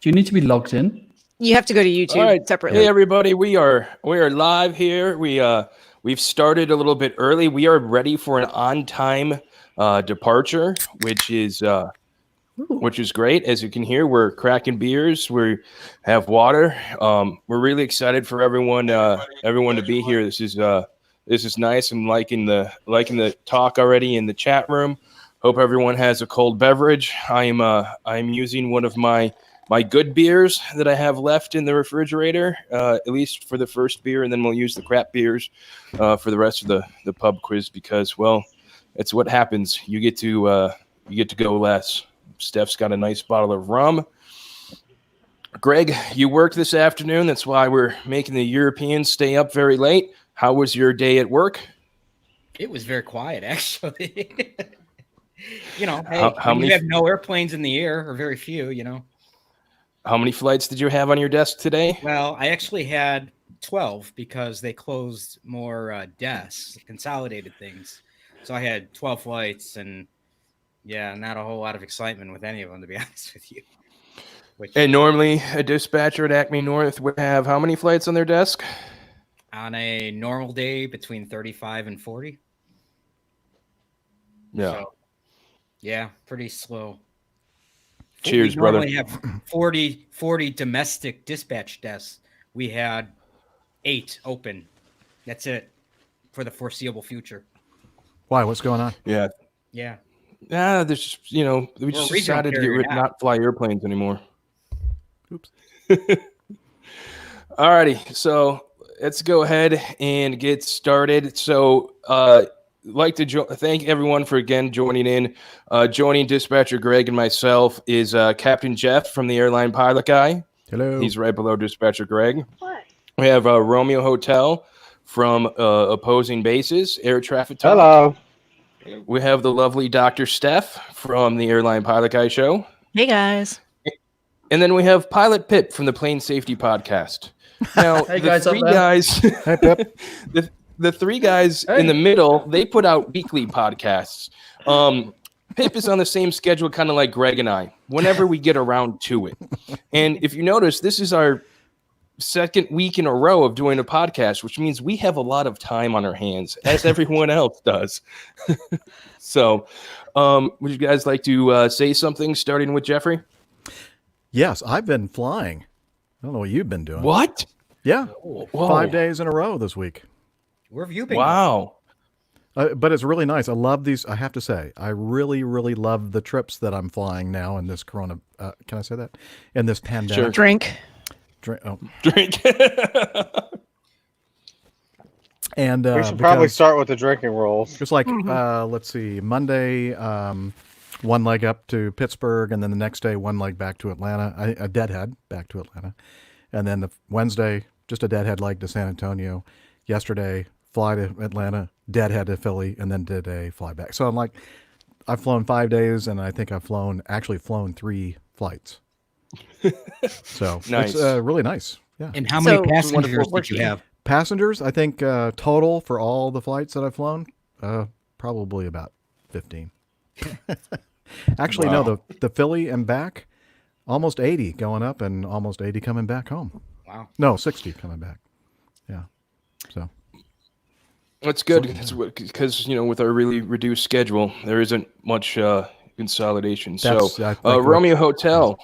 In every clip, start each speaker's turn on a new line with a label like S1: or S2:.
S1: you need to be logged in?
S2: You have to go to
S3: All
S2: YouTube
S3: right.
S2: separately.
S3: Hey everybody, we are live here. We've started a little bit early. We are ready for an on-time departure, which is great. As you can hear, we're cracking beers. We have water. We're really excited for everyone to be here. This is nice. I'm liking the talk already in the chat room. Hope everyone has a cold beverage. I'm using one of my good beers that I have left in the refrigerator, at least for the first beer, and then we'll use the crap beers for the rest of the pub quiz because, well, it's what happens. You get to go less. Steph's got a nice bottle of rum. Greg, you worked this afternoon. That's why we're making the Europeans stay up very late. How was your day at work?
S4: It was very quiet, actually. Hey,
S3: how many?
S4: You have no airplanes in the air, or very few,
S3: How many flights did you have on your desk today?
S4: Well, I actually had 12 because they closed more desks, consolidated things. So I had 12 flights, and not a whole lot of excitement with any of them, to be honest with you.
S3: And normally a dispatcher at Acme North would have how many flights on their desk?
S4: On a normal day, between 35 and 40.
S3: Yeah.
S4: So, pretty slow.
S3: Cheers,
S4: we
S3: brother.
S4: We normally have 40 domestic dispatch desks. We had 8 open. That's it for the foreseeable future.
S5: Why? What's going on?
S3: Yeah. There's just, we just decided to not fly airplanes anymore.
S5: Oops.
S3: Alrighty, so let's go ahead and get started. So, like to thank everyone for again joining in. Joining dispatcher Greg and myself is Captain Jeff from the Airline Pilot Guy.
S5: Hello.
S3: He's right below dispatcher Greg. What? We have Romeo Hotel from Opposing Bases, Air Traffic Talk.
S6: Hello.
S3: We have the lovely Dr. Steph from the Airline Pilot Guy Show.
S2: Hey, guys.
S3: And then we have Pilot Pip from the Plane Safety Podcast. Now,
S1: Hey,
S3: the
S1: guys,
S3: three guys,
S5: Hey, Pip.
S3: the three guys in the middle, they put out weekly podcasts. Pip is on the same schedule, kind of like Gregg and I, whenever we get around to it. And if you notice, this is our second week in a row of doing a podcast, which means we have a lot of time on our hands, as everyone else does. So, would you guys like to say something, starting with Jeffrey?
S5: Yes, I've been flying. I don't know what you've been doing.
S3: What?
S5: Yeah.
S3: Whoa.
S5: 5 days in a row this week.
S4: Where have you been?
S3: Wow.
S5: But it's really nice. I love these. I have to say, I really, really love the trips that I'm flying now in this corona. Can I say that? In this pandemic.
S3: Sure.
S2: Drink.
S3: Drink.
S5: And
S6: we should probably start with the drinking rules.
S5: It's like, let's see, Monday, one leg up to Pittsburgh, and then the next day, one leg back to Atlanta, a deadhead back to Atlanta. And then the Wednesday, just a deadhead leg to San Antonio. Yesterday, fly to Atlanta, deadhead to Philly, and then today, fly back. So I'm like, I've flown 5 days, and I think I've flown 3 flights. So
S3: nice.
S5: It's really nice. Yeah.
S4: And how many passengers did you have?
S5: Passengers, I think total for all the flights that I've flown, probably about 15. Actually,
S3: wow.
S5: No, the Philly and back, almost 80 going up and almost 80 coming back home.
S4: Wow.
S5: No, 60 coming back. Yeah. So.
S3: That's good because, with our really reduced schedule, there isn't much consolidation. Romeo Hotel,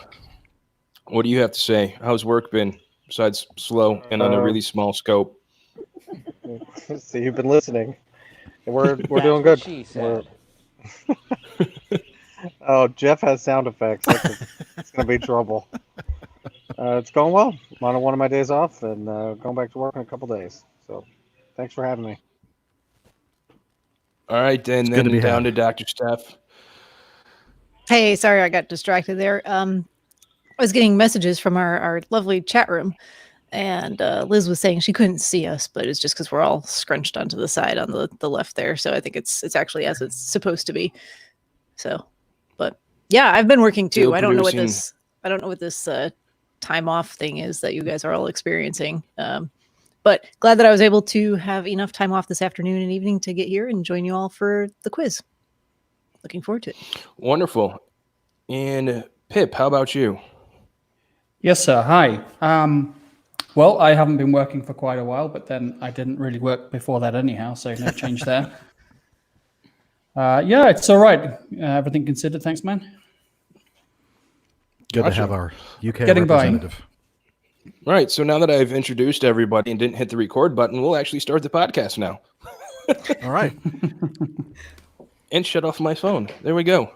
S3: what do you have to say? How's work been besides slow and on a really small scope?
S6: So you've been listening. We're doing good. Oh, Jeff has sound effects. It's going to be trouble. It's going well. I'm on one of my days off and going back to work in a couple days. So thanks for having me.
S3: All right, and then down to Dr. Steph.
S2: Hey, sorry I got distracted there. I was getting messages from our lovely chat room, and Liz was saying she couldn't see us, but it's just because we're all scrunched onto the side on the left there. So I think it's actually as it's supposed to be. So, but yeah, I've been working too.
S3: Still
S2: I don't know what this time off thing is that you guys are all experiencing. But glad that I was able to have enough time off this afternoon and evening to get here and join you all for the quiz. Looking forward to it.
S3: Wonderful. And Pip, how about you?
S1: Yes, sir. Hi. Well, I haven't been working for quite a while, but then I didn't really work before that anyhow, so no change there. Yeah, it's all right. Everything considered. Thanks, man.
S5: Good
S3: Gotcha.
S5: to have our UK
S1: Getting by.
S5: representative.
S3: All right, so now that I've introduced everybody and didn't hit the record button, we'll actually start the podcast now.
S5: All right.
S3: And shut off my phone. There we go.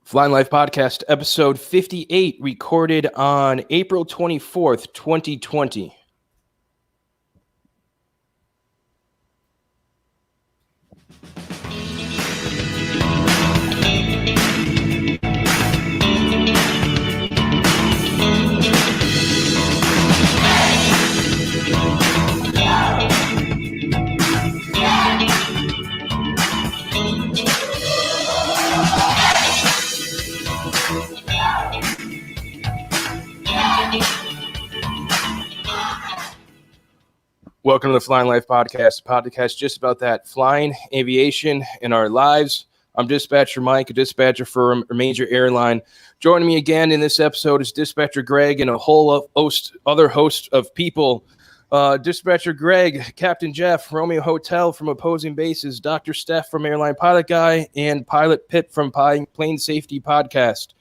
S3: Flying Life Podcast, episode 58, recorded on April 24th, 2020. Welcome to the Flying Life Podcast, a podcast just about that, flying, aviation, and our lives. I'm Dispatcher Mike, a dispatcher for a major airline. Joining me again in this episode is Dispatcher Gregg and a whole other host of people. Dispatcher Gregg, Captain Jeff, Romeo Hotel from Opposing Bases, Dr. Steph from Airline Pilot Guy, and Pilot Pip from Plane Safety Podcast.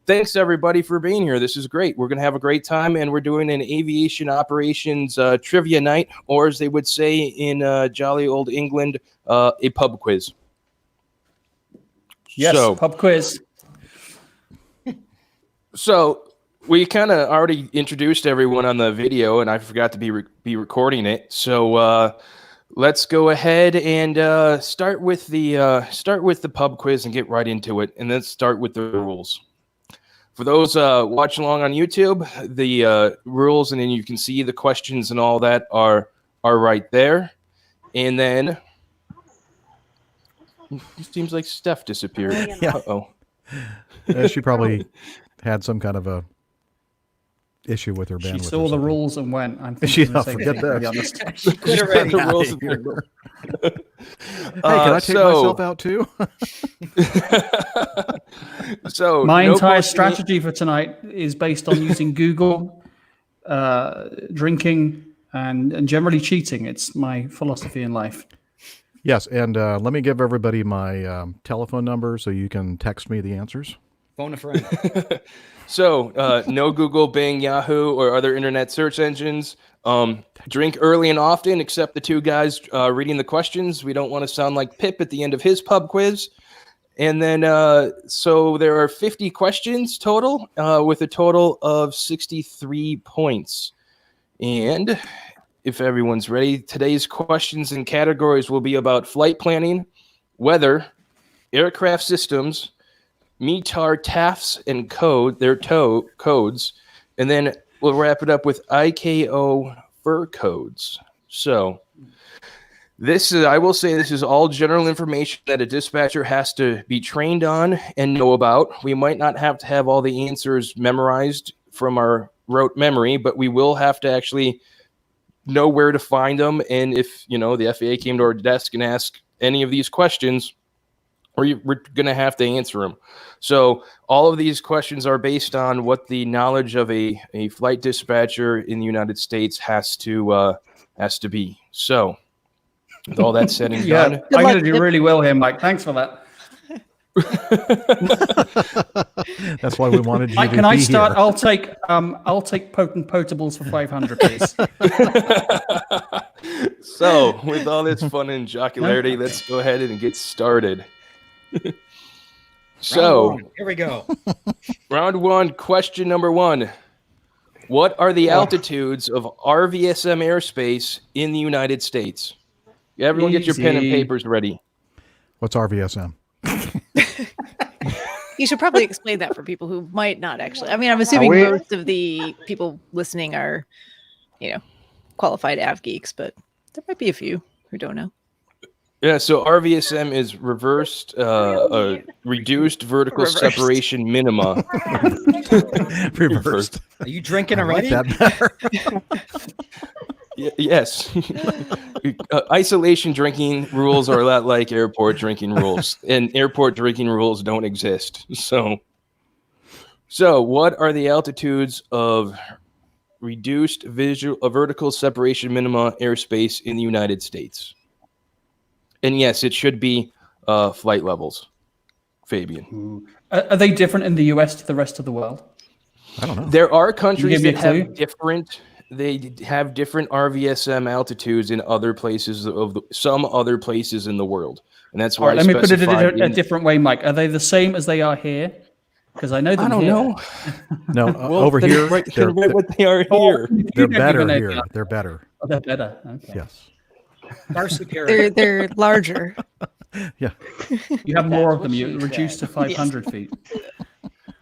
S3: Thanks everybody for being here. This is great. We're going to have a great time, and we're doing an aviation operations trivia night, or as they would say in jolly old England, a pub quiz.
S1: Yes, pub quiz.
S3: So we kind of already introduced everyone on the video, and I forgot to be recording it. So let's go ahead and start with the pub quiz and get right into it, and then start with the rules. For those watching along on YouTube, the rules, and then you can see the questions and all that are right there. And then it seems like Steph disappeared.
S5: Yeah.
S3: Uh-oh.
S5: She probably had some kind of a issue with her bandwidth.
S1: She
S5: or
S1: saw the
S5: something.
S1: rules and went. I'm
S5: She
S1: thinking the same
S5: forget
S1: thing, to be
S5: that.
S1: honest.
S4: Quit already.
S3: The rules
S5: Hey,
S3: of-
S5: Hey, can I take myself out too?
S3: So
S1: My
S3: no
S1: entire
S3: question-
S1: strategy for tonight is based on using Google, drinking, and generally cheating. It's my philosophy in life.
S5: Yes, and let me give everybody my telephone number so you can text me the answers.
S4: Phone a friend.
S3: So no Google, Bing, Yahoo, or other internet search engines. Drink early and often, except the two guys reading the questions. We don't want to sound like Pip at the end of his pub quiz. And then, so there are 50 questions total, with a total of 63 points. And if everyone's ready, today's questions and categories will be about flight planning, weather, aircraft systems, METAR TAFs and codes, and then we'll wrap it up with ICAO fur codes. So I will say this is all general information that a dispatcher has to be trained on and know about. We might not have to have all the answers memorized from our rote memory, but we will have to actually know where to find them. And if, the FAA came to our desk and asked any of these questions, we're going to have to answer them. So all of these questions are based on what the knowledge of a flight dispatcher in the United States has to be. So with all that said and
S1: Yeah,
S3: done,
S1: I'm going
S2: luck,
S1: to do
S2: Pip.
S1: really well here, Mike. Thanks for that.
S5: That's why we wanted you
S1: Mike,
S5: to
S1: can
S5: be
S1: I start?
S5: here.
S1: I'll take potent potables for 500, please.
S3: So with all this fun and jocularity, let's go ahead and get started. So
S4: Round one. Here we go.
S3: round one, question number one. What are the altitudes of RVSM airspace in the United States? Everyone get your pen and
S1: Easy.
S3: papers ready.
S5: What's RVSM?
S2: You should probably explain that for people who might not actually. I mean, I'm assuming
S6: we-
S2: most of the people listening are, qualified av geeks, but there might be a few who don't know.
S3: Yeah, so RVSM is reduced vertical
S2: Reversed.
S3: separation minima.
S5: Reversed.
S4: Are you drinking
S5: I like
S4: already?
S5: that better.
S3: Yes. Isolation drinking rules are a lot like airport drinking rules, and airport drinking rules don't exist. So, what are the altitudes of reduced vertical separation minima airspace in the United States? And yes, it should be flight levels. Fabian.
S1: Are they different in the US to the rest of the world?
S5: I don't know.
S3: There are countries
S1: give me
S3: that
S1: a clue?
S3: have different. They have different RVSM altitudes in other places some other places in the world, and that's
S1: All
S3: why
S1: right, let me put it
S3: specified
S1: a different way, Mike. Are they the same as they are here? Because I know them
S3: I don't
S1: here.
S3: know.
S5: No,
S3: Well,
S5: over
S3: then
S5: here,
S3: write
S5: they're,
S3: what they are
S1: Oh,
S3: here.
S1: you
S5: they're
S1: don't
S5: better
S1: even know
S5: here.
S1: that.
S5: They're better.
S1: Oh, they're better. Okay.
S5: Yes.
S4: Far superior.
S2: They're larger.
S5: Yeah.
S1: You have more of
S7: what
S1: them.
S7: she
S1: You reduce to
S7: said.
S1: 500 feet.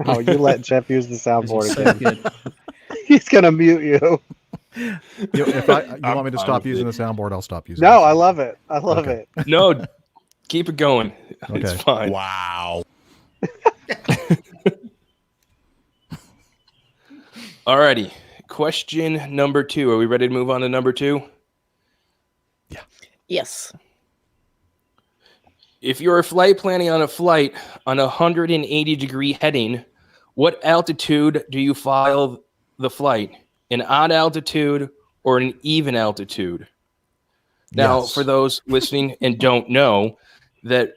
S6: Oh, you let Jeff use the
S1: This
S6: soundboard
S1: is so
S6: again.
S1: good.
S6: He's gonna mute you.
S5: If you want me to
S3: fine
S5: stop
S3: with
S5: using
S3: it.
S5: the soundboard, I'll stop using.
S6: No,
S5: the
S6: I
S5: soundboard.
S6: love it. I love
S5: Okay.
S6: it.
S3: No, keep it going. It's
S5: Okay.
S3: fine.
S5: Wow.
S3: Alrighty. Question number 2. Are we ready to move on to number 2?
S2: Yes.
S3: If you're flight planning on a flight on a 180-degree heading, what altitude do you file the flight? An odd altitude or an even altitude? Now,
S5: Yes.
S3: for those listening and don't know, that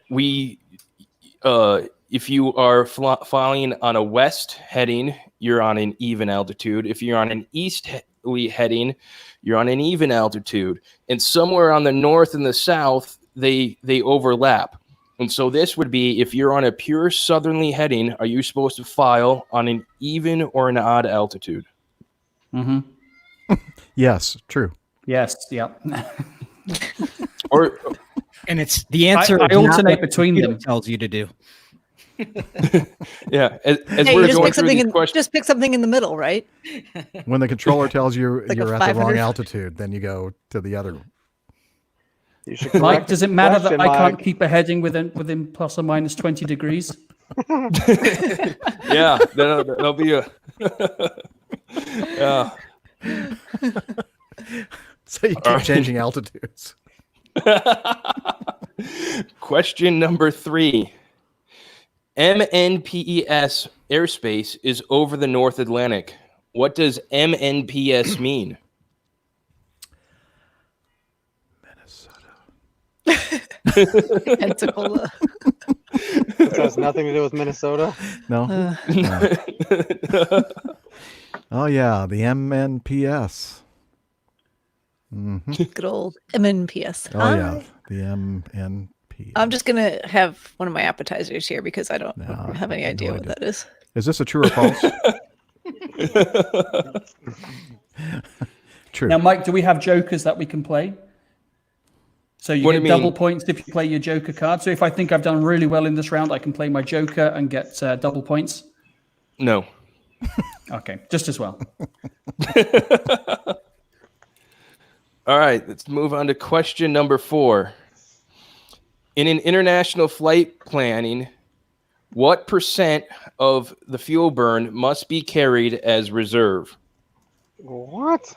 S3: if you are flying on a west heading, you're on an even altitude. If you're on an easterly heading, you're on an even altitude. And somewhere on the north and the south, they overlap. And so this would be, if you're on a pure southerly heading, are you supposed to file on an even or an odd altitude?
S1: Mm-hmm.
S5: Yes. True.
S1: Yes. Yep.
S3: Or
S4: And it's the answer.
S1: I
S4: is not
S1: alternate
S4: what
S1: between
S4: the
S1: them.
S4: computer tells you to do.
S3: yeah, as
S2: Hey,
S3: we're
S2: you just
S3: going
S2: pick
S3: through
S2: something
S3: these
S2: in
S3: questions,
S2: just pick something in the middle, right?
S5: When the controller tells you
S2: Like a
S5: you're at the wrong
S2: 500.
S5: altitude, then you go to the the
S6: You should
S1: Mike,
S6: correct
S1: does
S6: the
S1: it matter that
S6: question,
S1: I can't
S6: Mike.
S1: keep a heading within plus or minus 20 degrees?
S3: yeah, there'll be a yeah.
S5: So you keep
S3: All right.
S5: changing altitudes.
S3: Question number 3. MNPES airspace is over the North Atlantic. What does MNPS mean?
S2: Pensacola.
S6: This has nothing to do with Minnesota.
S5: No.
S2: Uh,
S5: Oh yeah, the MNPS.
S2: good old MNPS.
S5: Oh yeah, the MNP.
S2: I'm just gonna have one of my appetizers here because I don't
S5: No,
S2: have any
S5: no
S2: idea what
S5: idea.
S2: that is.
S5: Is this a true or false? True.
S1: Now, Mike, do we have jokers that we can play? So you
S3: What do
S1: get
S3: you
S1: double
S3: mean?
S1: points if you play your joker card. So if I think I've done really well in this round, I can play my joker and get double points.
S3: No.
S1: Okay, just as well.
S3: All right, let's move on to question number 4. In an international flight planning, what % of the fuel burn must be carried as reserve?
S6: What?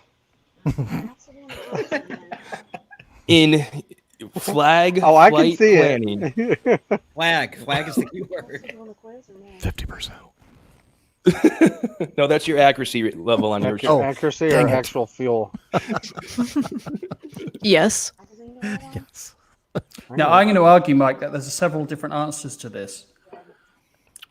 S3: In flag
S6: Oh, I can
S3: flight
S6: see
S3: planning.
S6: it.
S4: Flag is the key word.
S5: 50%.
S3: No, that's your accuracy level on your
S5: Oh,
S6: Accuracy or
S5: dang it.
S6: actual fuel?
S2: Yes.
S5: Yes.
S1: Now, I'm going to argue, Mike, that there's several different answers to this.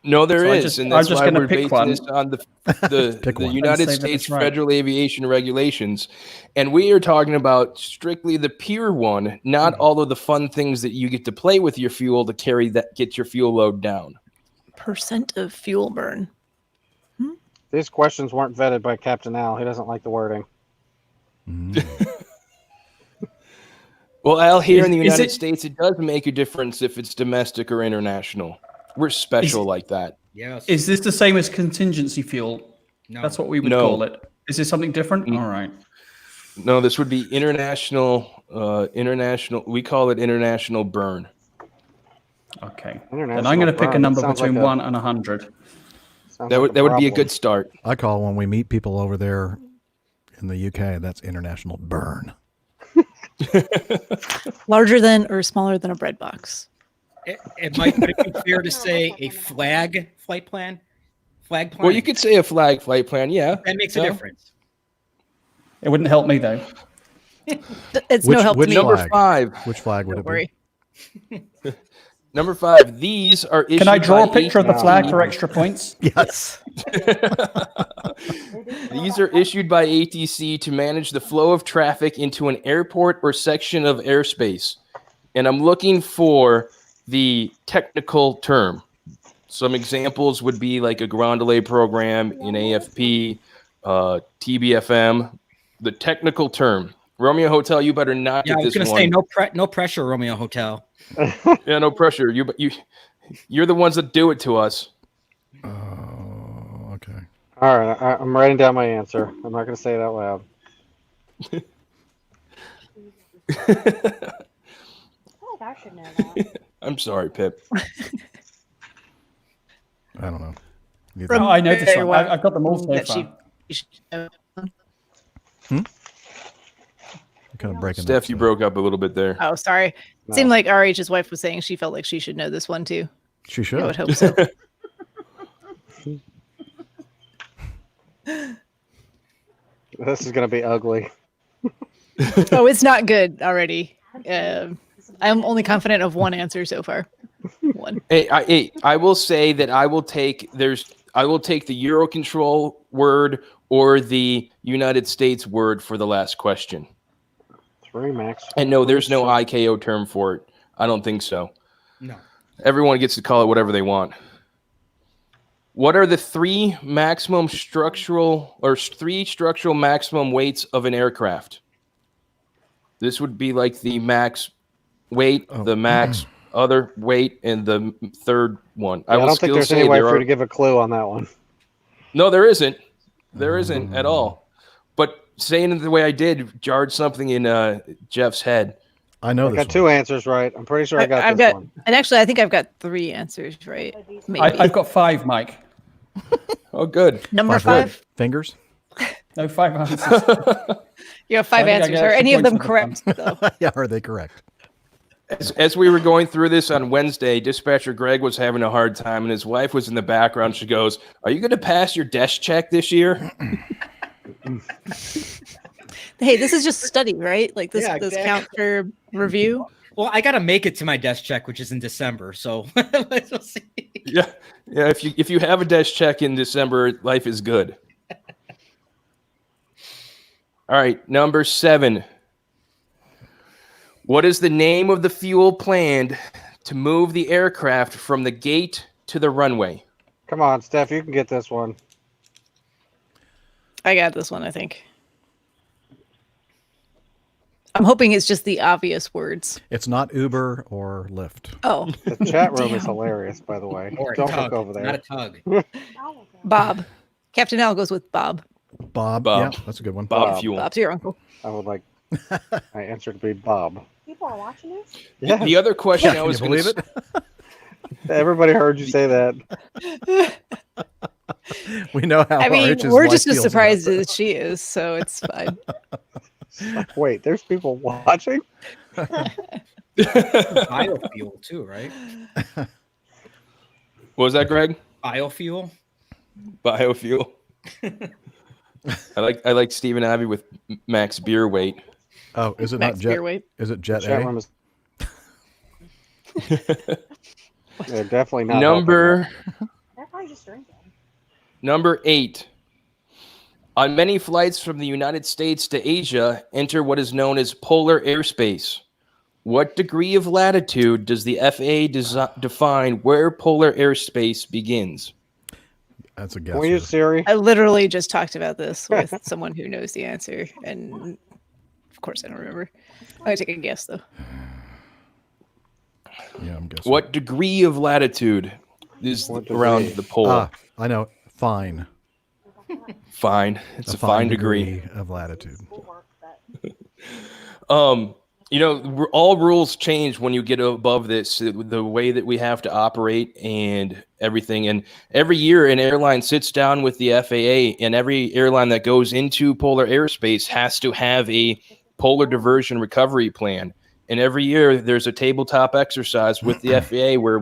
S3: No, there
S1: So
S3: is,
S1: I'm
S3: and that's
S1: just
S3: why
S1: gonna
S3: we're
S1: pick
S3: basing
S1: one.
S3: this on the
S5: Pick one.
S3: United
S1: And say that
S3: States
S1: it's right.
S3: Federal Aviation Regulations, and we are talking about strictly the pure one, not all of the fun things that you get to play with your fuel to get your fuel load down.
S2: Percent of fuel burn.
S6: These questions weren't vetted by Captain Al. He doesn't like the wording.
S3: Well, Al, here in the
S1: Is
S3: United
S1: it-
S3: States, it does make a difference if it's domestic or international. We're special like that.
S4: Yes.
S1: Is this the same as contingency fuel?
S4: no.
S1: That's what we would
S3: No.
S1: call it. Is this something different? All right.
S3: No, this would be international. International. We call it international burn.
S1: Okay.
S6: International
S1: Then I'm going to pick a
S6: burn.
S1: number
S6: Sounds
S1: between
S6: like a-
S1: 1 and 100.
S6: Sounds
S3: That
S6: like
S3: would be a
S6: problem.
S3: good start.
S5: I call when we meet people over there in the UK, that's international burn.
S2: Larger than or smaller than a bread box.
S4: It might would it be fair to say a flag flight plan? Flag plan.
S3: Well, you could say a flag flight plan. Yeah.
S4: That makes a
S3: No?
S4: difference.
S1: It wouldn't help me though.
S2: It's
S5: Which-
S2: no help
S5: which
S2: to me.
S3: Number
S5: flag?
S3: 5.
S5: Which flag would
S2: Don't
S5: it
S2: worry.
S3: Number 5. These are issued
S1: Can I draw a
S3: by
S1: picture of the
S6: No,
S1: flag
S6: no.
S1: for extra points?
S5: be? Yes.
S3: These are issued by ATC to manage the flow of traffic into an airport or section of airspace. And I'm looking for the technical term. Some examples would be like a ground delay program in AFP, TBFM. The technical term. Romeo Hotel, you better not
S4: Yeah, I
S3: get
S4: was
S3: this
S4: gonna
S3: one.
S4: say no pressure, Romeo Hotel.
S3: Yeah, no pressure. You're the ones that do it to us.
S5: Oh, okay.
S6: All right, I'm writing down my answer. I'm not going to say it out loud.
S7: I feel like I should know that.
S3: I'm sorry, Pip.
S5: I don't know. Neither.
S2: From-
S1: No, I know this
S2: Very
S1: one.
S2: well.
S1: I've got them all so
S2: That
S1: far.
S2: you should know.
S5: You're kind of breaking
S3: Steph,
S5: up,
S3: you
S5: so-
S3: broke up a little bit there.
S2: Oh, sorry.
S6: No.
S2: Seemed like RH's wife was saying she felt like she should know this one too.
S5: She
S2: I would
S5: should.
S2: hope so.
S6: This is going to be ugly.
S2: Oh, it's not good already. I'm only confident of one answer so far. One.
S3: I will say that I will take the Eurocontrol word or the United States word for the last question.
S6: 3 max.
S3: And no, there's no IKO term for it. I don't think so.
S4: No.
S3: Everyone gets to call it whatever they want. What are the three structural maximum weights of an aircraft? This would be like the max weight, the max other weight, and the third one.
S6: I don't think there's any way for you to give a clue on that one.
S3: No, there isn't. There isn't at all. But saying it the way I did jarred something in Jeff's head.
S5: I know
S6: I
S5: this
S6: got
S5: one.
S6: 2 answers right. I'm pretty sure I got
S2: I've
S6: this
S2: got,
S6: one.
S2: and actually, I think I've got 3 answers right. Maybe.
S1: I've got 5, Mike.
S3: Oh, good.
S2: Number
S5: Five
S2: 5.
S5: fingers.
S1: No, 5 answers.
S2: You have 5
S1: I think I
S2: answers.
S1: get
S2: Are
S1: extra
S2: any of
S1: points
S2: them
S1: for
S2: correct though?
S5: Yeah, are they correct?
S3: As we were going through this on Wednesday, dispatcher Greg was having a hard time, and his wife was in the background. She goes, "Are you going to pass your desk check this year?"
S2: Hey, this is just study, right? Like this,
S4: Yeah,
S2: this
S4: exactly.
S2: count for review.
S4: Well, I gotta make it to my desk check, which is in December. So let's see.
S3: Yeah. If you have a desk check in December, life is good. All right, number 7. What is the name of the fuel planned to move the aircraft from the gate to the runway?
S6: Come on, Steph, you can get this one.
S2: I got this one, I think. I'm hoping it's just the obvious words.
S5: It's not Uber or Lyft.
S2: Oh,
S6: The chat room is
S2: Damn.
S6: hilarious, by the way.
S4: Or a
S6: Don't
S4: tug,
S6: look over there.
S4: not a tug.
S2: Bob. Captain Al goes with Bob.
S5: Bob.
S3: Bob.
S5: Yeah, that's a good one.
S3: Bob
S6: Bob.
S3: Fuel.
S2: Bob's your uncle.
S6: I would like my answer to be Bob.
S7: People are watching this?
S6: Yeah,
S3: The other question I
S5: Can
S3: was
S5: you
S3: going
S5: believe
S3: to
S5: it?
S6: everybody heard you say that.
S5: We know how.
S2: I mean,
S5: RH's
S2: we're
S5: wife
S2: just as
S5: feels about
S2: surprised
S5: that.
S2: as she is, so it's fine.
S6: Wait, there's people watching?
S4: Biofuel too, right?
S3: What was that, Greg?
S4: Biofuel.
S3: Biofuel. I like Stephen Abbey with max beer weight.
S5: Oh, is it
S2: Max
S5: not Jet?
S2: beer weight.
S5: Is it Jet
S6: Chat
S5: A?
S6: room is. They're definitely not.
S3: Number
S7: They're probably just drinking.
S3: Number 8. On many flights from the United States to Asia, enter what is known as polar airspace. What degree of latitude does the FAA define where polar airspace begins?
S5: That's a guess.
S6: Can we use Siri?
S2: I literally just talked about this with someone who knows the answer, and of course I don't remember. I'm gonna take a guess though.
S5: Yeah, I'm guessing.
S3: What degree of latitude is
S6: What degree?
S3: around the pole?
S5: Ah, I know. Fine.
S3: Fine. It's a fine degree.
S5: of latitude.
S3: All rules change when you get above this, the way that we have to operate and everything. And every year an airline sits down with the FAA, and every airline that goes into polar airspace has to have a polar diversion recovery plan. And every year there's a tabletop exercise with the FAA where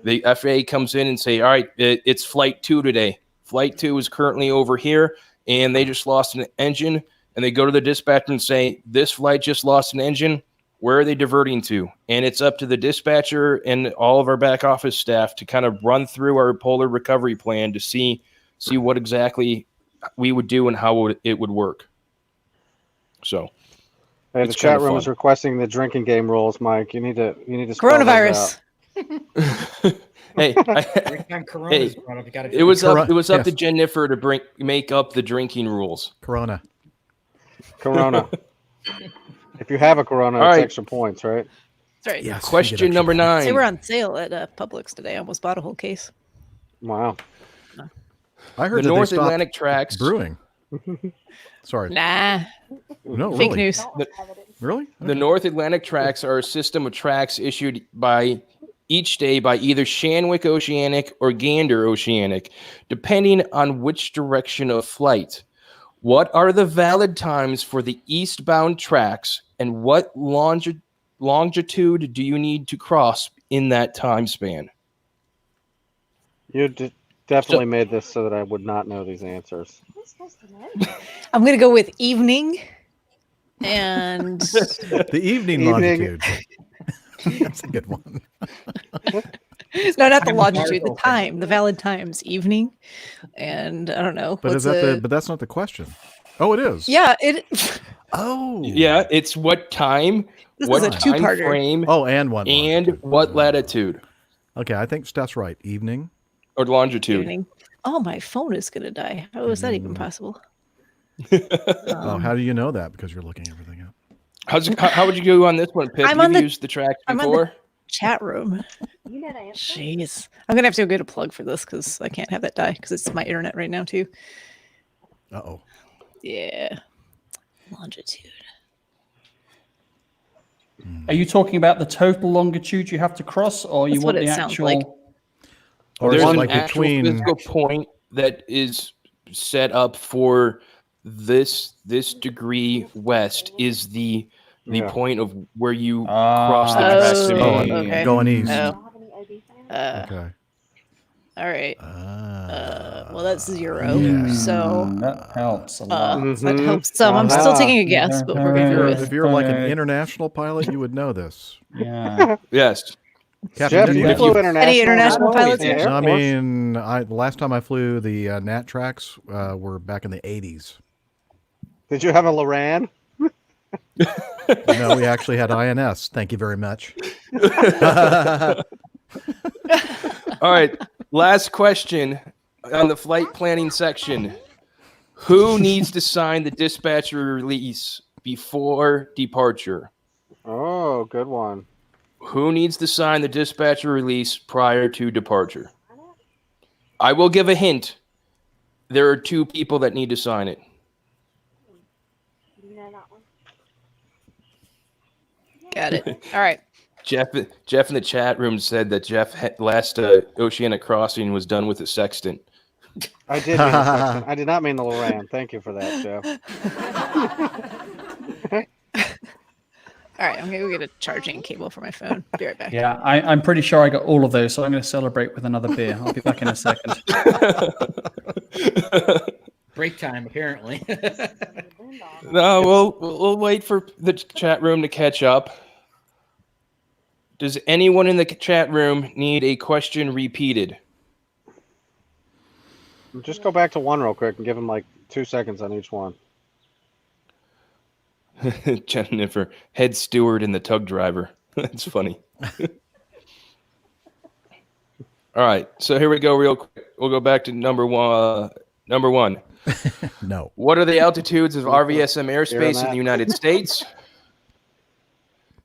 S3: the FAA comes in and say, all right, it's flight 2 today. Flight 2 is currently over here, and they just lost an engine, and they go to the dispatcher and say, this flight just lost an engine. Where are they diverting to? And it's up to the dispatcher and all of our back office staff to kind of run through our polar recovery plan to see what exactly we would do and how it would work. So,
S6: Hey, the
S3: it's
S6: chat
S3: kinda
S6: room is
S3: fun.
S6: requesting the drinking game rules, Mike. You need to spell those
S2: Coronavirus.
S6: out.
S3: Hey,
S4: Every time Corona's brought up, you got to.
S3: it was up
S5: Yes.
S3: to Jennifer to make up the drinking rules.
S5: Corona.
S6: Corona. If you have a Corona,
S3: All
S6: it's
S3: right.
S6: extra points, right?
S2: That's right.
S5: Yes. you get
S3: Question
S5: extra
S3: number
S5: points.
S2: They were
S3: 9.
S2: on sale at Publix today. I almost bought a whole case.
S6: Wow.
S5: I heard
S3: The
S5: that
S3: North
S5: they stopped
S3: Atlantic tracks.
S5: brewing. Sorry.
S2: Nah,
S5: No,
S2: fake
S5: really.
S2: news.
S7: Don't evidence.
S5: Really?
S3: The North Atlantic tracks are a system of tracks issued by each day by either Shanwick Oceanic or Gander Oceanic, depending on which direction of flight. What are the valid times for the eastbound tracks, and what longitude do you need to cross in that time span?
S6: You definitely made this so that I would not know these answers.
S7: Who's supposed to know?
S2: I'm gonna go with evening, and
S5: The evening
S6: Evening.
S5: longitude. That's a good one.
S2: no, not the
S4: Time
S2: longitude, the
S4: open.
S2: time, the valid times, evening, and I don't know.
S5: But is that but that's not the question. Oh, it is.
S2: Yeah, it.
S5: Oh.
S3: Yeah, it's what time,
S2: This
S3: what
S2: is a
S3: time
S2: two-parter.
S3: frame,
S5: Oh, and one.
S3: and
S5: longitude.
S3: what latitude
S5: Okay, I think Steph's right. Evening.
S3: or longitude.
S2: Evening. Oh, my phone is gonna die. How is that even possible?
S5: Oh, how do you know that? Because you're looking everything up.
S3: How would you go on this one, Pip?
S2: I'm on
S3: You've
S2: the-
S3: used the tracks
S2: I'm on the-
S3: before?
S2: Chat room.
S7: You know the answer.
S2: Jeez, I'm gonna have to go get a plug for this because I can't have that die because it's my internet right now too.
S5: Uh-oh.
S2: Yeah, longitude.
S1: Are you talking about the total longitude you have to cross, or you
S2: That's
S1: want
S2: what
S1: the
S2: it sounds
S1: actual?
S2: like.
S5: Or
S3: There's
S5: it's
S3: an
S5: like
S3: actual
S5: between
S3: physical point that is set up for this degree west is the
S6: Yeah.
S3: point of where you cross the
S1: Ah,
S3: tracks.
S2: Oh,
S3: in
S5: Oh,
S3: between.
S2: okay.
S5: going east.
S2: Oh.
S7: Don't have any OB fans?
S5: Okay.
S2: All right. Well, that's 0.
S5: Yeah.
S2: So
S1: That helps a lot.
S2: that
S6: Mhm.
S2: helps some. I'm still
S6: Uh-huh.
S2: taking a guess, but we're
S5: If
S2: gonna
S5: you're,
S2: go
S5: if
S2: with.
S5: you're like an
S1: Okay.
S5: international pilot, you would know this.
S1: Yeah.
S3: Yes.
S5: Captain,
S6: Jeff,
S5: did
S6: you
S5: you-
S6: flew international.
S2: Any international
S6: in the
S2: pilots?
S6: Air
S5: No, I
S6: Force?
S5: mean, the last time I flew the Nat tracks were back in the 80s.
S6: Did you have a Loran?
S5: No, we actually had INS. Thank you very much.
S3: All right. Last question on the flight planning section. Who needs to sign the dispatcher release before departure?
S6: Oh, good one.
S3: Who needs to sign the dispatcher release prior to departure? I will give a hint. There are 2 people that need to sign it.
S7: You know that one.
S2: Got it. All right.
S3: Jeff in the chat room said that last Oceanic Crossing was done with a sextant.
S6: I did mean the Sexton. I did not mean the Loran. Thank you for that, Jeff.
S2: All right. I'm gonna go get a charging cable for my phone. Be right back.
S1: Yeah, I'm pretty sure I got all of those, so I'm going to celebrate with another beer. I'll be back in a second.
S4: Break time, apparently.
S3: No, we'll wait for the chat room to catch up. Does anyone in the chat room need a question repeated?
S6: Just go back to one real quick and give him like 2 seconds on each one.
S3: Jennifer, head steward and the tug driver. That's funny. All right, so here we go real quick. We'll go back to number one.
S5: No.
S3: What are the altitudes of RVSM airspace in
S6: that.
S3: the United States?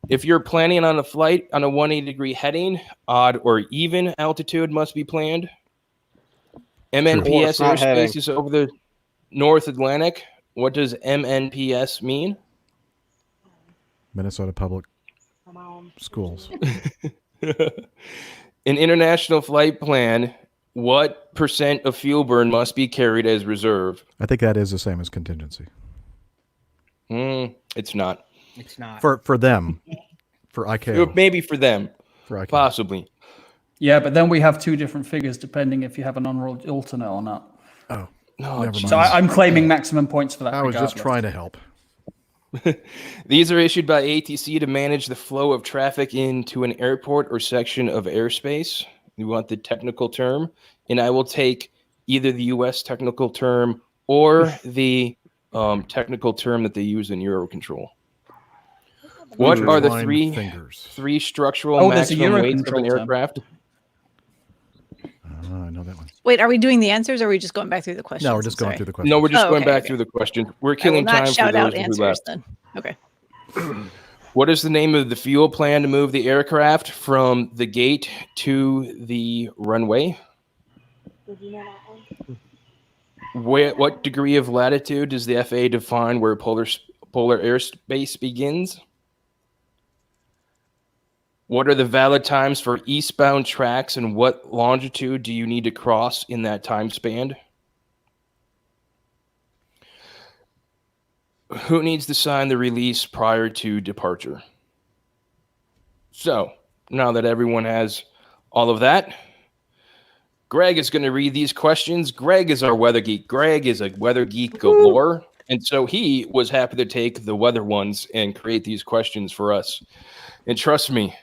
S3: If you're planning on a flight on a 180-degree heading, odd or even altitude must be planned. MNPS
S6: not heading.
S3: airspace is over the North Atlantic. What does MNPS mean?
S5: Minnesota Public
S7: Come on.
S5: Schools.
S3: An international flight plan, what % of fuel burn must be carried as reserve?
S5: I think that is the same as contingency.
S3: It's not.
S4: It's not.
S5: For them. For ICAO.
S3: Maybe for them,
S5: For ICAO.
S3: possibly.
S1: Yeah, but then we have 2 different figures depending if you have an on-roll alternate or not.
S5: Oh,
S3: No,
S5: never
S3: geez.
S1: So I'm claiming maximum points for that.
S5: I was just
S1: regardless.
S5: trying to help.
S3: These are issued by ATC to manage the flow of traffic into an airport or section of airspace. You want the technical term, and I will take either the U.S. technical term or the technical term that they use in Eurocontrol. What are the
S5: Intertwined fingers.
S3: three structural
S1: Oh, there's a
S3: maximum weights of
S1: Eurocontrol
S3: an
S1: term.
S3: aircraft?
S5: I know that one.
S2: Wait, are we doing the answers or are we just going back through the questions?
S5: No, we're just
S2: I'm
S5: going
S2: sorry.
S5: through the questions.
S3: No, we're just
S2: Oh,
S3: going
S2: okay,
S3: back
S2: okay.
S3: through the question. We're
S2: I will
S3: killing
S2: not
S3: time for
S2: shout
S3: those
S2: out
S3: who
S2: answers
S3: left.
S2: then. Okay.
S3: What is the name of the fuel plan to move the aircraft from the gate to the runway?
S7: Did you know that one?
S3: What degree of latitude does the FAA define where polar airspace begins? What are the valid times for eastbound tracks, and what longitude do you need to cross in that time span? Who needs to sign the release prior to departure? So, now that everyone has all of that, Gregg is going to read these questions. Gregg is our weather geek. Gregg is a weather geek galore. And so he was happy to take the weather ones and create these questions for us. And trust me,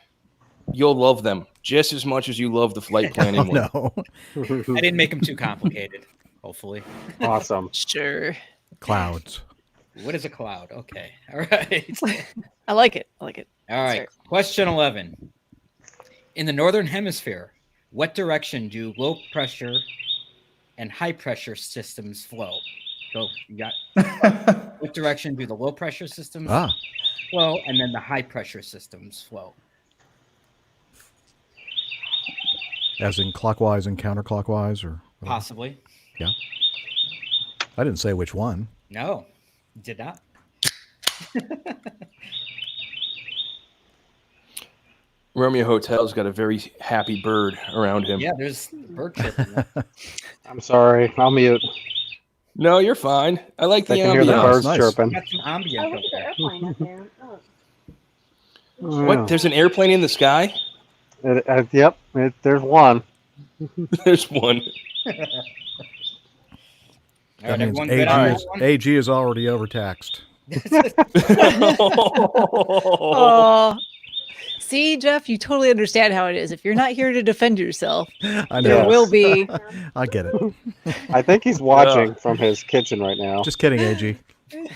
S3: you'll love them just as much as you love the flight planning one.
S5: No.
S4: I didn't make them too complicated, hopefully.
S6: Awesome.
S2: Sure.
S5: Clouds.
S4: What is a cloud? Okay. All right.
S2: I like it. I like it.
S4: All right. Question 11. In the Northern Hemisphere, what direction do low pressure and high pressure systems flow? So you got what direction do the low pressure systems flow and then the high pressure systems flow?
S5: As in clockwise and counterclockwise, or
S4: Possibly.
S5: Yeah. I didn't say which one.
S4: No, did not.
S3: Romeo Hotel's got a very happy bird around him.
S4: Yeah, there's bird chirping.
S6: I'm sorry. I'll mute.
S3: No, you're fine. I like the
S6: I can hear the
S3: ambiance.
S6: birds
S5: Nice.
S6: chirping.
S4: Got some ambience
S7: Oh,
S4: up
S7: look at the
S4: there.
S7: airplane up there. Oh.
S3: What? There's an airplane in the sky?
S6: Yep. There's one.
S3: There's one.
S4: All
S5: That
S4: right,
S5: means
S4: everyone good on that one?
S5: AG is already overtaxed.
S2: Oh, see, Jeff, you totally understand how it is. If you're not here to defend yourself,
S5: I
S2: there
S5: know.
S2: will be.
S5: I get it.
S6: I think he's watching from his kitchen right now.
S5: Just kidding, AG.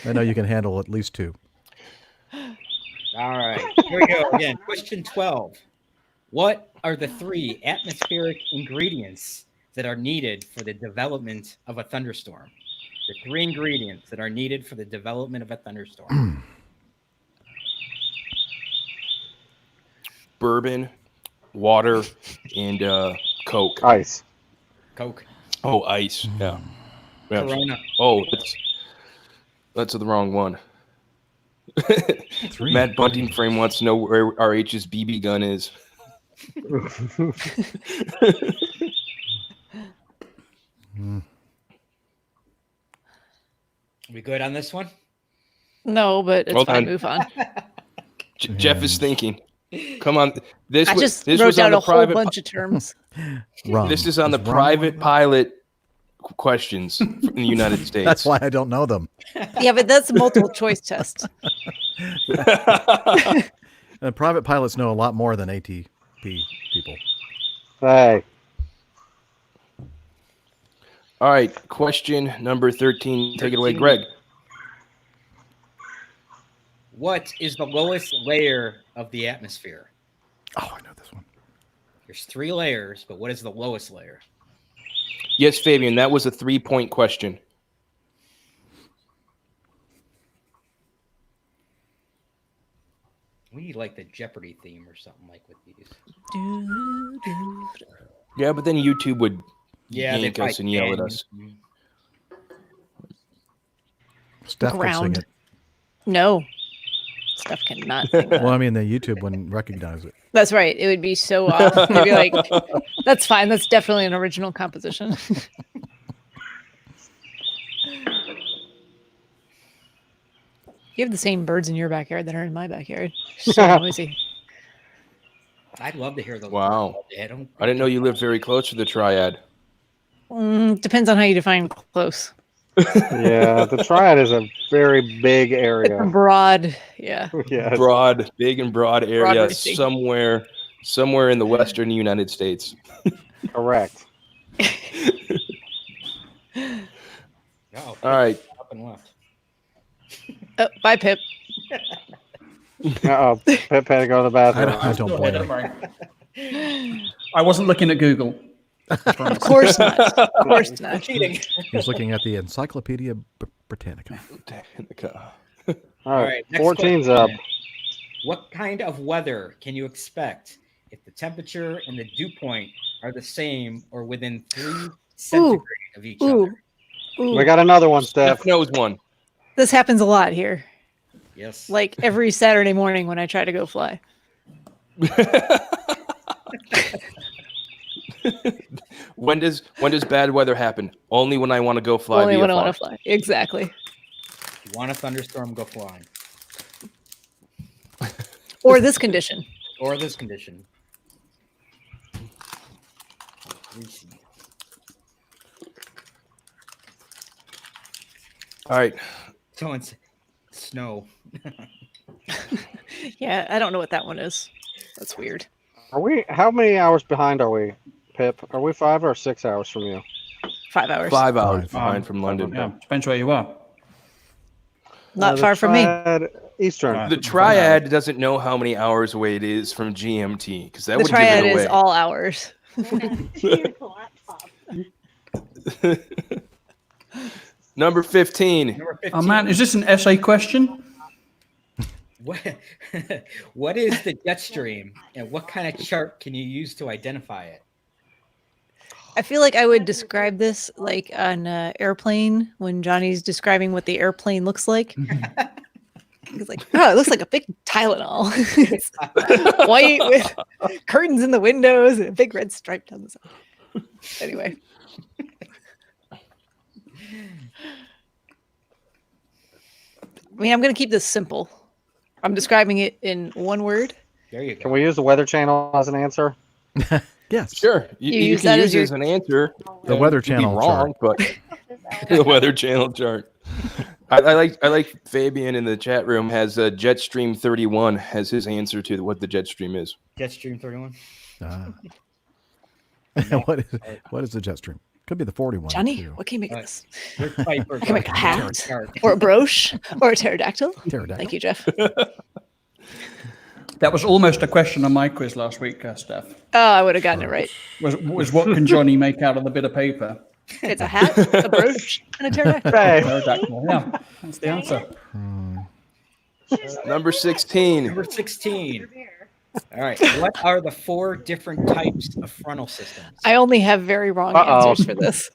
S5: I know you can handle at least two.
S4: All right, here we go again. Question 12. What are the 3 atmospheric ingredients that are needed for the development of a thunderstorm? The 3 ingredients that are needed for the development of a thunderstorm.
S3: Bourbon, water, and Coke.
S6: Ice.
S4: Coke,
S3: Oh, ice. Yeah.
S4: Corona.
S3: Oh, that's the wrong one. Matt Bunting Frame wants to know where RH's BB gun is.
S4: We good on this one?
S2: No, but it's
S3: Hold
S2: fine.
S3: on.
S2: Move on.
S3: Jeff is thinking. Come on. This
S2: I
S3: was
S2: just
S3: this
S2: wrote
S3: was on
S2: down
S3: the
S2: a whole
S3: private.
S2: bunch of terms.
S5: Rum.
S3: This is on the
S5: rum
S3: private
S5: one?
S3: pilot questions in the United States.
S5: That's why I don't know them.
S2: Yeah, but that's a multiple choice test.
S5: Private pilots know a lot more than ATP people.
S6: Hey.
S3: All right, question number 13. Take it away, Greg.
S4: What is the lowest layer of the atmosphere?
S5: Oh, I know this one.
S4: There's 3 layers, but what is the lowest layer?
S3: Yes, Fabian, that was a 3-point question.
S4: We need like the Jeopardy theme or something like with these.
S3: Yeah, but then YouTube would
S4: Yeah,
S3: yank us and yell at us.
S5: Steph could sing
S2: Ground.
S5: it.
S2: No. Stuff cannot sing that.
S5: Well, I mean, the YouTube wouldn't recognize it.
S2: That's right. It would be so off. They'd be like, that's fine. That's definitely an original composition. You have the same birds in your backyard that are in my backyard. So noisy.
S4: I'd love to hear those.
S3: Wow.
S4: I don't.
S3: I didn't know you lived very close to the triad.
S2: Depends on how you define close.
S6: Yeah, the triad is a very big
S2: It's a
S6: area.
S2: broad, yeah.
S6: Yes.
S3: Broad, big and broad area
S2: reaching.
S3: somewhere in the western United States.
S6: Correct.
S4: Oh,
S3: All right.
S4: up and left.
S2: Oh, bye, Pip.
S6: Uh-oh. Pip had to go to the
S5: I
S6: bathroom.
S5: don't
S1: Go
S5: blame
S1: ahead,
S5: him.
S1: don't worry. I wasn't looking at Google.
S2: Of course not. Of course not.
S4: Cheating.
S5: He's looking at the Encyclopedia Britannica.
S6: All right,
S4: next
S6: 14's
S4: question.
S6: up.
S4: What kind of weather can you expect if the temperature and the dew point are the same or within 3 centigrade of each
S2: Ooh.
S4: other?
S2: Ooh.
S6: We got another one, Steph.
S3: Steph knows one.
S2: This happens a lot here.
S4: Yes.
S2: Like every Saturday morning when I try to go fly.
S3: When does bad weather happen? Only when I want to go fly.
S2: Only when I
S3: VFR.
S2: want to fly. Exactly.
S4: If you want a thunderstorm, go flying.
S2: Or this condition.
S4: Or this condition.
S3: All right.
S4: Someone's snow.
S2: Yeah, I don't know what that one is. That's weird.
S6: Are we? How many hours behind are we, Pip? Are we 5 or 6 hours from you?
S2: 5 hours.
S3: 5 hours
S5: Five.
S3: behind from London.
S1: Yeah, depends where you are.
S2: Not
S6: The
S2: far from me.
S6: triad, Eastern.
S3: The triad doesn't know how many hours away it is from GMT because that
S2: The
S3: would
S2: triad
S3: give it away.
S2: is all hours.
S7: Your laptop.
S3: Number 15.
S4: Number 15.
S1: Oh man, is this an essay question?
S4: What, what is the jet stream and what kind of chart can you use to identify it?
S2: I feel like I would describe this like on an airplane when Johnny's describing what the airplane looks like. He's like, oh, it looks like a big Tylenol. It's white with curtains in the windows and a big red stripe down the side. Anyway. I mean, I'm going to keep this simple. I'm describing it in one word.
S4: There you go.
S6: Can we use the Weather Channel as an answer?
S5: Yes.
S3: Sure.
S2: You
S3: You
S2: use
S3: can
S2: that
S3: use
S2: as
S3: it
S2: your-
S3: as an answer.
S5: The
S3: and
S5: Weather
S3: it could be
S5: Channel
S3: wrong, but the Weather Channel chart. I like Fabian in the chat room has Jetstream 31 as his answer to what the Jetstream is.
S4: Jetstream 31.
S5: What is the jet stream? Could be the 41.
S2: Johnny,
S5: too.
S2: what can you make of
S4: Right.
S2: this?
S4: Rick Piper
S2: I can make a
S4: got
S2: hat
S4: chart.
S2: or a brooch or a pterodactyl.
S5: Pterodactyl.
S2: Thank you, Jeff.
S1: That was almost a question on my quiz last week, Steph.
S2: Oh, I would have gotten it right.
S1: Was what can Johnny make out of the bit of paper?
S2: It's a hat, a brooch, and a pterodactyl.
S6: Hey,
S1: Pterodactyl. Yeah, that's the answer.
S3: Number 16.
S4: Number 16. All right. What are the 4 different types of frontal systems?
S2: I only have very wrong
S6: Uh-oh.
S2: answers for this.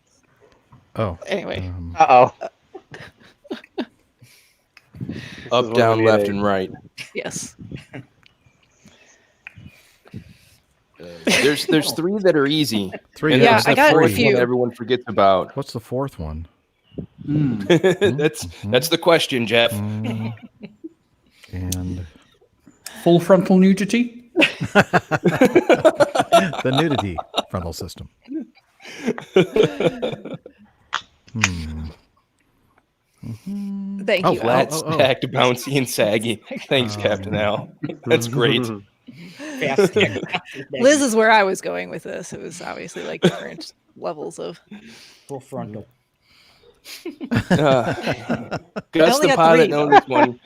S5: Oh.
S2: Anyway,
S6: uh-oh.
S3: Up, down, left, and right.
S2: yes.
S3: There's 3 that are easy.
S5: 3.
S3: And
S2: Yeah,
S3: there's
S2: I
S3: the
S2: got a
S3: 4th
S2: few.
S3: one everyone forgets about.
S5: What's the 4th one?
S3: That's the question, Jeff.
S5: And
S1: Full frontal nudity.
S5: the nudity frontal system.
S2: Thank
S5: Oh,
S2: you.
S5: flat.
S2: Al.
S3: Flat, stacked, bouncy, and saggy. Thanks, Captain Al. That's great.
S4: Fast.
S2: Liz is where I was going with this. It was obviously like different levels of.
S4: Full frontal.
S3: Gus
S2: only
S3: the
S2: got
S3: pilot
S2: 3,
S3: knows this one.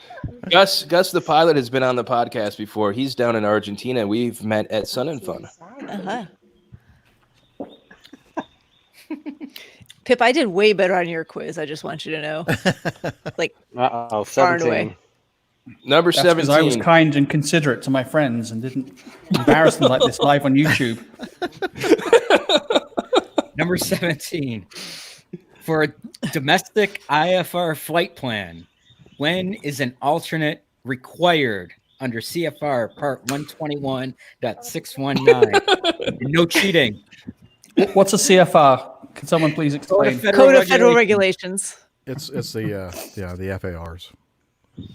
S3: Gus the pilot has been on the podcast before. He's down in Argentina. We've met at Sun and Fun.
S2: Uh-huh. Pip, I did way better on your quiz. I just want you to know. Like,
S6: Uh-oh,
S2: Far and
S6: 17.
S2: away.
S3: Number
S1: That's because I was
S3: 17.
S1: kind and considerate to my friends and didn't embarrass them like this live on YouTube.
S4: Number 17. For a domestic IFR flight plan, when is an alternate required under CFR Part 121.619? No cheating.
S1: What's a CFR? Can someone please explain?
S2: Code of Federal Regulations.
S5: It's the FARs.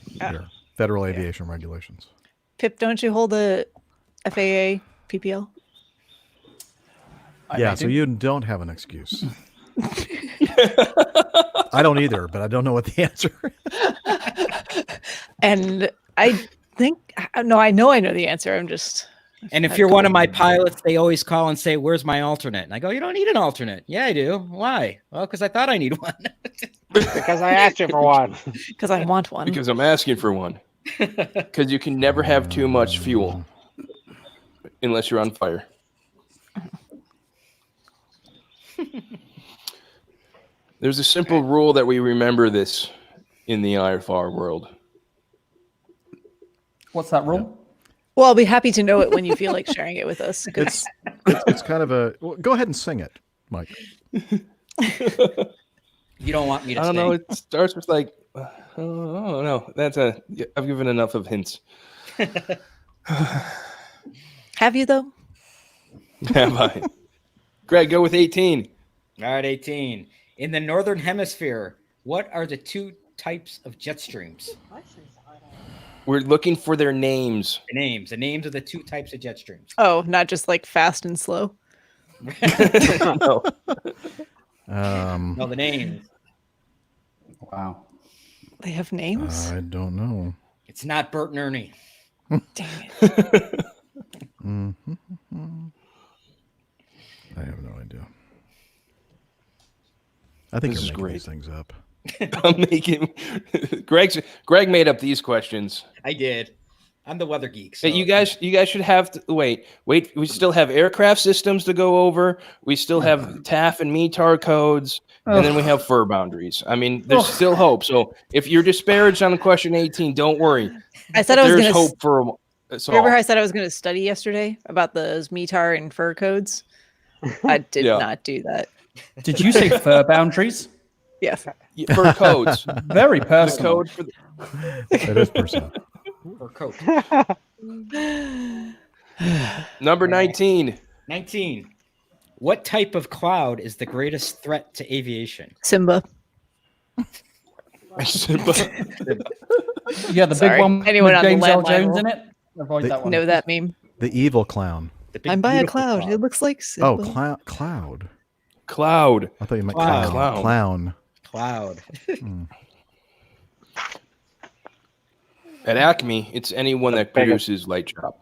S5: Here. Federal Aviation Regulations.
S2: Pip, don't you hold a FAA PPL?
S5: Yeah, so you don't have an excuse. I don't either, but I don't know what the answer is.
S2: And I think no, I know the answer. I'm just.
S4: And if you're one of my pilots, they always call and say, "Where's my alternate?" And I go, "You don't need an alternate." "Yeah, I do." "Why?" "Well, because I thought I need one."
S6: Because I asked you for one.
S2: Because I want one.
S3: Because I'm asking for one. Because you can never have too much fuel unless you're on fire. There's a simple rule that we remember this in the IFR world.
S1: What's that rule?
S2: Well, I'll be happy to know it when you feel like sharing it with us.
S5: It's kind of a. Well, go ahead and sing it, Mike.
S4: You don't want me to
S3: I don't
S4: sing.
S3: know. It starts with like, oh no, I've given enough of hints.
S2: Have you though?
S3: Have I? Greg, go with 18.
S4: All right, 18. In the Northern Hemisphere, what are the two types of jet streams?
S3: We're looking for their names.
S4: The names of the two types of jet streams.
S2: Oh, not just like fast and slow.
S3: No.
S4: No, the names.
S1: Wow.
S2: They have names.
S5: I don't know.
S4: It's not Bert and Ernie.
S2: Dang it.
S5: I have no idea. I think
S3: This
S5: I'm
S3: is
S5: making
S3: great.
S5: these things up.
S3: I'm making Greg made up these questions.
S4: I did. I'm the weather geek. So.
S3: Hey, you guys should have to wait. We still have aircraft systems to go over. We still have TAF and METAR codes, and then we have fur boundaries. I mean, there's still hope. So if you're disparaged on question 18, don't worry.
S2: I said I was
S3: There's
S2: going
S3: hope for us all.
S2: Remember how I said I was going to study yesterday about those METAR and fur codes? I did not do that.
S1: Did you say fur boundaries?
S2: Yes.
S3: Fur codes.
S1: Very
S3: The
S1: personal.
S3: code for
S5: It is personal.
S4: Or coat.
S3: number 19.
S4: 19. What type of cloud is the greatest threat to aviation?
S2: Simba.
S1: Yeah, the
S2: Sorry.
S1: big one
S2: Anyone
S1: with
S2: on the
S1: James L.
S2: landline
S1: Jones
S2: will
S1: in it. Avoid that one.
S2: Know that meme?
S5: The evil clown.
S4: The big,
S2: I'm by a
S4: beautiful
S2: cloud. It looks like Simba.
S5: Oh, cloud.
S3: Cloud.
S5: I thought you meant
S4: Cloud.
S5: clown.
S4: Cloud.
S3: At Acme, it's anyone that produces light chop.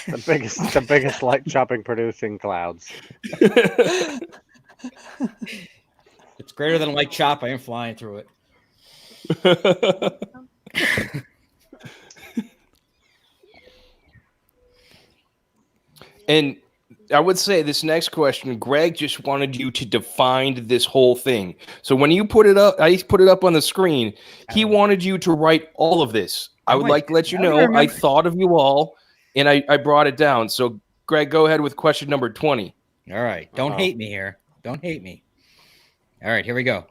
S6: The biggest light chopping producing clouds.
S4: It's greater than light chop. I am flying through it.
S3: And I would say this next question, Greg just wanted you to define this whole thing. So when you put it up, I put it up on the screen. He wanted you to write all of this. I would like to let you know I thought of you all, and I brought it down. So, Greg, go ahead with question number 20.
S4: All right. Don't hate me here. Don't hate me. All right. Here we go.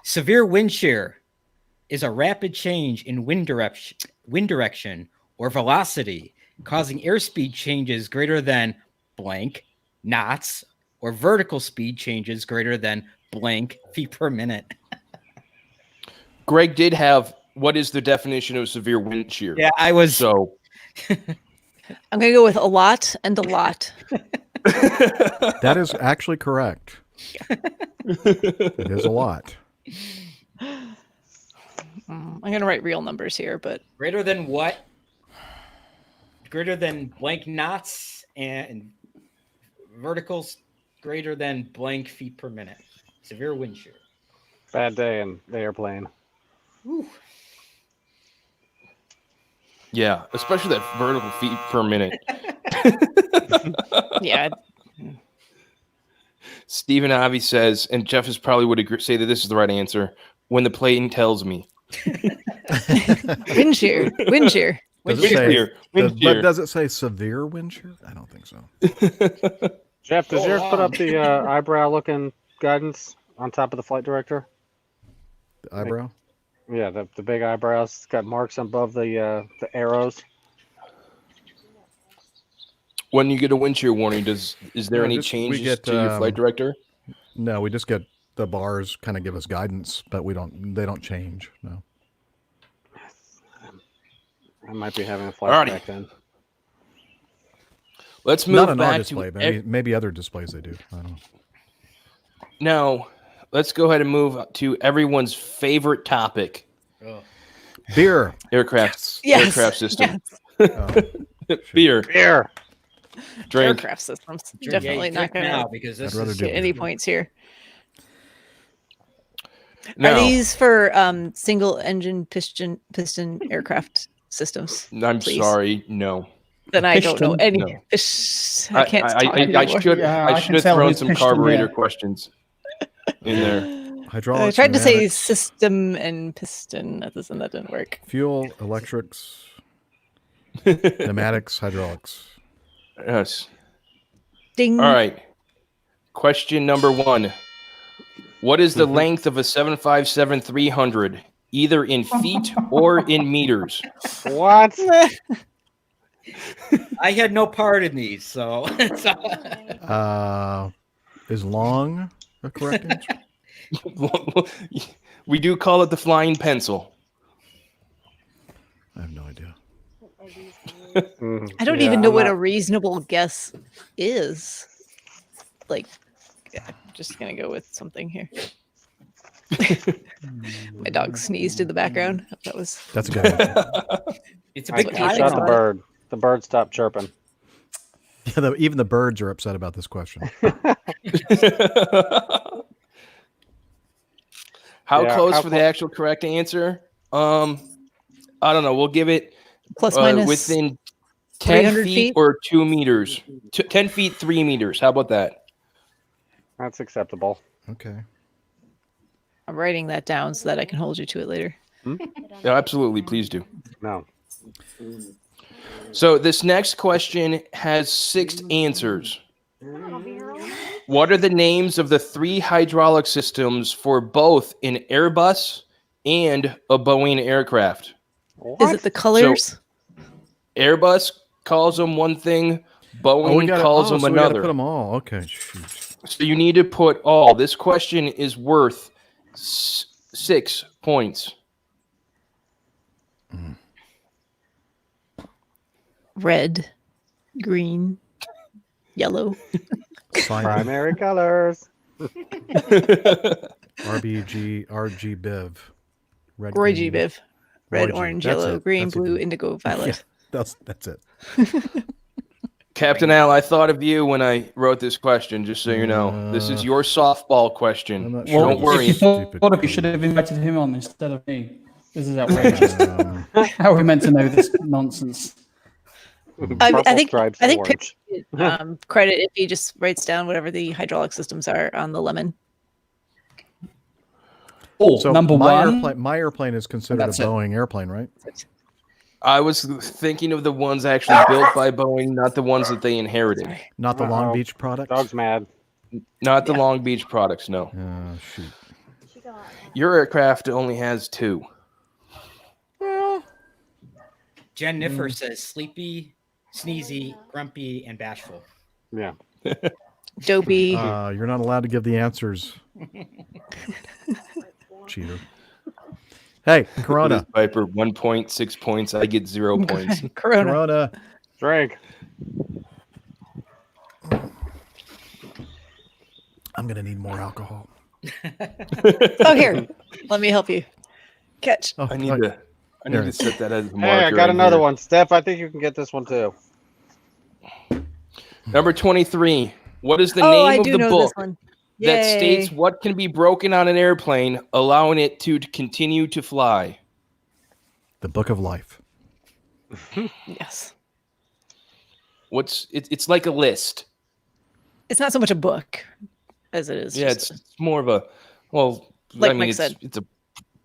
S4: Severe wind shear is a rapid change in wind direction or velocity causing airspeed changes greater than blank knots or vertical speed changes greater than blank feet per minute.
S3: Greg did have what is the definition of severe wind shear?
S4: Yeah, I was.
S3: So
S2: I'm going to go with a lot and a lot.
S5: That is actually correct. It is a lot.
S2: I'm going to write real numbers here, but
S4: Greater than what? Greater than blank knots and verticals greater than blank feet per minute. Severe wind shear.
S6: Bad day in the airplane.
S4: Whew.
S3: yeah, especially that vertical feet per minute.
S2: yeah.
S3: Stephen Avi says, and Jeff is probably would agree, say that this is the right answer. When the plane tells me.
S2: Wind shear. Wind shear.
S5: Does
S3: Wind
S5: it say,
S3: shear. Wind
S5: but
S3: shear.
S5: does it say severe wind shear? I don't think so.
S6: Jeff, does yours put up the eyebrow looking guidance on top of the flight director?
S5: The eyebrow?
S6: Yeah, the big eyebrows. It's got marks above the arrows.
S3: When you get a wind shear warning, is there
S5: No,
S3: any
S5: just- we
S3: changes
S5: get,
S3: to your flight director?
S5: No, we just get the bars kind of give us guidance, but they don't change. No.
S6: I might be having a flashback
S3: Alrighty.
S6: then.
S3: Let's move
S5: Not on
S3: back
S5: our display, but maybe other displays they do. I don't know.
S3: Now, let's go ahead and move to everyone's favorite topic:
S4: Oh.
S5: Beer.
S3: aircraft
S2: Yes.
S3: system.
S2: Yes.
S5: Oh,
S3: Beer,
S6: Beer.
S3: drink.
S2: Aircraft systems.
S4: Yeah,
S2: Definitely
S4: you
S2: not
S4: drink
S2: going
S4: now
S2: to
S4: because this
S5: I'd rather
S4: is
S5: do
S2: get any points here.
S3: Now,
S2: Are these for single engine piston aircraft systems?
S3: I'm
S2: please?
S3: sorry, no.
S2: Then I don't know
S1: Piston?
S2: any.
S3: No.
S2: I can't talk
S3: I
S2: anymore.
S3: should
S1: Yeah,
S3: I
S1: I
S3: should
S1: can
S3: have
S1: tell
S3: thrown
S1: who's
S3: some
S1: pitched
S3: carburetor
S1: in there.
S3: questions in there.
S2: I
S5: Hydraulics.
S2: tried to say
S5: pneumatics,
S2: system and piston at this, and that didn't work.
S5: fuel, electrics, pneumatics, hydraulics.
S3: Yes.
S2: Ding.
S3: All right. Question number 1. What is the length of a 757-300, either in feet or in meters?
S6: What?
S4: I had no part in these, so
S5: Is long a correct answer?
S3: We do call it the flying pencil.
S5: I have no idea.
S2: I don't
S6: Yeah,
S2: even know
S6: I'm
S2: what
S6: not-
S2: a reasonable guess is. Like, yeah, I'm just gonna go with something here. My dog sneezed in the background. That was
S5: That's a good answer.
S4: it's a
S6: I
S4: big
S2: what he
S6: shot
S2: thinks
S6: the
S2: about it.
S6: bird. The bird stopped chirping.
S5: Yeah, even the birds are upset about this question.
S3: How
S6: Yeah,
S3: close
S6: how
S3: for the actual correct answer? I don't know. We'll give it
S2: Plus minus
S3: within 10
S2: 300
S3: feet
S2: feet?
S3: or 2 meters. 10 feet, 3 meters. How about that?
S6: That's acceptable.
S5: Okay.
S2: I'm writing that down so that I can hold you to it later.
S3: Yeah, absolutely. Please do.
S6: No.
S3: So this next question has 6 answers. What are the names of the 3 hydraulic systems for both an Airbus and a Boeing aircraft?
S2: Is it the colors?
S3: Airbus calls them one thing, Boeing
S5: Oh,
S3: calls them
S5: so we gotta
S3: another.
S5: put them all. Okay. Shoot.
S3: So you need to put all. This question is worth 6 points.
S2: Red, green, yellow.
S6: Primary colors.
S5: RG Biv. Red,
S2: Roy
S5: green.
S2: G. Biv. Red,
S5: Roy G.
S2: orange,
S5: That's
S2: yellow,
S5: it.
S2: green,
S5: That's
S2: blue,
S5: it.
S2: indigo, violet.
S5: That's it.
S3: Captain Al, I thought of you when I wrote this question, just so you know. This is your softball
S5: I'm
S3: question.
S5: not sure.
S1: Well,
S3: Don't worry.
S1: if you
S5: Stupid
S1: thought of, you
S5: question.
S1: should have invited him on instead of me. This is outrageous. How are we meant to know this nonsense?
S2: I
S6: Purple
S2: think
S6: stripes
S2: Pip
S6: orange.
S2: should, credit if he just writes down whatever the hydraulic systems are on the lemon.
S1: Oh,
S5: So
S1: number
S5: my
S1: one.
S5: Airplane, my airplane is considered a
S1: That's it.
S5: Boeing airplane, right?
S3: I was thinking of the ones actually built by Boeing, not the ones that they inherited.
S5: Not the Long
S6: Uh-oh.
S5: Beach product.
S6: Dog's mad.
S3: Not the Long Beach products, no.
S5: Shoot.
S3: Your aircraft only has 2.
S4: Jen Niffer says sleepy, sneezy, grumpy, and bashful.
S6: Yeah.
S2: Dopey.
S5: You're not allowed to give the answers. Cheater. Hey, Corona.
S3: Piper, 1 point, 6 points. I get 0 points.
S2: Corona.
S5: Corona.
S6: Drink.
S5: I'm gonna need more alcohol.
S2: Oh, here. Let me help you. Catch.
S5: Oh,
S3: I need to set that as a marker.
S6: Hey, I got
S3: in
S6: another
S3: here.
S6: one. Steph, I think you can get this one too.
S3: Number 23. What is the
S2: Oh, I
S3: name of
S2: do
S3: the
S2: know
S3: book
S2: this one.
S3: that
S2: Yay.
S3: states what can be broken on an airplane, allowing it to continue to fly?
S5: The Book of Life.
S2: Yes.
S3: It's like a list.
S2: It's not so much a book as it is.
S3: Yeah,
S2: just
S3: it's more of a
S2: Like
S3: I mean,
S2: Mike said.
S3: it's a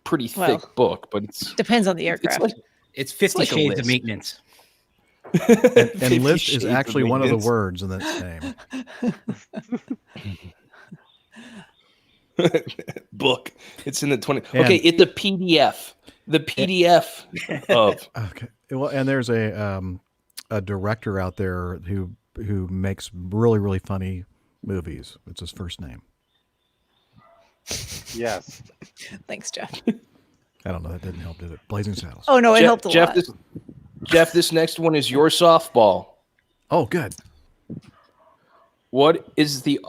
S3: pretty
S2: Well,
S3: thick book, but it's
S2: depends on the aircraft.
S3: like
S4: It's 50
S3: like a
S4: Shades of
S3: list.
S4: Maintenance.
S5: And
S3: 50
S5: list
S3: Shades
S5: is
S3: of
S5: actually one of the
S3: Maintenance.
S5: words in that name.
S3: book. It's in the 20.
S5: And-
S3: Okay, it's a PDF. The PDF of.
S5: Okay. Well, and there's a director out there who makes really, really funny movies. It's his first name.
S6: Yes.
S2: Thanks, Jeff.
S5: I don't know. That didn't help, did it? Blazing Saddles.
S2: Oh, no, it helped a
S3: Jeff,
S2: lot.
S3: Jeff, this next one is your softball.
S5: Oh, good.
S3: What the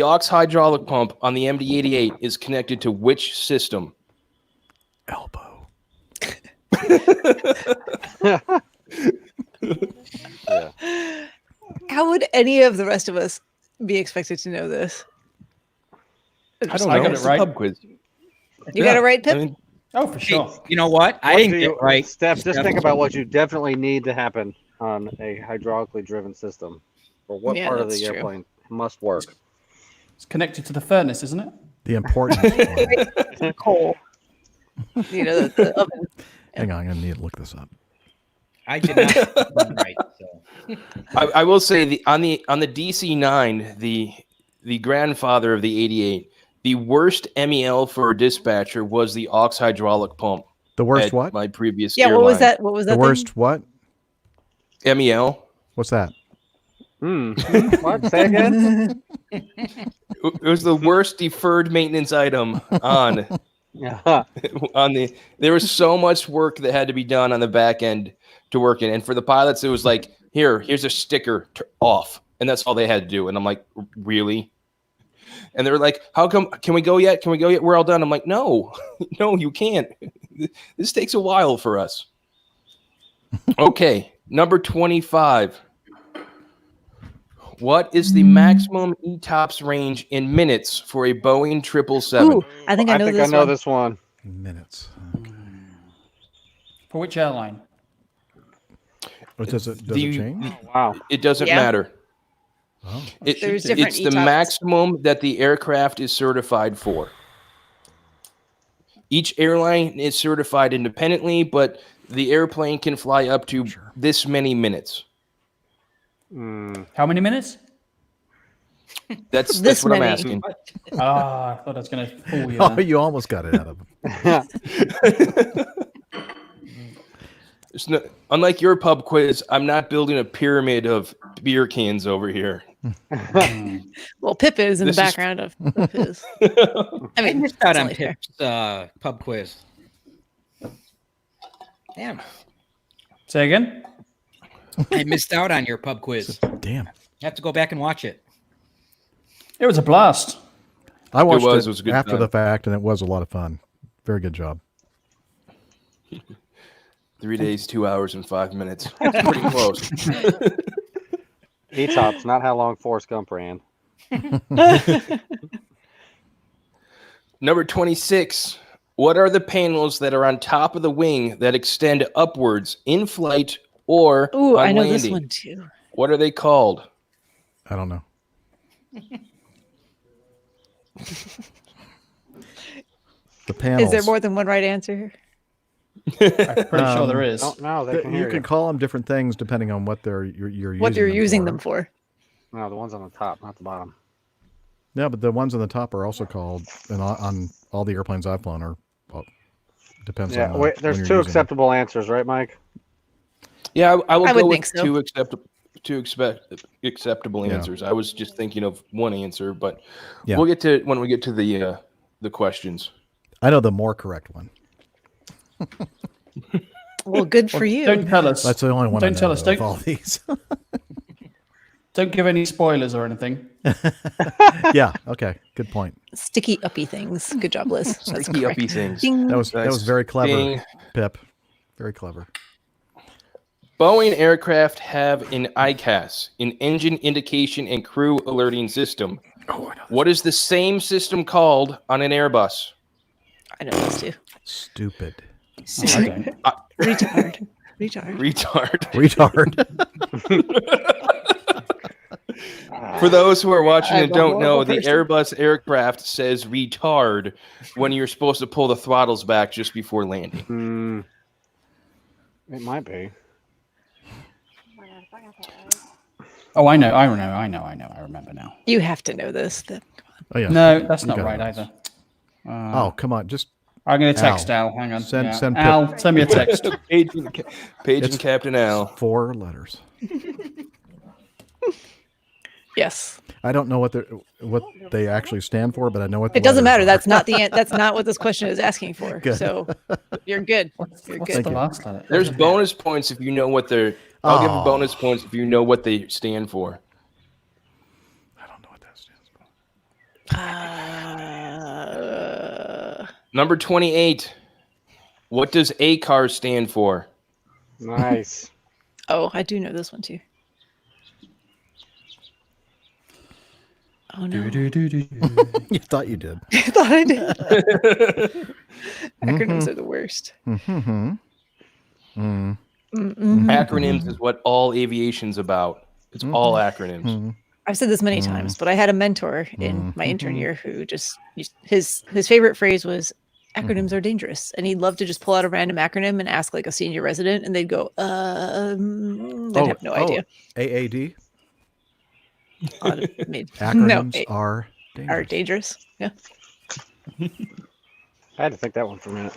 S3: aux hydraulic pump on the MD-88 is connected to which system?
S5: Elbow.
S6: Yeah.
S2: How would any of the rest of us be expected to know this?
S3: I don't
S1: I
S3: know.
S1: got it
S3: It's a
S1: right.
S3: pub quiz.
S2: You got it right, Pip?
S3: I mean,
S1: Oh, for
S4: Hey,
S1: sure.
S4: you know what? I
S6: What
S4: didn't
S6: do
S4: get
S6: you-
S4: it right.
S6: Steph, just think about what you definitely need to happen on a hydraulically driven system, or what
S2: Yeah,
S6: part of
S2: that's
S6: the
S2: true.
S6: airplane must work.
S1: It's connected to the furnace, isn't it?
S5: The important one.
S2: Coal. You know, the oven.
S5: Hang on, I'm gonna need to look this up.
S4: I did not get it right. So.
S3: I will say on the DC-9, the grandfather of the 88, the worst MEL for a dispatcher was the aux hydraulic pump.
S5: The worst
S3: at
S5: what?
S3: My previous
S2: Yeah,
S3: airline.
S2: what was that? What was that?
S5: The worst what?
S3: MEL.
S5: What's that?
S6: What? Say again?
S3: It was the worst deferred maintenance item on
S6: Yeah.
S3: there was so much work that had to be done on the back end to work in. And for the pilots, it was like, here's a sticker off. And that's all they had to do. And I'm like, really? And they were like, how come? Can we go yet? Can we go yet? We're all done. I'm like, no, no, you can't. This takes a while for us. Okay, number 25. What is the maximum ETOPS range in minutes for a Boeing 777?
S2: Ooh, I think I know this one.
S6: this one.
S5: Minutes. Okay.
S1: For which airline?
S5: Does it change?
S6: Wow.
S3: It doesn't
S2: Yeah.
S3: matter.
S5: Oh.
S2: There's different
S3: It's the
S2: ETOPS.
S3: maximum that the aircraft is certified for. Each airline is certified independently, but the airplane can fly up to this many minutes.
S1: How many minutes?
S3: That's
S2: This
S3: what I'm
S2: many.
S3: asking.
S1: Ah, I thought I was going to fool you.
S5: Oh,
S1: then.
S5: you almost got it out of him.
S3: It's no, unlike your pub quiz, I'm not building a pyramid of beer cans over here.
S2: Well, Pip is in
S3: This
S2: the
S3: is-
S2: background of his. I
S4: I
S2: mean,
S4: missed out
S2: it's
S4: on
S2: only fair.
S4: Pip's pub quiz. Damn.
S1: Say again?
S4: I missed out on your pub quiz.
S5: Damn.
S4: I have to go back and watch it.
S1: It was a blast.
S5: I watched it,
S3: was a good
S5: after
S3: time.
S5: the fact, and it was a lot of fun. Very good job.
S3: 3 days, 2 hours, and 5 minutes. That's pretty close.
S6: ETOPS, not how long Forrest Gump ran.
S3: Number 26. What are the panels that are on top of the wing that extend upwards in flight or
S2: Ooh,
S3: on
S2: I know
S3: landing?
S2: this one too.
S3: What are they called?
S5: I don't know. The panels.
S2: Is there more than one right answer here?
S1: I'm pretty sure there is.
S6: Don't know. They can
S5: You
S6: hear
S5: can call them different things depending on what you're using.
S2: What you're using
S5: for.
S2: them for?
S6: No, the ones on the top, not the bottom.
S5: Yeah, but the ones on the top are also called, and on all the airplanes I've flown are. Well, depends
S6: Yeah,
S5: on.
S6: wait, there's
S5: when you're
S6: two
S5: using them.
S6: acceptable answers, right, Mike?
S3: Yeah, I will
S2: I
S3: go
S2: would
S3: with
S2: think so.
S3: two acceptable
S5: Yeah.
S3: answers. I was just thinking of one answer, but
S5: Yeah.
S3: we'll get to when we get to the questions.
S5: I know the more correct one.
S2: Well, good for you.
S1: Don't tell us.
S5: That's the only one. I
S1: Don't tell
S5: know
S1: us.
S5: of all these.
S1: Don't give any spoilers or anything.
S5: Yeah. Okay. Good point.
S2: Sticky uppy things. Good job, Liz. That's
S3: Sticky
S2: correct.
S3: uppy things.
S2: Ding.
S5: That was
S3: Nice.
S5: very clever,
S3: Ding.
S5: Pip. Very clever.
S3: Boeing aircraft have an ICAS, an engine indication and crew alerting system. What is the same system called on an Airbus?
S2: I know this too.
S5: Stupid.
S1: I don't.
S2: Retard. Retard.
S3: Retard.
S5: Retard.
S3: For those who are watching
S2: I'm
S3: and
S2: a
S3: don't know,
S2: horrible
S3: the
S2: person.
S3: Airbus aircraft says retard when you're supposed to pull the throttles back just before landing.
S6: It might be.
S1: Oh, I know. I remember now.
S2: You have to know this.
S5: Oh yeah.
S1: No, that's
S5: You
S1: not
S5: got
S1: right
S5: it.
S1: either.
S5: Oh come on, just
S1: I'm going to text Al. Hang on.
S5: Send-
S1: Yeah.
S5: send Pip.
S1: Al, send me a text.
S3: Page and Captain Al.
S5: 4 letters.
S2: Yes.
S5: I don't know what they actually stand for, but I know what the
S2: It doesn't
S5: letters
S2: matter.
S5: are.
S2: That's not what this question is asking for.
S5: Good.
S2: So you're good. You're
S1: What's
S2: good.
S1: the last letter?
S3: There's bonus points if you know what they're. I'll give
S5: Oh.
S3: bonus points if you know what they stand for. Number 28. What does ACAR stand for?
S6: Nice.
S2: Oh, I do know this one too. Oh no.
S5: You thought you did.
S2: I thought I did. Acronyms are the worst.
S5: Mm-hmm.
S3: Acronyms is what all aviation's about. It's all acronyms.
S2: I've said this many times, but I had a mentor in my intern year who just his favorite phrase was acronyms are dangerous, and he'd love to just pull out a random acronym and ask like a senior resident, and they'd go, they'd have no idea.
S5: AAD.
S2: Acronyms
S5: are dangerous.
S2: Are dangerous. Yeah.
S6: I had to think that one for a minute.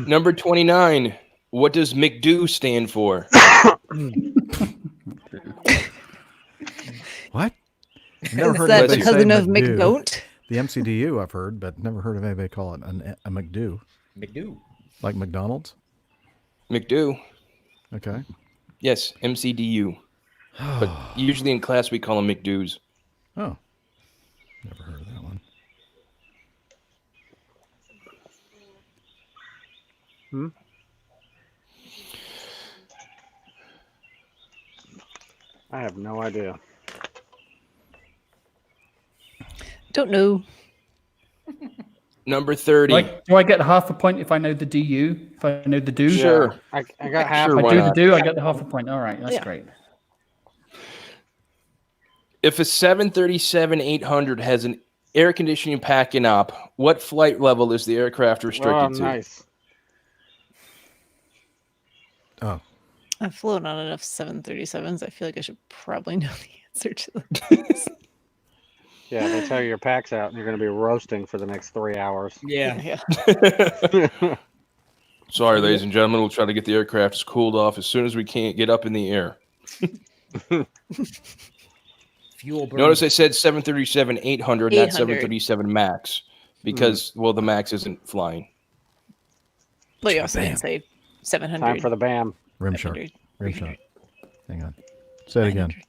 S3: Number 29. What does McDo stand for?
S5: What? I've
S2: Is that the cousin of McDon't?
S5: The MCDU I've heard, but never heard of anybody call it a McDo.
S4: McDo.
S5: Like McDonald's?
S3: McDo.
S5: Okay.
S3: Yes, MCDU. But usually in class we call them McDo's.
S5: Oh. Never heard of that one.
S6: I have no idea.
S2: Don't know.
S3: Number 30.
S1: Like, do I get half a point if I know the DU? If I know the do?
S3: Sure.
S6: I got half.
S3: Sure,
S1: If I
S3: why
S1: do the
S3: not?
S1: do, I get the half a point. All right, that's
S2: Yeah.
S1: great.
S3: If a 737-800 has an air conditioning packing up, what flight level is the aircraft restricted to?
S6: Nice.
S5: Oh.
S2: I've flown on enough 737s. I feel like I should probably know the answer to this.
S6: Yeah, they tell you your pack's out and you're going to be roasting for the next 3 hours.
S4: Yeah.
S2: Yeah.
S3: Sorry, ladies and gentlemen, we'll try to get the aircraft cooled off as soon as we can get up in the air.
S4: Fuel burn.
S3: Notice I said 737-800, not
S2: 800.
S3: 737 MAX, because, well, the MAX isn't flying.
S2: But you also didn't say 700.
S6: Time for the BAM.
S5: Rim shot.
S2: 500,
S5: Rim shot. Hang on. Say it again.
S2: 900.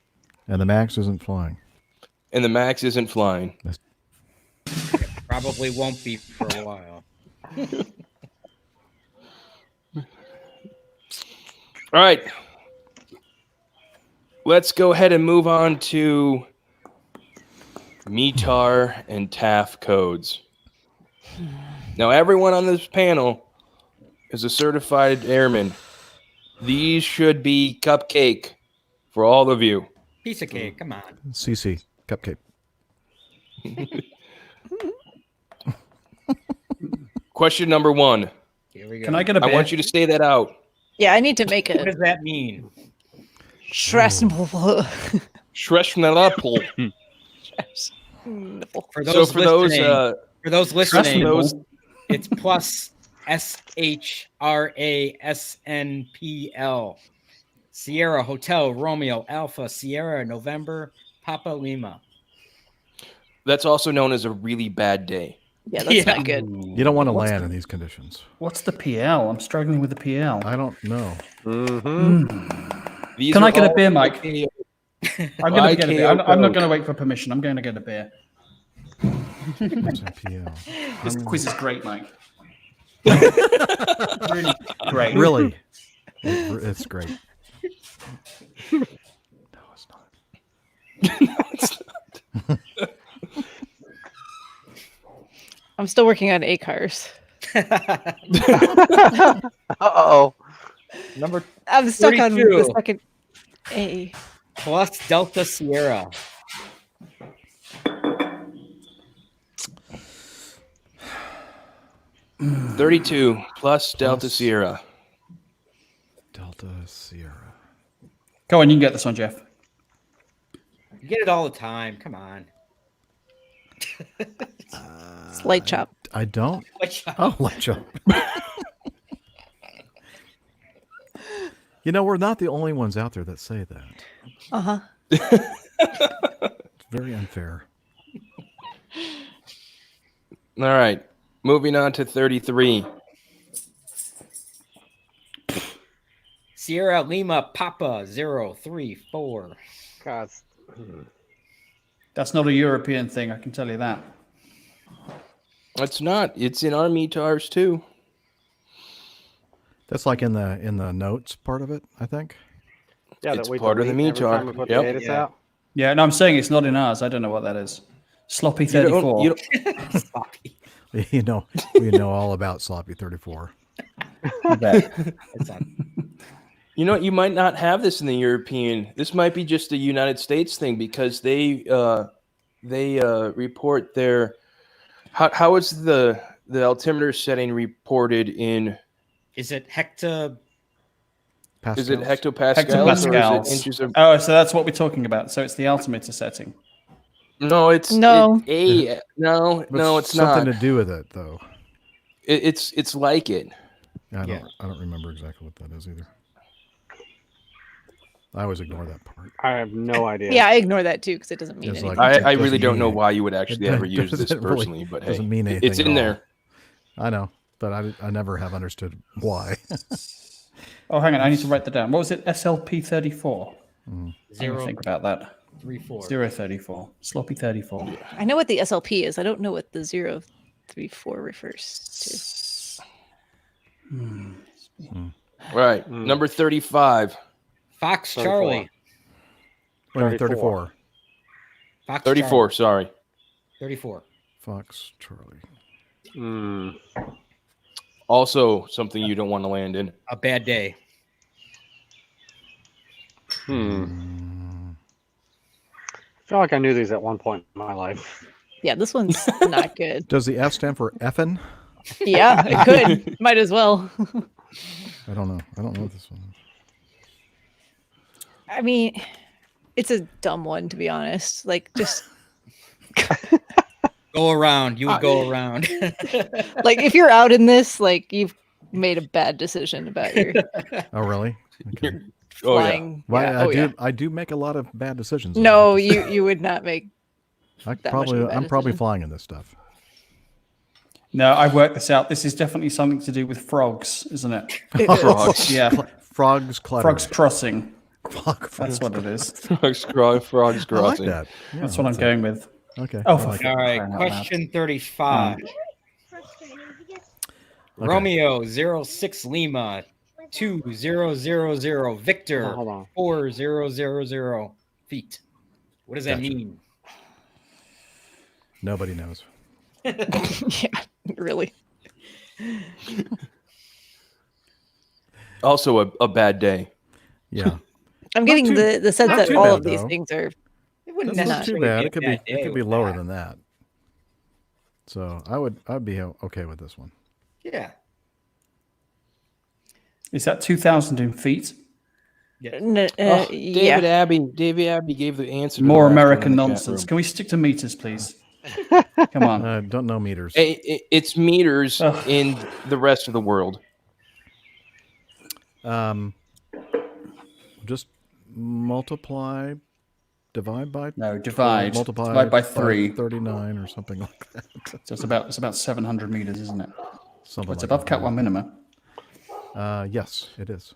S5: And the MAX isn't flying.
S3: And the MAX isn't flying.
S4: Probably won't be for a while.
S3: All right. Let's go ahead and move on to METAR and TAF codes. Now, everyone on this panel is a certified airman. These should be cupcake for all of you.
S4: Piece of cake. Come on.
S5: CC. Cupcake.
S3: Question number 1.
S4: Here we go.
S1: Can I get a
S3: I
S1: beer?
S3: want you to say that out.
S2: Yeah, I need to make
S4: What
S2: a
S4: does that mean?
S2: stressful.
S3: Shreshnalapul.
S4: For
S3: So
S4: those
S3: for those,
S4: listening, for those listening,
S3: those,
S4: it's plus SHRASNPL. Sierra Hotel Romeo Alpha Sierra November Papa Lima.
S3: that's also known as a really bad day.
S2: Yeah, that's not good.
S5: You don't want to land in these conditions.
S1: What's the PL? I'm struggling with the PL.
S5: I don't know.
S3: These
S1: Can
S3: are
S1: I get a
S3: all
S1: beer, Mike?
S3: ICAO
S1: I'm going to get a beer. I'm not
S3: codes.
S1: going to wait for permission. I'm going to get a beer.
S5: What's a PL?
S1: This quiz is great, Mike. Really great.
S5: Really? It's great. No, it's not.
S2: I'm still working on ACARs.
S6: Uh-oh.
S4: Number
S2: I'm stuck on
S4: 32.
S2: the second A.
S4: plus Delta Sierra.
S3: $32 plus Delta Sierra.
S5: Delta Sierra.
S1: Go on, you can get this one, Jeff.
S4: You get it all the time. Come on.
S2: It's light chop.
S5: I don't.
S4: Which-
S5: Oh, light jump. You know, we're not the only ones out there that say that.
S2: Uh-huh.
S5: It's very unfair.
S3: All right. Moving on to 33.
S4: Sierra Lima Papa 034.
S6: God.
S1: That's not a European thing, I can tell you that.
S3: It's not. It's in our METARs too.
S5: That's like in the notes part of it, I think.
S6: Yeah,
S3: It's
S6: that we
S3: part of the
S6: delete every
S3: METAR.
S6: time we put
S3: Yep.
S6: the ATIS
S4: Yeah.
S6: out.
S1: Yeah, and I'm saying it's not in ours. I don't know what that is. Sloppy
S3: You don't-
S1: 34.
S3: you don't-
S4: Sloppy.
S5: We know all about Sloppy 34.
S1: You bet.
S4: It's on.
S3: You know what? You might not have this in the European. This might be just a United States thing because they report their how is the altimeter setting reported in?
S4: Is it hecta?
S3: Is it
S5: Pascals?
S3: hectopascals or is it
S1: Hectopascals.
S3: inches of?
S1: Oh, so that's what we're talking about. So it's the altimeter setting.
S3: No, it's
S2: No.
S3: no, it's
S5: something
S3: not.
S5: to do with it, though.
S3: It's like it.
S5: I
S4: Yeah.
S5: don't remember exactly what that is either. I always ignore that part.
S6: I have no idea.
S2: Yeah, I ignore that too because it doesn't mean
S5: It's
S2: anything.
S5: like-
S3: I
S5: It
S3: really
S5: doesn't
S3: don't
S5: mean
S3: know
S5: it.
S3: why you would actually
S5: It
S3: ever use this
S5: doesn't really-
S3: personally, but hey,
S5: doesn't mean anything
S3: it's
S5: at
S3: in
S5: all.
S3: there.
S5: I know, but I never have understood why.
S1: Oh, hang on. I need to write that down. What was it? SLP 34.
S4: Zero,
S1: Think about that.
S4: 3, 4.
S1: 034. Sloppy 34.
S2: I know what the SLP is. I don't know what the 034 refers to.
S3: Right, number 35.
S4: Fox
S6: 34.
S4: Charlie.
S5: Wait a minute, 34.
S4: Fox
S3: 34.
S4: Charlie.
S3: Sorry.
S4: 34.
S5: Fox Charlie.
S6: Hmm.
S3: Also, something you don't want to land in.
S4: A bad day.
S6: I feel like I knew these at one point in my life.
S2: Yeah, this one's not good.
S5: Does the F stand for effin?
S2: Yeah, it could. Might as well.
S5: I don't know. I don't know what this one is.
S2: I mean, it's a dumb one, to be honest. Like, just
S4: Go around. You would go around.
S2: like if you're out in this, like you've made a bad decision about your
S5: Oh, really? Okay.
S3: Oh, yeah.
S2: flying.
S5: Well,
S2: Yeah,
S5: I
S2: oh,
S5: do.
S2: yeah.
S5: I do make a lot of bad decisions.
S2: No, you would not make.
S5: I'm
S2: that much of a bad
S5: probably
S2: decision.
S5: flying in this stuff.
S1: No, I've worked this out. This is definitely something to do with frogs, isn't it?
S2: It is.
S3: Frogs.
S1: Yeah.
S5: Frogs cluttering.
S1: Frogs crossing.
S5: Frog.
S1: That's what it is.
S3: Frogs
S5: I like
S3: crossing.
S5: that. Yeah,
S1: That's what I'm
S5: that's
S1: going with.
S5: it. Okay.
S1: Oh,
S5: I
S1: for
S5: like
S4: All
S5: it.
S4: right.
S1: Crying out loud.
S4: Question 35. Romeo 06 Lima 2000 Victor
S6: Oh, hold on.
S4: 4000 feet. What does that
S5: Gotcha.
S4: mean?
S5: Nobody knows.
S2: Yeah, really.
S3: Also, a bad day.
S5: Yeah.
S2: I'm getting
S5: too-
S2: the sense
S5: not
S2: that
S5: too
S2: all
S5: bad,
S2: of these
S5: though.
S2: things are.
S4: It wouldn't
S5: That's not
S4: necessarily
S5: too bad.
S4: be a
S5: It could be.
S4: bad
S5: It
S4: day
S5: could be
S4: with
S5: lower
S4: that.
S5: than that. So I'd be okay with this one.
S4: Yeah.
S1: Is that 2,000 in feet?
S3: David
S2: Yeah.
S3: Abbey gave the answer. to the
S1: More
S3: last one in
S1: American
S3: the chat
S1: nonsense.
S3: room.
S1: Can we stick to meters, please? Come on.
S5: I don't know meters.
S3: It's meters
S1: Ugh.
S3: in the rest of the world.
S5: Just multiply, divide by.
S1: No, divide.
S5: Multiply
S1: Divide by 3.
S5: 39 or something like that.
S1: So it's about 700 meters, isn't it?
S5: Something
S1: It's
S5: like
S1: above
S5: that.
S1: Cat 1 minima.
S5: Yes, it is.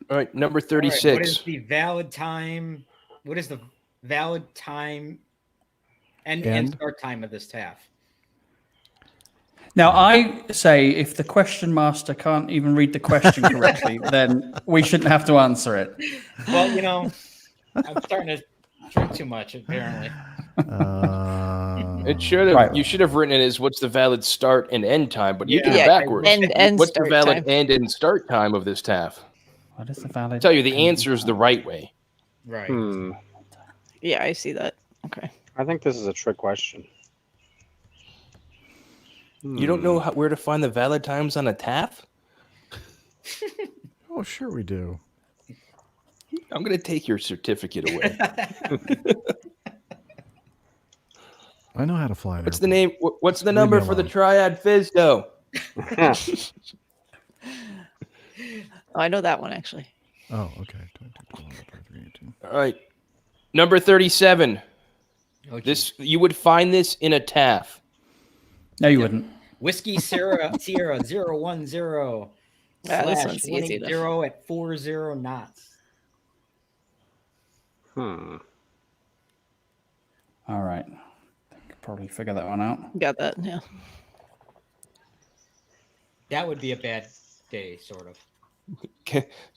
S3: All right, number
S4: All right,
S3: 36.
S4: what is the valid time? What is the valid time and
S5: End?
S4: start time of this TAF?
S1: Now, I say if the question master can't even read the question correctly, then we shouldn't have to answer it.
S4: Well, you know, I'm starting to drink too much, apparently.
S3: It should have.
S1: Right.
S3: You should have written it as what's the valid start and end time, but you did
S2: Yeah,
S3: it backwards.
S2: end
S3: What's the
S2: start
S3: valid
S2: time.
S3: end and start time of this TAF?
S1: What is the valid?
S3: I tell you, the answer is the right way.
S4: Right.
S2: Yeah, I see that. Okay.
S6: I think this is a trick question.
S3: You don't know where to find the valid times on a TAF?
S5: Oh, sure we do.
S3: I'm going to take your certificate away.
S5: I know how to fly.
S3: What's the name? What's the number for the
S5: alone.
S3: triad FISDO?
S2: Oh, I know that one actually.
S5: Oh, okay. 22, 23, 18.
S3: All right, number 37.
S4: Oh,
S3: This you would find this in a TAF.
S1: No, you wouldn't.
S4: Whiskey Sierra 010
S2: this
S4: slash
S2: one's easy, though.
S4: 180 at 40 knots.
S1: All right. I could probably figure that one out.
S2: Got that? Yeah.
S4: That would be a bad day, sort of.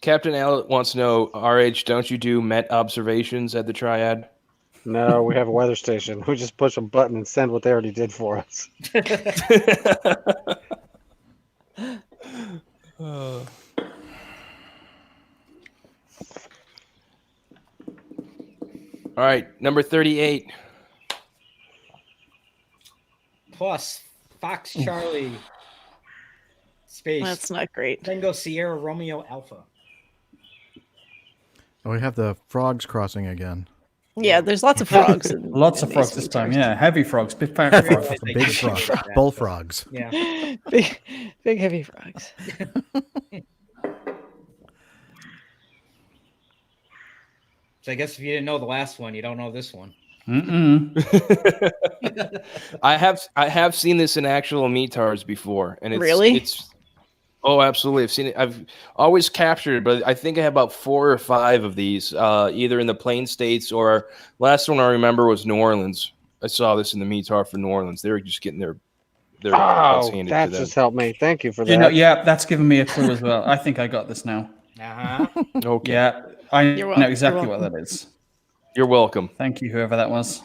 S3: Captain Al wants to know, RH, don't you do Met observations at the Triad?
S6: No, we have a weather station. We just push a button and send what they already did for us.
S3: All right, number 38.
S4: Plus, Fox Charlie space
S2: That's not great.
S4: Tango Sierra Romeo Alpha.
S5: Oh, we have the frogs crossing again.
S2: Yeah, there's lots of frogs. in-
S1: Lots
S2: in
S1: of frogs
S2: these
S1: this time.
S2: meteors.
S1: Yeah, heavy frogs, big fat
S4: Heavy
S1: frogs.
S4: frogs.
S5: Big frogs, bullfrogs.
S4: Yeah.
S2: Big heavy frogs.
S4: So I guess if you didn't know the last one, you don't know this one.
S3: I have seen this in actual METARs before, and
S2: Really?
S3: it's oh, absolutely. I've seen it. I've always captured it, but I think I have about 4 or 5 of these, either in the Plain States or last one I remember was New Orleans. I saw this in the METAR for New Orleans. They were just getting their butts
S6: Oh,
S3: handed
S6: that
S3: to them.
S6: just helped me. Thank you for that.
S1: You know, yeah, that's given me a clue as well. I think I got this now.
S4: Uh-huh.
S3: Okay,
S1: Yeah, I
S2: You're
S1: know
S2: welcome.
S1: exactly
S2: You're
S1: what
S2: welcome.
S1: that is.
S3: you're welcome.
S1: Thank you, whoever that was.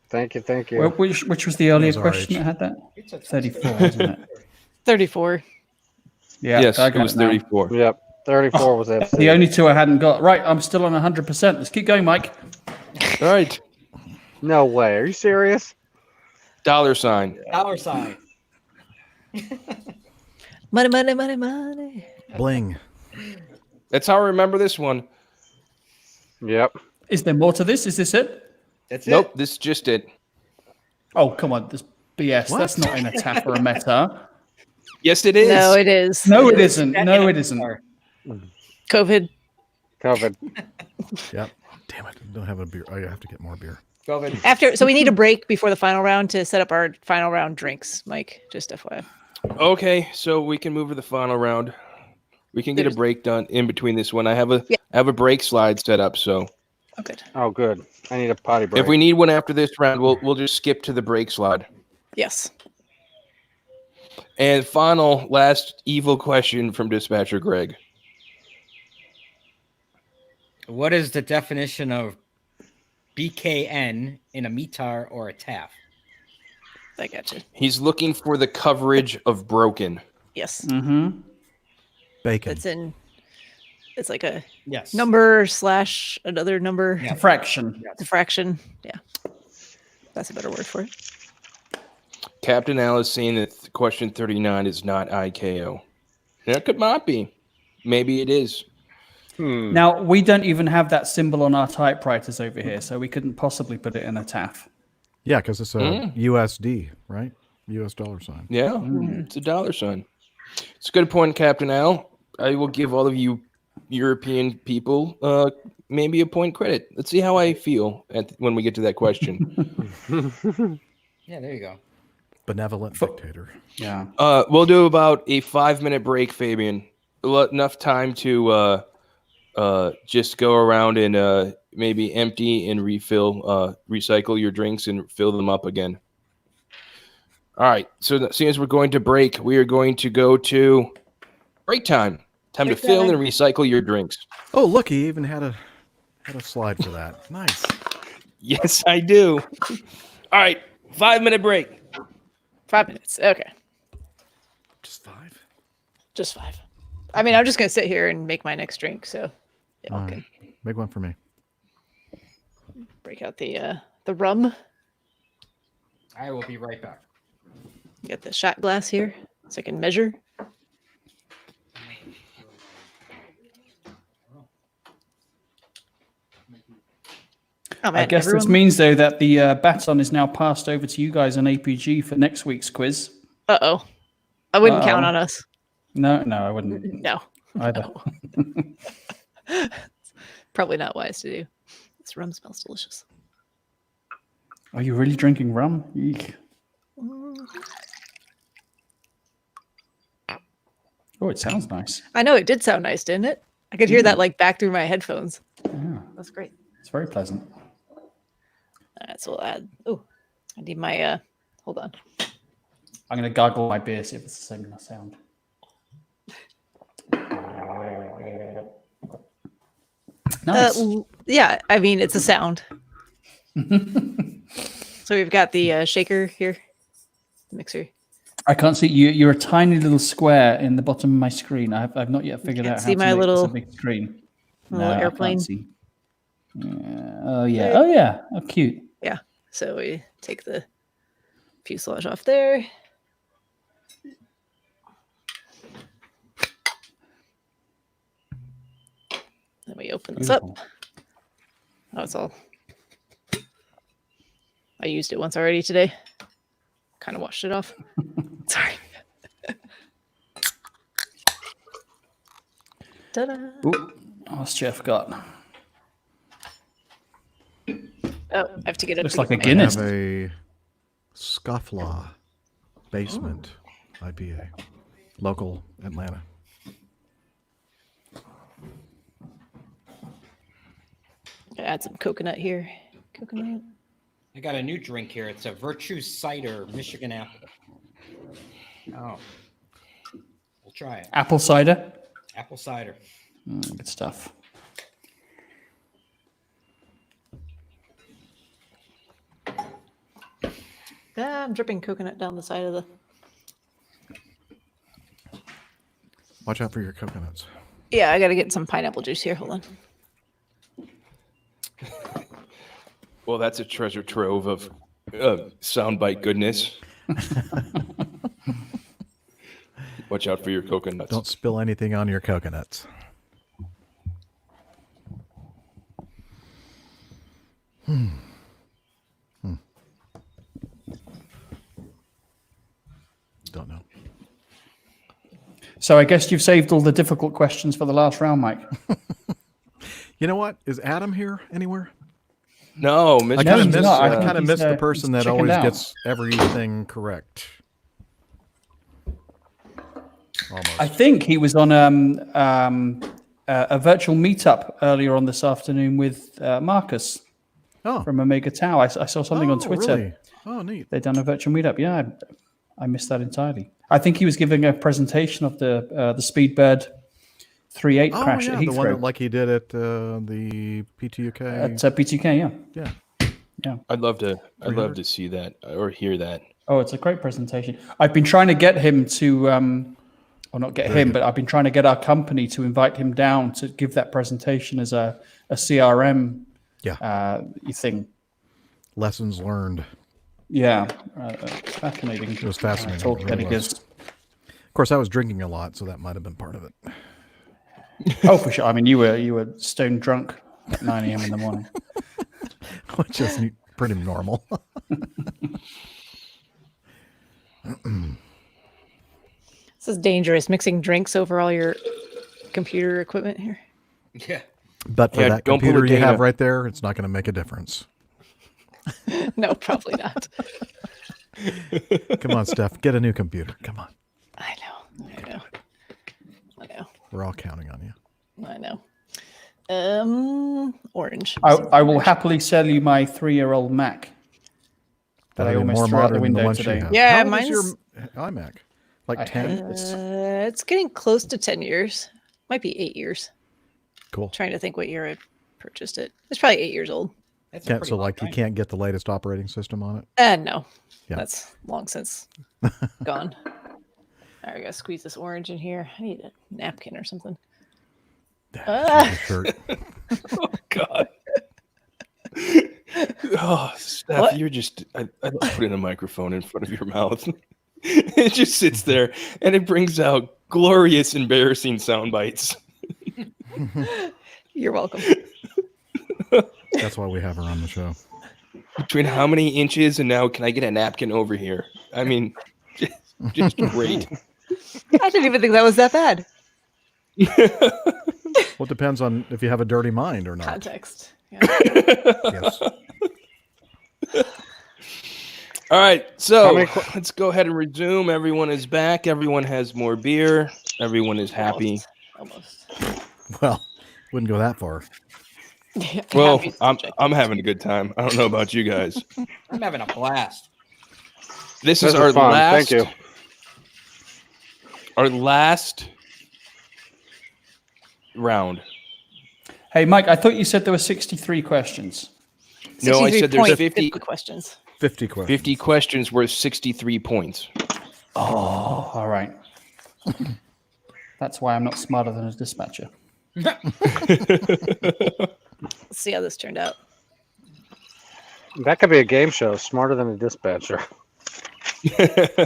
S6: Thank you. Thank you.
S1: Well, which was the earlier
S5: was RH.
S1: question that had that? 34, wasn't it?
S2: 34.
S1: Yeah,
S3: Yes,
S1: I
S3: it
S1: got
S3: was
S1: it now.
S3: 34.
S6: Yep. 34 was FC.
S1: The only two I hadn't got. Right, I'm still on 100%. Let's keep going, Mike.
S3: All right,
S6: No way. Are you serious?
S3: $sign.
S4: $.
S2: Money, money, money, money.
S5: Bling.
S3: That's how I remember this one.
S6: Yep.
S1: Is there more to this? Is this it?
S4: That's it.
S3: Nope, this is just it.
S1: Oh, come on. This BS. That's not in a TAF or a meta.
S3: Yes, it is.
S2: No, it is.
S1: No, it isn't. No, it isn't.
S2: COVID.
S6: COVID.
S5: Yep. Damn it. Don't have a beer. Oh, you have to get more beer.
S4: COVID.
S2: So we need a break before the final round to set up our final round drinks, Mike. Just FYI.
S3: Okay, so we can move to the final round. We can get a break done in between this one. I have a
S2: Yeah.
S3: break slide set up, so
S2: Oh, good.
S6: Oh, good. I need a potty break.
S3: if we need one after this round, we'll just skip to the break slide.
S2: Yes.
S3: And final, last evil question from Dispatcher Greg.
S4: What is the definition of BKN in a METAR or a TAF?
S2: I got you.
S3: He's looking for the coverage of broken.
S2: Yes.
S1: Mm-hmm.
S5: Bacon.
S2: It's like a
S4: Yes.
S2: number / another number.
S4: Yeah.
S1: Fraction.
S2: It's a fraction. Yeah. That's a better word for it.
S3: Captain Al is saying that question 39 is not IKO. That could not be. Maybe it is.
S1: Now, we don't even have that symbol on our typewriters over here, so we couldn't possibly put it in a TAF.
S5: Yeah, because it's a USD, right? US dollar sign.
S3: Yeah, it's a $sign. It's a good point, Captain Al. I will give all of you European people maybe a point credit. Let's see how I feel when we get to that question.
S4: Yeah, there you go.
S5: Benevolent dictator.
S1: Yeah.
S3: We'll do about a 5-minute break, Fabian. Enough time to just go around and maybe empty and refill, recycle your drinks and fill them up again. All right. So as soon as we're going to break, we are going to go to break time. Time to fill and recycle your drinks.
S5: Oh, look, he even had a slide for that. Nice.
S3: Yes, I do. All right. 5-minute break.
S2: 5 minutes. Okay.
S5: Just 5.
S2: Just 5. I mean, I'm just gonna sit here and make my next drink. So yeah,
S5: All
S2: okay.
S5: right. Make one for me.
S2: Break out the rum.
S4: I will be right back.
S2: Get the shot glass here so I can measure. Oh, man,
S1: I guess this
S2: everyone-
S1: means, though, that the baton is now passed over to you guys on APG for next week's quiz.
S2: Uh-oh. I wouldn't count
S1: Uh-oh.
S2: on us.
S1: No, I wouldn't
S2: No.
S1: either.
S2: Probably not wise to do. This rum smells delicious.
S1: Are you really drinking rum? Eek. Oh, it sounds nice.
S2: I know it did sound nice, didn't it? I could hear that like back through my headphones.
S1: Yeah,
S2: That's great.
S1: it's very pleasant.
S2: All right, so we'll add. Oh, I need my. Hold on.
S1: I'm going to gargle my beer, see if it's the same sound. Nice.
S2: Yeah, I mean it's a sound. So we've got the shaker here, mixer.
S1: I can't see you. You're a tiny little square in the bottom of my screen. I've not yet figured
S2: can't
S1: out
S2: see
S1: how to
S2: my
S1: make this
S2: little-
S1: a big screen.
S2: little
S1: I
S2: airplane.
S1: can't see. Oh yeah. Oh yeah. Oh cute.
S2: So we take the fuselage off there. Then we open this up.
S1: Beautiful.
S2: Oh, it's all. I used it once already today. Kind of washed it off. Sorry. Ta-da!
S1: Ooh, what's Jeff got?
S2: Oh, I have to get it.
S1: Looks
S2: to
S1: like
S2: get
S1: a
S2: my-
S1: Guinness.
S5: have a Scofflaw basement IPA, local Atlanta.
S2: Add some coconut here. Coconut.
S4: I got a new drink here. It's a Virtue Cider Michigan Apple. Oh. We'll try it.
S1: Apple cider.
S4: Apple cider.
S1: Good stuff.
S2: Ah, I'm dripping coconut down the side of the.
S5: Watch out for your coconuts.
S2: Yeah, I gotta get some pineapple juice here. Hold on.
S3: Well, that's a treasure trove of soundbite goodness. Watch out for your coconuts.
S5: Don't spill anything on your coconuts. Don't know.
S1: So I guess you've saved all the difficult questions for the last round, Mike.
S5: You know what? Is Adam here anywhere?
S3: No,
S5: I
S3: Mr.
S5: kind of
S1: he's
S5: miss.
S1: not. I
S5: I
S1: think
S5: kind of
S1: he's,
S5: miss the
S1: he's
S5: person that
S1: chickened
S5: always
S1: out.
S5: gets everything correct. Almost.
S1: I think he was on a virtual meetup earlier on this afternoon with Marcus
S5: Oh,
S1: from Omega Tau. I saw something on Twitter.
S5: Really? Oh, neat.
S1: They'd done a virtual meetup. Yeah, I missed that entirely. I think he was giving a presentation of the Speedbird 3.8
S5: Oh,
S1: crash
S5: yeah,
S1: at
S5: the one that,
S1: Heathrow
S5: like he did at the PTUK.
S1: at PTK. Yeah.
S3: I'd love to
S5: 300?
S3: see that or hear that.
S1: Oh, it's a great presentation. I've been trying to get him to, or not get him, but I've been trying to get our company to invite him down to give that presentation as a CRM thing.
S5: Lessons learned.
S1: Yeah, fascinating.
S5: It was fascinating.
S1: Talk
S5: It
S1: that
S5: really
S1: he
S5: was.
S1: gives.
S5: Of course, I was drinking a lot, so that might have been part of it.
S1: Oh, for sure. I mean, you were stone drunk at 9 a.m. in the morning.
S5: Which is pretty normal.
S2: This is dangerous. Mixing drinks over all your computer equipment here.
S4: Yeah.
S5: But for
S3: Yeah,
S5: that
S3: don't pull a
S5: computer you have
S3: Dana.
S5: right there, it's not going to make a difference.
S2: No, probably not.
S5: Come on, Steph, get a new computer. Come on.
S2: I know.
S5: We're all counting on you.
S2: I know. Orange.
S1: I will happily sell you my 3-year-old Mac that I
S5: That'll be
S1: almost threw out the
S5: modern than
S1: window
S5: one she
S1: today.
S5: has.
S2: Yeah,
S5: How old is
S2: mine's-
S5: your iMac? Like
S1: I
S5: 10?
S1: hate this.
S2: It's getting close to 10 years. Might be 8 years.
S5: Cool.
S2: Trying to think what year I purchased it. It's probably 8 years old.
S4: That's a
S5: Can't,
S4: pretty
S5: so
S4: long
S5: like you
S4: time.
S5: can't get the latest operating system on it?
S2: No.
S5: Yeah.
S2: That's long since gone. All right, I gotta squeeze this orange in here. I need a napkin or something.
S5: Your shirt.
S3: Oh God. Oh, Steph,
S2: What?
S3: you're just I put in a microphone in front of your mouth. It just sits there and it brings out glorious, embarrassing sound bites.
S2: You're welcome.
S5: That's why we have her on the show.
S3: Between how many inches and now can I get a napkin over here? I mean, just great.
S2: I didn't even think that was that bad.
S5: Well, it depends on if you have a dirty mind or not.
S2: Context. Yeah.
S5: Yes.
S3: All right, so
S6: How many
S3: let's go ahead and resume. Everyone is back. Everyone has more beer. Everyone is happy.
S2: Almost.
S5: Well, wouldn't go that far.
S3: Well,
S2: Happy
S3: I'm
S2: subjective.
S3: having a good time. I don't know about you guys.
S4: I'm having a blast.
S3: This
S6: This
S3: is
S6: is
S3: our
S6: fun.
S3: last.
S6: Thank you.
S3: Our last round.
S1: Hey, Mike, I thought you said there were 63 questions.
S3: No, I said there's
S2: 63.50 questions.
S5: 50 questions.
S3: 50 questions worth 63 points.
S1: Oh, all right. That's why I'm not smarter than a dispatcher.
S2: Let's see how this turned out.
S6: That could be a game show. Smarter than a dispatcher.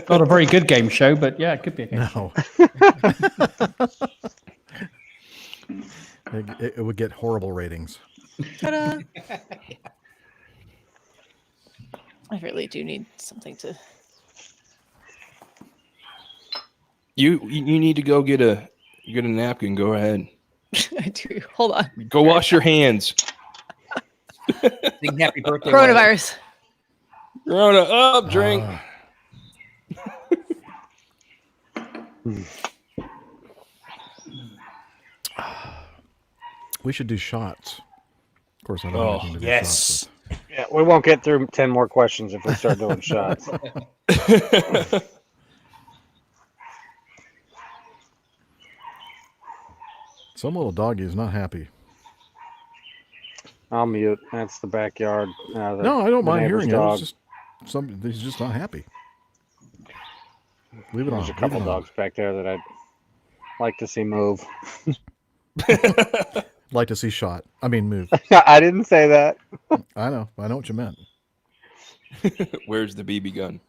S1: Not a very good game show, but yeah, it could be a game show.
S5: No. It would get horrible ratings.
S2: Ta-da! I really do need something to.
S3: You need to go get a napkin. Go ahead.
S2: I do. Hold on.
S3: Go wash your hands.
S4: Sing happy birthday.
S2: Coronavirus.
S3: Corona up, drink.
S5: We should do shots. Of course, I don't have anything to do shots with.
S6: Yeah, we won't get through 10 more questions if we start doing shots.
S5: Some little doggy is not happy.
S6: I'll mute. That's the backyard.
S5: No, I don't mind hearing
S6: dog.
S5: it. It's just he's just not happy. Leave it on.
S6: There's a couple dogs back there that I'd like to see move.
S5: Like to see shot. I mean, move.
S6: I didn't say that.
S5: I know what you meant.
S3: Where's the BB gun?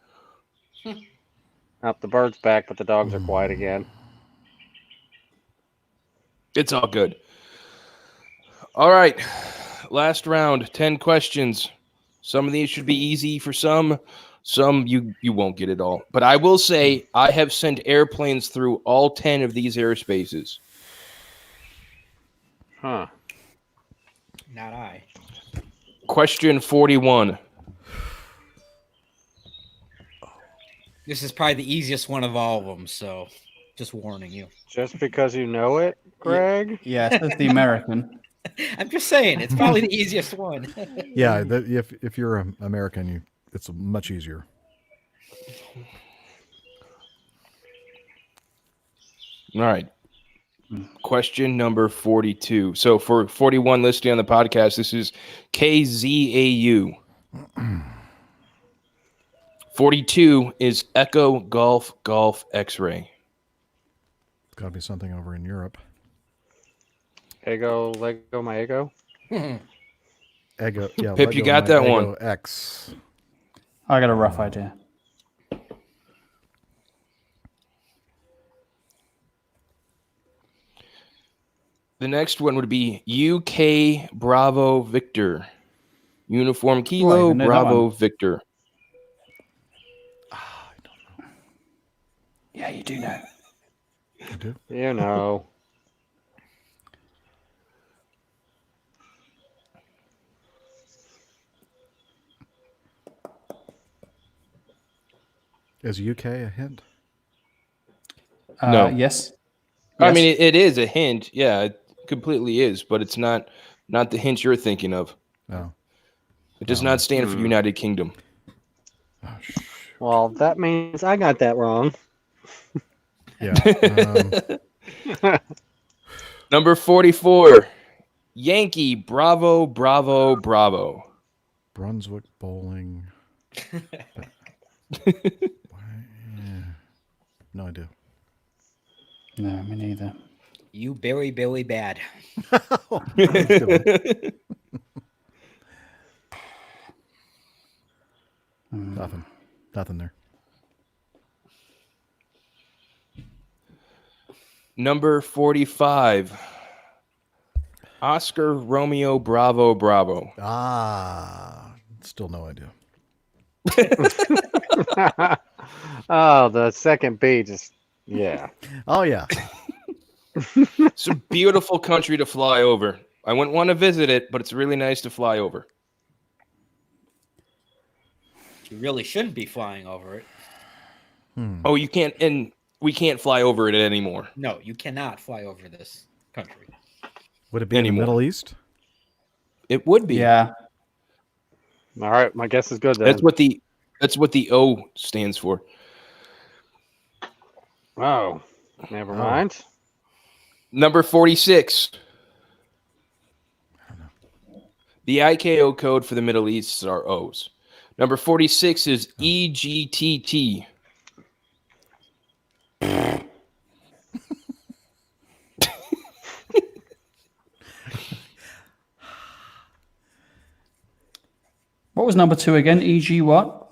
S6: Up the bird's back, but the dogs are quiet again.
S3: It's all good. All right. Last round, 10 questions. Some of these should be easy for some. Some you won't get it all. But I will say I have sent airplanes through all 10 of these airspaces.
S6: Huh.
S4: Not I.
S3: Question 41.
S4: This is probably the easiest one of all of them, so just warning you.
S6: Just because you know it, Greg?
S1: Yeah, that's the American.
S4: I'm just saying, it's probably the easiest one.
S5: Yeah, if you're an American, it's much easier.
S3: All right. Question number 42. So for 41 listed on the podcast, this is KZAU. 42 is Echo Golf X-ray.
S5: It's got to be something over in Europe.
S6: Ego, Lego, my ego?
S5: Ego, yeah.
S3: Pip, you got that
S5: Ego
S3: one.
S5: X.
S1: I got a rough idea.
S3: The next one would be UK Bravo Victor. Uniform Kilo
S1: even know that
S3: Bravo
S1: one.
S3: Victor.
S5: I don't know.
S1: Yeah, you do know.
S5: You do?
S6: You know.
S5: Is UK a hint?
S3: No.
S1: Yes.
S3: I
S1: Yes.
S3: mean, it is a hint. Yeah, it completely is, but it's not the hint you're thinking of.
S5: No.
S3: It does not stand for United Kingdom.
S5: Oh,
S6: Well, that means I got that wrong.
S5: yeah.
S3: Number 44, Yankee Bravo Bravo Bravo.
S5: Brunswick Bowling. No idea.
S1: No, me neither.
S4: You very, very bad.
S5: Nothing there.
S3: Number 45, Oscar Romeo Bravo Bravo.
S5: Still no idea.
S6: Oh, the second B just, yeah.
S5: Oh yeah.
S3: It's a beautiful country to fly over. I wouldn't want to visit it, but it's really nice to fly over.
S4: You really shouldn't be flying over it.
S3: Oh, you can't, and we can't fly over it anymore.
S4: No, you cannot fly over this country.
S5: Would it be in the
S3: Anymore.
S5: Middle East?
S3: It would be.
S1: Yeah.
S6: All right, my guess is good then.
S3: That's what the O stands for.
S6: Oh, never mind.
S3: Number 46. The ICAO code for the Middle East are O's. Number 46 is EGTT.
S1: What was number 2 again? EG what?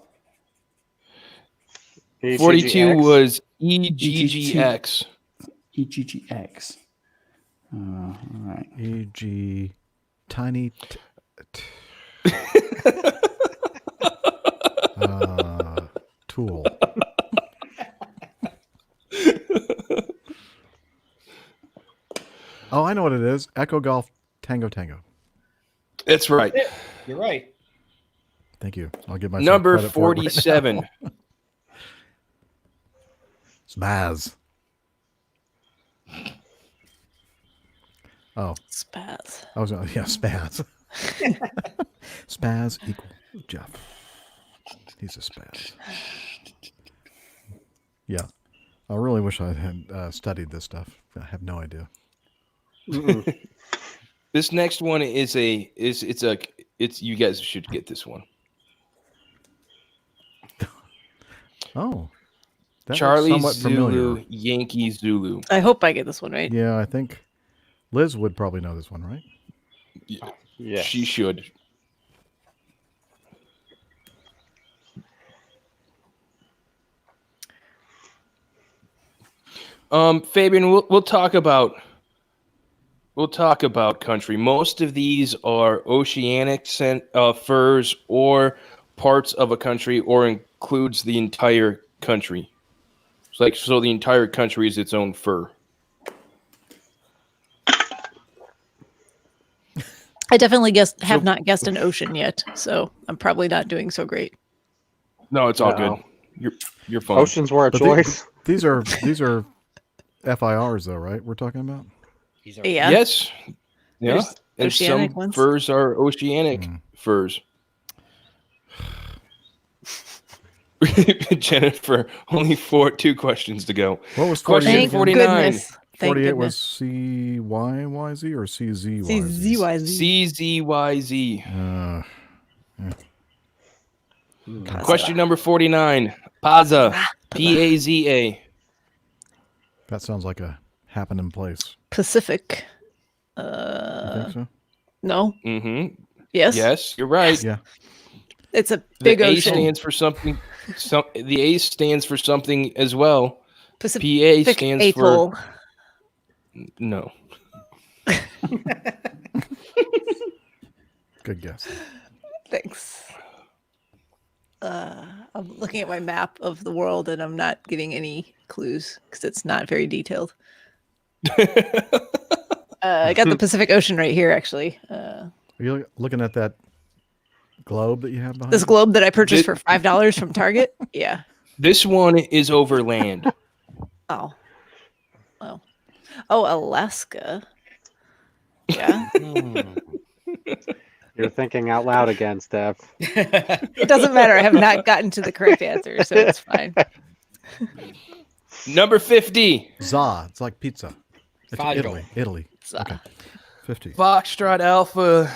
S3: 42 was EGGX.
S1: EGGX. All right.
S5: EG tiny tool. Oh, I know what it is. Echo Golf Tango Tango.
S3: That's right.
S4: You're right.
S5: Thank you. I'll give myself
S3: Number
S5: credit for it right
S3: 47.
S5: now. Spaz. Oh,
S2: Spaz.
S5: I was spaz. Spaz equal Jeff. He's a spaz. Yeah, I really wish I had studied this stuff. I have no idea.
S3: This next one is you guys should get this one.
S5: Oh, that
S3: Charlie
S5: looks somewhat
S3: Zulu,
S5: familiar.
S3: Yankee Zulu.
S2: I hope I get this one right.
S5: Yeah, I think Liz would probably know this one, right?
S6: Yeah.
S3: She should. Fabian, we'll talk about country. Most of these are oceanic furs or parts of a country, or includes the entire country. So the entire country is its own fur.
S2: I definitely have not guessed an ocean yet, so I'm probably not doing so great.
S3: No, it's all
S6: Uh-oh.
S3: good. You're fine.
S6: Oceans were a
S5: But
S6: choice.
S5: These are FIRs though, right? We're talking about.
S4: These are
S2: Yeah.
S3: Yes. Yeah.
S2: There's
S3: And
S2: oceanic
S3: some
S2: ones.
S3: furs are oceanic furs. Jennifer, only 2 questions to go.
S5: What was
S3: Question
S5: 48
S2: Thank
S3: 49.
S2: goodness. Thank
S5: 48 was
S2: goodness.
S5: CYYZ or CZYZ?
S2: CZYZ.
S3: CZYZ.
S2: Paza.
S3: Question number 49. Paza. PAZA.
S5: That sounds like a happening place.
S2: Pacific.
S5: You think so?
S2: No.
S3: Mm-hmm.
S2: Yes.
S3: Yes, you're right.
S5: Yeah.
S2: It's a big
S3: the A
S2: ocean.
S3: stands for something. The A stands for something as well.
S2: Pacific
S3: PA stands
S2: Atoll.
S3: for no.
S5: Good guess.
S2: Thanks. I'm looking at my map of the world and I'm not getting any clues because it's not very detailed. I got the Pacific Ocean right here, actually.
S5: Are you looking at that globe that you have behind
S2: This
S5: you?
S2: globe that I purchased for $5 from Target. Yeah.
S3: This one is over land.
S2: Oh. Oh. Oh, Alaska. Yeah.
S6: You're thinking out loud again, Steph.
S2: It doesn't matter. I have not gotten to the correct answer, so it's fine.
S3: Number 50.
S5: Za. It's like pizza. It's
S4: Fagio.
S5: Italy.
S2: Za.
S5: Okay. 50.
S3: Foxtrot Alpha.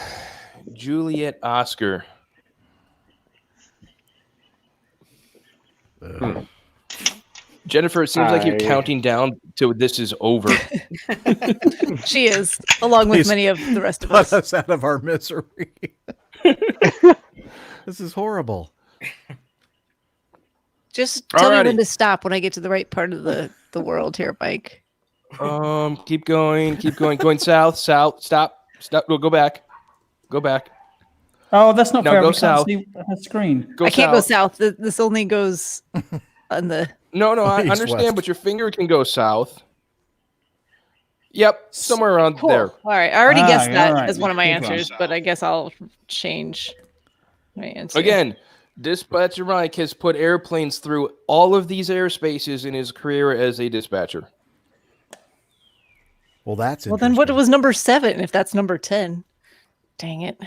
S3: Juliet Oscar. Jennifer, it seems like you're counting down till this is over.
S2: She is, along with
S5: Please
S2: many of the rest of
S5: Let
S2: us.
S5: us out of our misery. This is horrible.
S2: Just tell me
S3: Alrighty.
S2: when to stop when I get to the right part of the world here, Mike.
S3: Keep going, going south, stop. We'll go back.
S1: Oh, that's not
S3: Now
S1: fair.
S3: go
S1: We can't
S3: south.
S1: see her screen.
S2: I can't go south. This only goes on the.
S3: No, I
S5: East,
S3: understand,
S5: west.
S3: but your finger can go south. Yep, somewhere around
S2: Cool.
S3: there.
S2: All right. I already guessed that
S1: all right.
S2: as one of my
S1: Keep going.
S2: answers, but I guess I'll change my answer.
S3: Again, Dispatcher Mike has put airplanes through all of these airspaces in his career as a dispatcher.
S5: Well, that's
S2: Well, then what
S5: interesting.
S2: was number 7 if that's number 10? Dang it.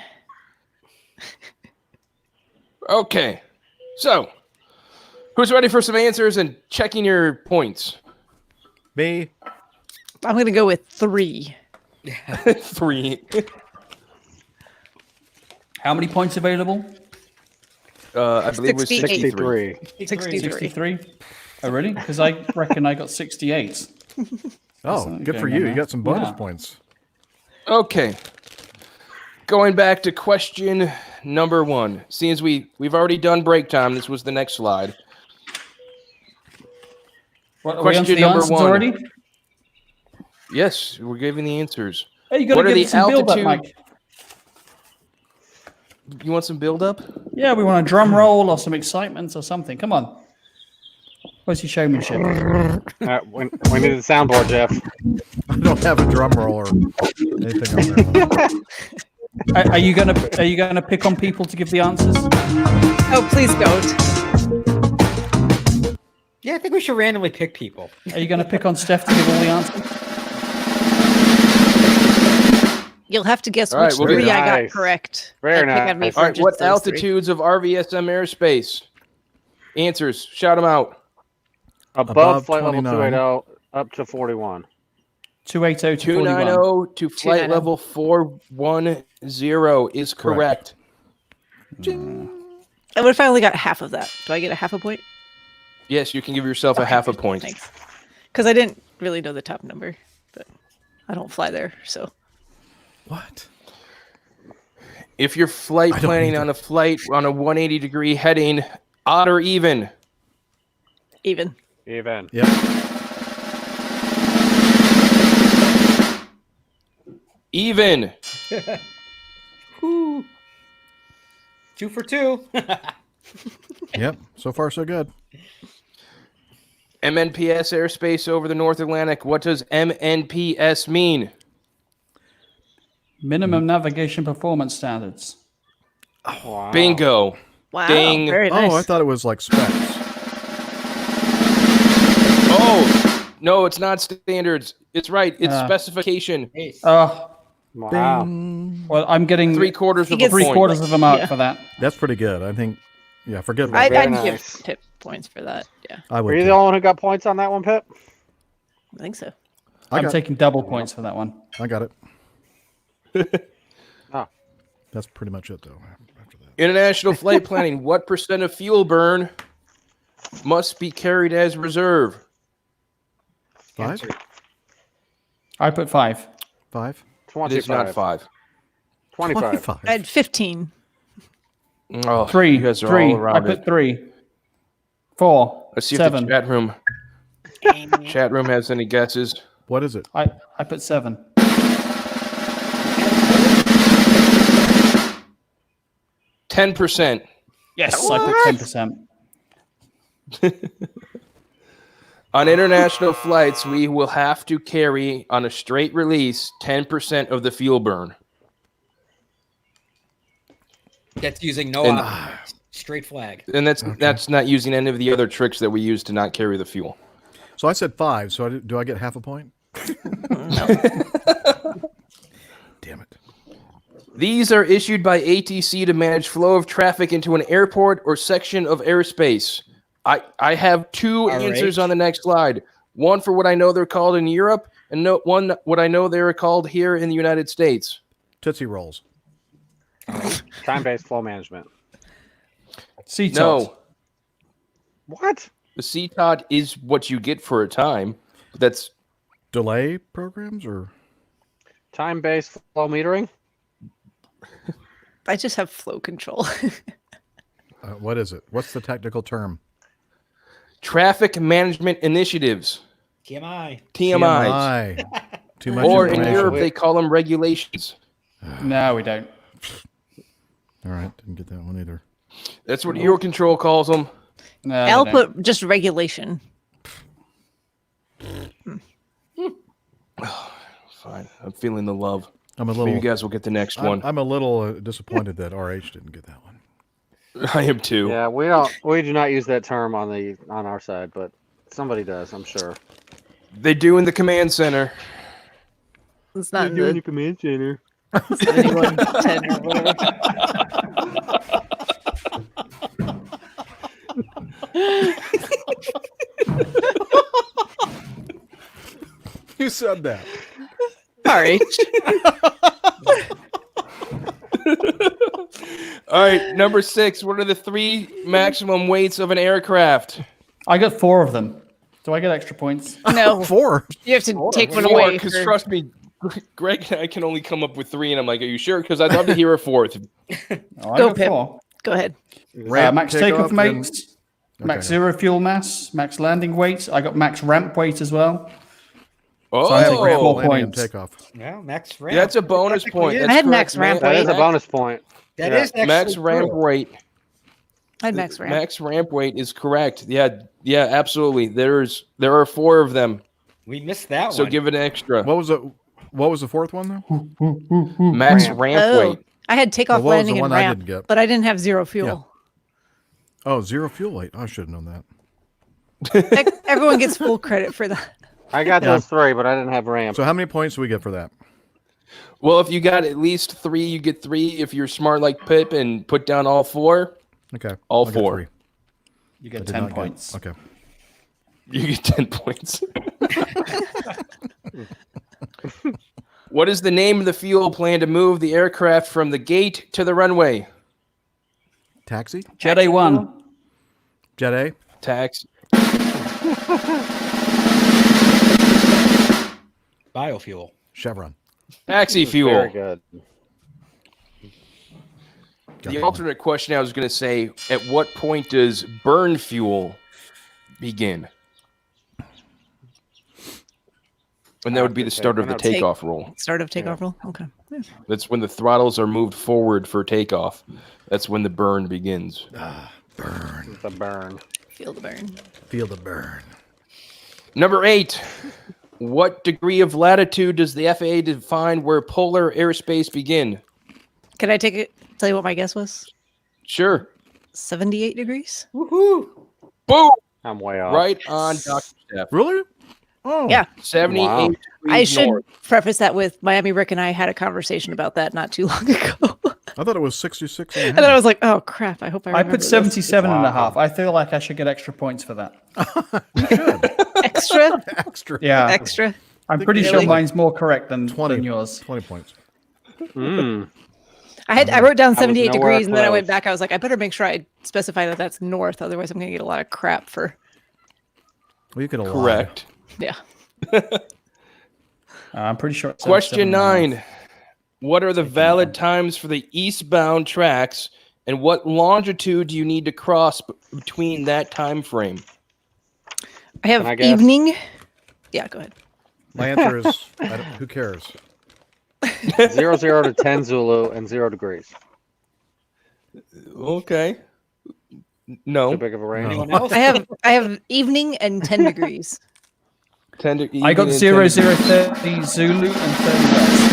S3: Okay. So, who's ready for some answers and checking your points?
S5: Me.
S2: I'm going to go with 3.
S3: 3.
S1: How many points available?
S3: I believe it was
S2: 68.
S3: 63.
S1: 63. Oh, really? Because I reckon I got 68.
S5: Oh,
S1: Something
S5: good for
S1: going
S5: you.
S1: on
S5: You
S1: there.
S5: got some bonus
S1: Yeah.
S5: points.
S3: Okay. Going back to question number 1. Seeing as we've already done break time, this was the next slide.
S1: What, are we on to
S3: Question
S1: the
S3: number
S1: answers
S3: 1.
S1: already?
S3: Yes, we're giving the answers.
S1: Hey, you got
S3: What
S1: to
S3: are
S1: give
S3: the
S1: us some build-up,
S3: altitude-
S1: Mike.
S3: You want some build-up?
S1: Yeah, we want a drum roll or some excitement or something. Come on. Where's your showmanship?
S6: We need a soundboard, Jeff.
S5: I don't have a drum roll or anything on there.
S1: Are you gonna pick on people to give the answers?
S2: Oh, please don't.
S4: Yeah, I think we should randomly pick people.
S1: Are you gonna pick on Steph to give all the answers?
S2: You'll have to guess
S3: All right,
S2: which
S3: we'll do
S2: 3
S6: that.
S2: I got
S6: Nice.
S2: correct.
S6: Very
S2: Pick on me
S6: nice.
S2: for
S3: All right,
S2: just
S3: what
S2: those 3.
S3: altitudes of RVSM airspace? Answers. Shout them out.
S6: Above flight level
S5: 29.
S6: 280 up to 41.
S1: 280 to 41.
S3: 290 to flight
S2: 290.
S3: level 410 is correct.
S2: I would have finally got half of that. Do I get a half a point?
S3: Yes, you can give yourself a half a point.
S2: Thanks. Because I didn't really know the top number, but I don't fly there, so.
S5: What?
S3: If you're flight
S5: I don't
S3: planning
S5: either.
S3: on a flight on a 180-degree heading, odd or even?
S2: Even.
S6: Even.
S5: Yep.
S3: Even.
S4: Woo. 2 for 2.
S5: Yep. So far, so good.
S3: MNPS airspace over the North Atlantic. What does MNPS mean?
S1: Minimum navigation performance standards.
S6: Wow.
S3: Bingo.
S2: Wow.
S3: Ding.
S2: Very nice.
S5: Oh, I thought it was like specs.
S3: Oh, no, it's not standards. It's right. It's specification.
S1: Oh,
S6: Wow.
S1: well, I'm getting
S3: 3/4 of a
S2: gets-
S3: point.
S1: 3/4 of them out
S2: Yeah.
S1: for that.
S5: That's pretty good. I think. Yeah, forget
S2: I'd
S6: Very
S5: that.
S2: give
S6: nice.
S2: Pip points for that. Yeah,
S5: I
S6: Were
S5: would.
S6: you
S5: too.
S6: the only one who got points on that one, Pip?
S2: I think so.
S1: I'm
S5: got-
S1: taking double points for that one.
S5: I got it.
S6: Oh.
S5: That's pretty much it, though. After that.
S3: International flight planning. What % of fuel burn must be carried as reserve?
S5: 5?
S1: I put 5.
S5: 5?
S3: It is not 5.
S6: 25.
S5: 25.
S2: I had 15.
S3: Oh,
S1: 3.
S3: You guys are
S1: 3.
S3: all
S1: I
S3: around
S1: put
S3: it.
S1: 3. 4.
S3: Let's see
S1: 7.
S3: if the chat room has any guesses.
S5: What is it?
S1: I put 7.
S3: 10%.
S1: Yes, I put 10%.
S3: On international flights, we will have to carry on a straight release 10% of the fuel burn.
S4: That's using no
S3: And-
S4: options. Straight flag.
S3: And that's not using any of the other tricks that we use to not carry the fuel.
S5: So I said 5. So do I get half a point? Damn it.
S3: These are issued by ATC to manage flow of traffic into an airport or section of airspace. I have 2
S4: All
S3: answers
S4: right.
S3: on the next slide. One for what I know they're called in Europe, and one what I know they're called here in the United States.
S5: Tootsie Rolls.
S6: Time-based flow management.
S1: CTOT.
S3: No,
S6: What?
S3: the CTOT is what you get for a time. That's
S5: Delay programs or?
S6: Time-based flow metering?
S2: I just have flow control.
S5: What is it? What's the technical term?
S3: traffic management initiatives,
S4: TMI.
S3: TMIs.
S5: Too much
S3: Or in
S5: information.
S3: Europe, they call them regulations.
S1: No, we don't.
S5: All right, didn't get that one either.
S3: That's what Eurocontrol calls them.
S1: No,
S2: I'll
S1: they don't.
S2: put just regulation.
S3: Fine, I'm feeling the love.
S5: I'm a
S3: Maybe
S5: little.
S3: you guys will get the next one.
S5: I'm a little disappointed that RH didn't get that one.
S3: I am too.
S6: Yeah, we do not use that term on our side, but somebody does, I'm sure.
S3: They do in the command center.
S2: It's not in the,
S6: command center.
S2: 71, 10 or whatever.
S5: You said that.
S2: Sorry.
S3: All right, number 6. What are the 3 maximum weights of an aircraft?
S1: I got 4 of them. Do I get extra points?
S2: No,
S5: 4.
S2: you have to take one
S3: 4,
S2: away.
S3: because
S2: for-
S3: trust me, Greg and I can only come up with 3, and I'm like, are you sure? Because I'd love to hear a 4th.
S1: Oh, I
S2: Go,
S1: got
S2: Pip.
S1: 4.
S2: Go ahead.
S1: Max takeoff
S5: and-
S1: weight, max
S5: Okay.
S1: zero fuel mass, max landing weight. I got max ramp weight as well.
S3: Oh,
S1: I take
S5: Ramp,
S1: four
S5: landing, and
S1: points.
S5: takeoff.
S4: Yeah, max ramp.
S3: yeah, that's a bonus point.
S4: Is.
S3: That's
S2: I had max
S3: correct,
S2: ramp
S3: man.
S6: That is a
S2: weight.
S6: bonus point.
S4: That
S6: Yeah.
S4: is actually
S3: Max ramp
S4: true.
S3: weight.
S2: I had max ramp.
S3: Max ramp weight is correct. Yeah, absolutely. There are 4 of them.
S4: We missed that
S3: So
S4: one.
S3: give it an extra.
S5: What was the fourth one though?
S3: Max
S6: Ramp.
S3: ramp
S2: Oh,
S3: weight.
S2: I had takeoff,
S5: Well, what was the
S2: landing,
S5: one
S2: and
S5: I
S2: ramp,
S5: didn't get?
S2: but I didn't have zero fuel.
S5: Oh, zero fuel weight. I should have known that.
S2: Everyone gets full credit for that.
S6: I got those 3, but I didn't have ramp.
S5: So how many points do we get for that?
S3: Well, if you got at least 3, you get 3. If you're smart like Pip and put down all 4,
S5: Okay.
S3: All
S5: I'll get
S3: 4.
S5: 3.
S1: You
S5: I
S1: get
S5: did
S1: 10
S5: not get-
S1: points.
S5: Okay.
S3: You get 10 points. What is the name of the fuel plan to move the aircraft from the gate to the runway?
S5: Taxi?
S1: Jet A1.
S5: Jet A?
S3: Tax.
S4: Biofuel.
S5: Chevron.
S3: Taxi fuel.
S6: Very good.
S3: The alternate question I was going to say, at what point does burn fuel begin? And that would be the start of the
S6: Take-
S3: takeoff roll.
S2: Start of takeoff roll. Okay. Yeah.
S3: That's when the throttles are moved forward for takeoff. That's when the burn begins.
S5: Burn.
S6: The burn.
S2: Feel the burn.
S5: Feel the burn.
S3: Number 8. What degree of latitude does the FAA define where polar airspace begin?
S2: Can I take it? Tell you what my guess was?
S3: Sure.
S2: 78 degrees.
S3: Woohoo! Boom!
S6: I'm way off.
S3: Right on, Dr. Steph.
S5: Really? Oh.
S2: Yeah.
S3: 78
S6: Wow.
S3: degrees
S2: I should
S3: north.
S2: preface that with Miami Rick and I had a conversation about that not too long ago.
S5: I thought it was 66 and a
S2: And then I
S5: half.
S2: was like, oh crap, I hope I
S1: I
S2: remember
S1: put
S2: this.
S1: 77 and a
S6: Wow.
S1: half. I feel like I should get extra points for that.
S2: Extra?
S5: Extra.
S1: Yeah.
S2: Extra?
S1: I'm pretty
S2: Really?
S1: sure mine's more correct than
S5: 20.
S1: yours.
S5: 20 points.
S6: Mm.
S2: I wrote down
S6: was
S2: 78
S6: nowhere
S2: degrees and then I went
S6: close.
S2: back. I was like, I better make sure I specify that that's north. Otherwise, I'm going to get a lot of crap for.
S5: Well, you could lie.
S3: Correct.
S2: Yeah.
S1: I'm pretty sure. It's
S3: Question
S1: 77 and a
S3: 9.
S1: half.
S3: What are the valid times for the eastbound tracks, and what longitude do you need to cross between that time frame?
S2: I have
S6: Can I guess?
S2: evening. Yeah, go ahead.
S5: My answer is, who cares?
S6: 0, 0 to 10 Zulu and 0 degrees.
S3: Okay. No.
S6: Too big of a range.
S5: No.
S4: Anyone else?
S2: I have evening and 10 degrees.
S3: 10 to
S1: I got
S3: even
S1: 0,
S3: 10
S1: 0, 30 Zulu and 30 West.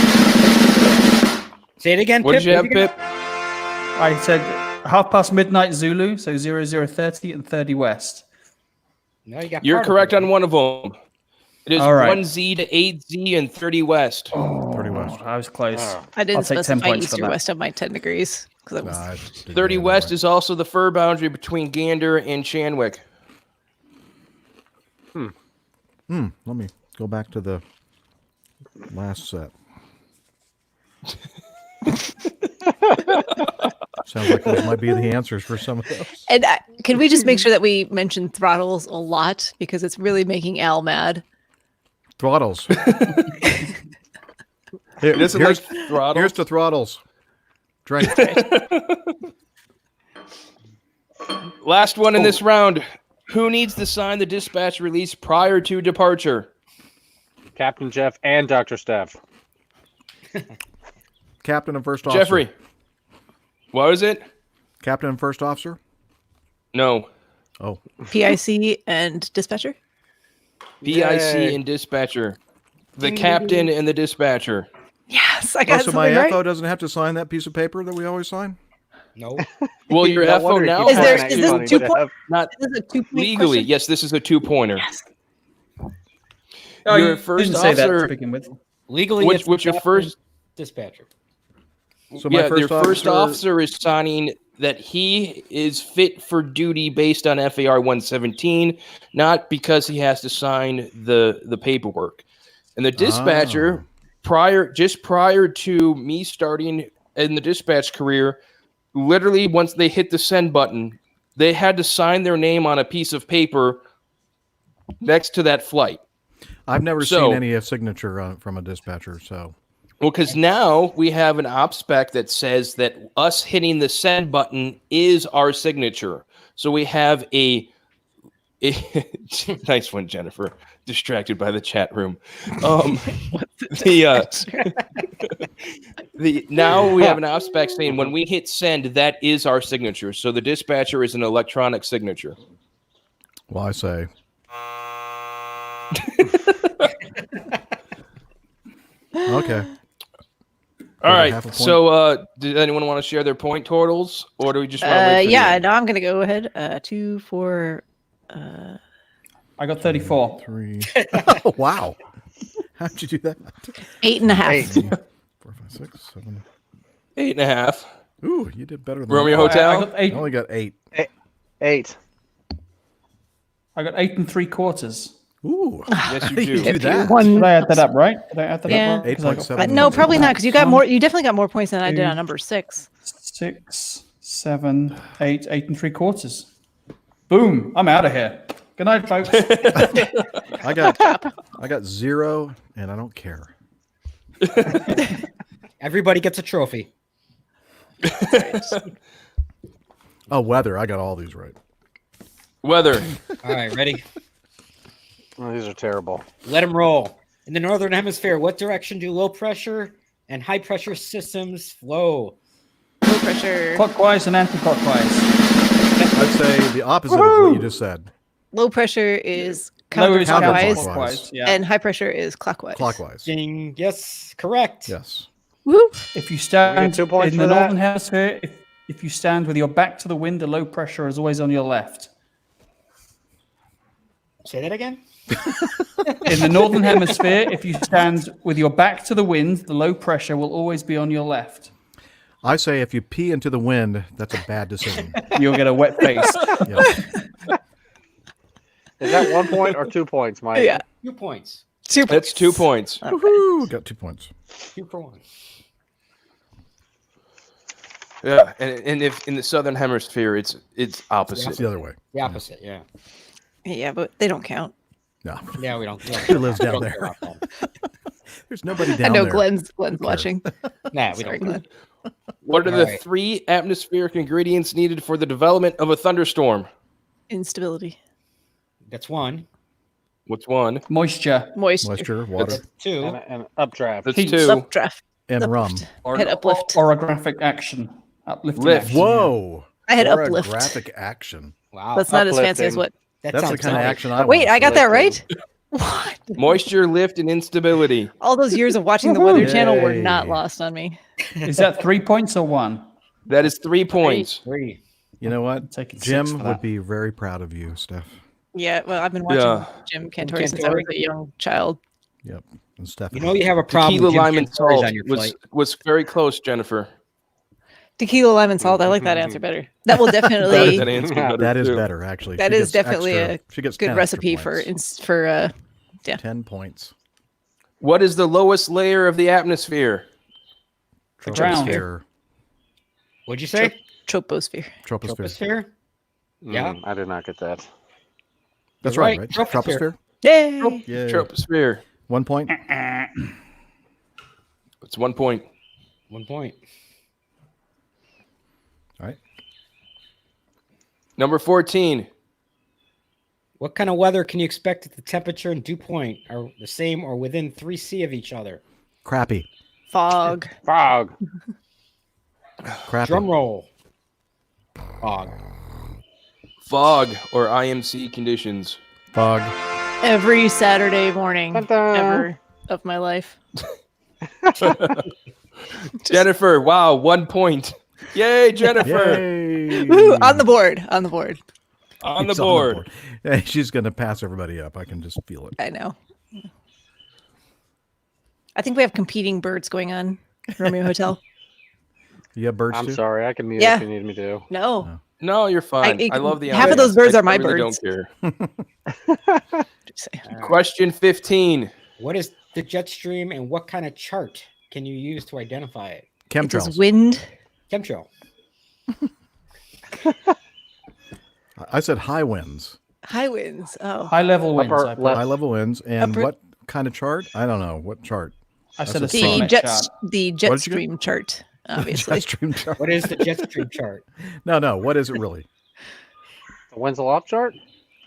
S4: Say it again.
S3: What did you have,
S4: Say it again.
S3: Pip?
S1: I said midnight Zulu, so 0, 0, 30 and 30 West.
S4: No, you got.
S3: You're
S4: part of
S3: correct
S4: it.
S3: on one of them. It is
S1: All right.
S3: 1Z to 8Z and 30 West.
S5: 30 West.
S1: I was close.
S6: Oh.
S2: I didn't
S1: I'll take 10
S2: specify
S1: points
S2: east
S1: for
S2: or
S1: that.
S2: west of my 10 degrees. Because
S5: Nah,
S2: was
S5: I didn't
S3: 30
S5: get it
S3: West
S5: right.
S3: is also the fur boundary between Gander and Shanwick.
S5: Let me go back to the last set. Sounds like those might be the answers for some of those.
S2: And can we just make sure that we mention throttles a lot because it's really making Al mad.
S5: Throttles.
S3: It isn't like
S5: here's,
S3: throttle.
S5: here's the throttles. Drink.
S3: Last one in this round. Who needs to sign the dispatch release prior to departure?
S6: Captain Jeff and Dr. Steph.
S5: Captain and first officer.
S3: Jeffrey. What was it?
S5: Captain and first officer?
S3: No.
S5: Oh.
S2: PIC and dispatcher.
S3: PIC
S6: Yay.
S3: and dispatcher. The captain and the dispatcher.
S2: Yes, I
S5: Oh,
S2: got
S5: so my
S2: something right.
S5: FO doesn't have to sign that piece of paper that we always sign?
S4: No.
S3: Well, your
S6: No
S3: FO
S6: wonder he
S3: now
S6: keeps
S2: Is there-
S3: has
S2: is
S3: to-
S2: this
S6: funny,
S2: 2
S6: Jeff.
S2: point?
S3: not
S2: This is a 2 point
S3: legally.
S2: question?
S3: Yes, this is a 2-pointer.
S2: Yes.
S1: Oh,
S3: Your
S1: you
S3: first
S1: didn't say that
S3: officer-
S1: to begin with.
S4: Legally,
S3: Which-
S4: it's
S3: which your
S4: captain,
S3: first-
S4: dispatcher.
S5: So my
S3: their first
S5: officer
S3: officer is signing that he is fit for duty based on FAR 117, not because he has to sign the paperwork. And the dispatcher, prior to me starting in the dispatch career, literally once they hit the send button, they had to sign their name on a piece of paper next to that flight.
S5: I've never seen any signature from a dispatcher, so.
S3: Well, because now we have an op spec that says that us hitting the send button is our signature. So we have a nice one, Jennifer. Distracted by the chat room. Now we have an op spec saying when we hit send, that is our signature. So the dispatcher is an electronic signature.
S5: Well, I say. Okay.
S3: All right. So, did anyone want to share their point totals, or do we just want to wait for
S2: yeah, no, I'm gonna go ahead. 2, 4.
S1: I got 34.
S5: 3. Oh, wow. How'd you do that?
S2: 8.5.
S5: 4, 5, 6, 7.
S3: 8.5.
S5: Ooh, you did better than
S3: Romeo Hotel.
S1: I got 8.
S5: I only got 8.
S6: 8.
S1: I got 8 3/4.
S5: Ooh.
S3: Yes, you do.
S5: You do that.
S1: Did I add that up right? Did I add that
S2: Yeah.
S1: up right?
S5: 8.7.
S2: No, probably not, because you got more. You definitely got more points than I did on number 6.
S1: 6, 7, 8, 8 3/4. Boom! I'm out of here. Good night, folks.
S5: I got 0, and I don't care.
S4: Everybody gets a trophy.
S5: Oh, weather. I got all these right.
S3: Weather.
S4: All right, ready?
S6: Oh, these are terrible.
S4: Let them roll. In the northern hemisphere, what direction do low pressure and high pressure systems flow?
S2: Low pressure.
S1: Clockwise and anti-clockwise.
S5: I'd say the opposite of what you just said.
S2: Low pressure is
S1: Low is
S2: counterclockwise,
S5: counterclockwise.
S1: Yeah.
S2: and high pressure is clockwise.
S5: Clockwise.
S4: Ding. Yes, correct.
S5: Yes.
S2: Woo!
S1: If you
S6: We
S1: stand
S6: get 2 points
S1: in
S6: for
S1: the
S6: that?
S1: northern hemisphere, if you stand with your back to the wind, the low pressure is always on your left.
S4: Say that again.
S1: In the northern hemisphere, if you stand with your back to the wind, the low pressure will always be on your left.
S5: I say if you pee into the wind, that's a bad decision.
S1: You'll get a wet face.
S5: Yeah.
S6: Is that 1 point or 2 points, Mike?
S2: Yeah.
S4: 2 points.
S3: That's 2 points.
S5: Woohoo! Got 2 points.
S4: 2 for 1.
S3: Yeah, and if in the southern hemisphere, it's opposite.
S5: It's the other way.
S4: The opposite, yeah.
S2: Yeah, but they don't count.
S5: No.
S4: Yeah, we don't.
S5: Who lives down
S4: don't
S5: there?
S4: care about that.
S5: There's nobody down
S2: I know
S5: there.
S2: Glenn's watching.
S4: Nah, we
S2: Sorry,
S4: don't.
S2: Glenn.
S3: What are
S4: All
S3: the
S4: right.
S3: 3 atmospheric ingredients needed for the development of a thunderstorm?
S2: Instability.
S4: That's 1.
S3: What's 1?
S1: Moisture
S5: Moisture, water,
S3: That's
S4: 2.
S6: And updraft.
S3: That's
S1: Heat.
S3: 2.
S2: Updraft.
S5: and rum.
S1: or,
S2: Head uplift.
S1: orographic action. Uplifting
S3: Lift.
S1: action.
S5: Whoa.
S2: I had
S5: Or a
S2: uplift.
S5: graphic action.
S4: Wow.
S2: That's not as fancy as
S6: Uplifting.
S2: what.
S5: That's the
S4: sounds
S5: kind of
S4: nice.
S5: action I want.
S2: Wait, I got that right?
S6: Lifting.
S2: What?
S3: Moisture, lift, and instability.
S2: All those years of watching the Weather Channel were
S5: Yay.
S2: not lost on me.
S1: Is that 3 points or 1?
S3: That is 3 points.
S4: 3.
S5: You know what?
S1: Taking 6
S5: Jim
S1: for
S5: would
S1: that.
S5: be very proud of you, Steph.
S2: Yeah, well, I've been watching
S3: Yeah.
S2: Jim Cantori since I was a young child.
S5: Yep. And Steph.
S4: You know you have a problem.
S3: Tequila,
S4: with Jim
S3: lime, and
S4: Cantori's
S3: salt
S4: on your
S3: was,
S4: flight.
S3: was very close, Jennifer.
S2: Tequila, lime, and salt. I like that answer better. That will
S3: That
S2: definitely.
S3: answer
S6: Yeah,
S3: better,
S5: that is
S3: too.
S5: better, actually.
S2: That
S5: She
S2: is
S5: gets
S2: definitely
S5: she gets
S2: good
S5: 10
S2: recipe
S5: extra
S2: for
S5: points.
S2: yeah.
S5: 10 points.
S3: What is the lowest layer of the atmosphere?
S1: ground.
S5: Troposphere.
S4: What'd you say?
S2: Troposphere.
S5: Troposphere.
S4: Troposphere? Yeah.
S6: I did not get that.
S5: That's
S4: You're
S5: right,
S4: right.
S5: right?
S4: Troposphere.
S2: Yay!
S5: Yeah.
S3: Troposphere.
S5: 1 point.
S3: It's 1 point.
S4: 1 point.
S5: All right.
S3: Number 14.
S4: What kind of weather can you expect if the temperature and dew point are the same or within 3C of each other?
S5: Crappy.
S2: Fog.
S6: Fog.
S5: Crappy.
S4: Drum roll. Fog.
S3: Fog or IMC conditions.
S5: Fog.
S2: Every Saturday morning
S6: Dun-dun.
S2: ever of my life.
S3: Jennifer, wow, 1 point. Yay, Jennifer.
S5: Yay.
S2: Woo, on the board. On the board.
S3: On the
S5: It's
S3: board.
S5: Hey, she's going to pass everybody up. I can just feel it.
S2: I know. I think we have competing birds going on. Romeo Hotel.
S5: You have birds
S6: I'm
S5: too?
S6: sorry. I can mute
S2: Yeah.
S6: if you need me to.
S2: No.
S3: No, you're fine. I love the
S2: half of those
S3: ambience.
S2: birds are
S3: I
S2: my
S3: really
S2: birds.
S3: don't care.
S2: Just saying.
S3: Question 15.
S4: What is the jet stream and what kind of chart can you use to identify it?
S2: It says
S5: Chemtrails.
S2: wind.
S4: Chemtrail.
S5: I said high winds.
S2: High winds. Oh.
S1: High level winds.
S6: Upper
S1: I put.
S6: left.
S5: High level winds. And
S2: Upper-
S5: what kind of chart? I don't know. What chart?
S1: I said a
S5: That's a
S2: The
S1: Signet
S2: jet
S1: chart.
S2: the
S5: What
S2: jet
S5: did you get?
S2: stream chart, obviously.
S5: Jet stream chart.
S4: What is the jet stream chart?
S5: No. What is it really?
S6: The winds aloft chart?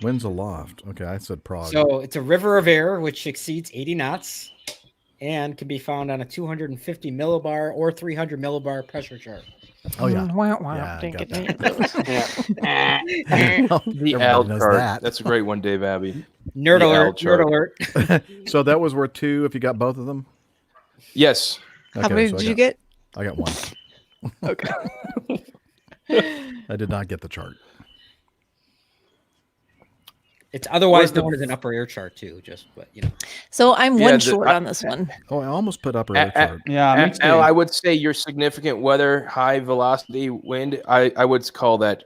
S5: Winds aloft. Okay, I said Prague.
S4: So it's a river of air which exceeds 80 knots and can be found on a 250 millibar or 300 millibar pressure chart.
S5: Oh yeah.
S2: Wow, wow.
S5: Yeah, I
S2: Didn't
S5: got
S2: get any of those.
S6: Yeah.
S3: The
S5: Everybody
S3: Al
S5: knows
S3: chart.
S5: that.
S3: That's a great one, Dave Abbey.
S4: Nerd
S3: The
S4: alert!
S3: L chart.
S4: Nerd alert!
S5: So that was worth 2 if you got both of them.
S3: Yes.
S2: How many
S5: so
S2: did you get?
S5: I got 1.
S2: Okay.
S5: I did not get the chart.
S4: It's otherwise
S3: Where's the-
S4: known as an upper air chart too. But you know,
S2: So I'm
S3: Yeah,
S2: one
S3: the-
S2: short
S3: I-
S2: on this one.
S5: Oh, I almost put upper air
S3: A- a-
S5: chart.
S1: Yeah, me too.
S3: Al, I would say your significant weather, high velocity wind, I would call that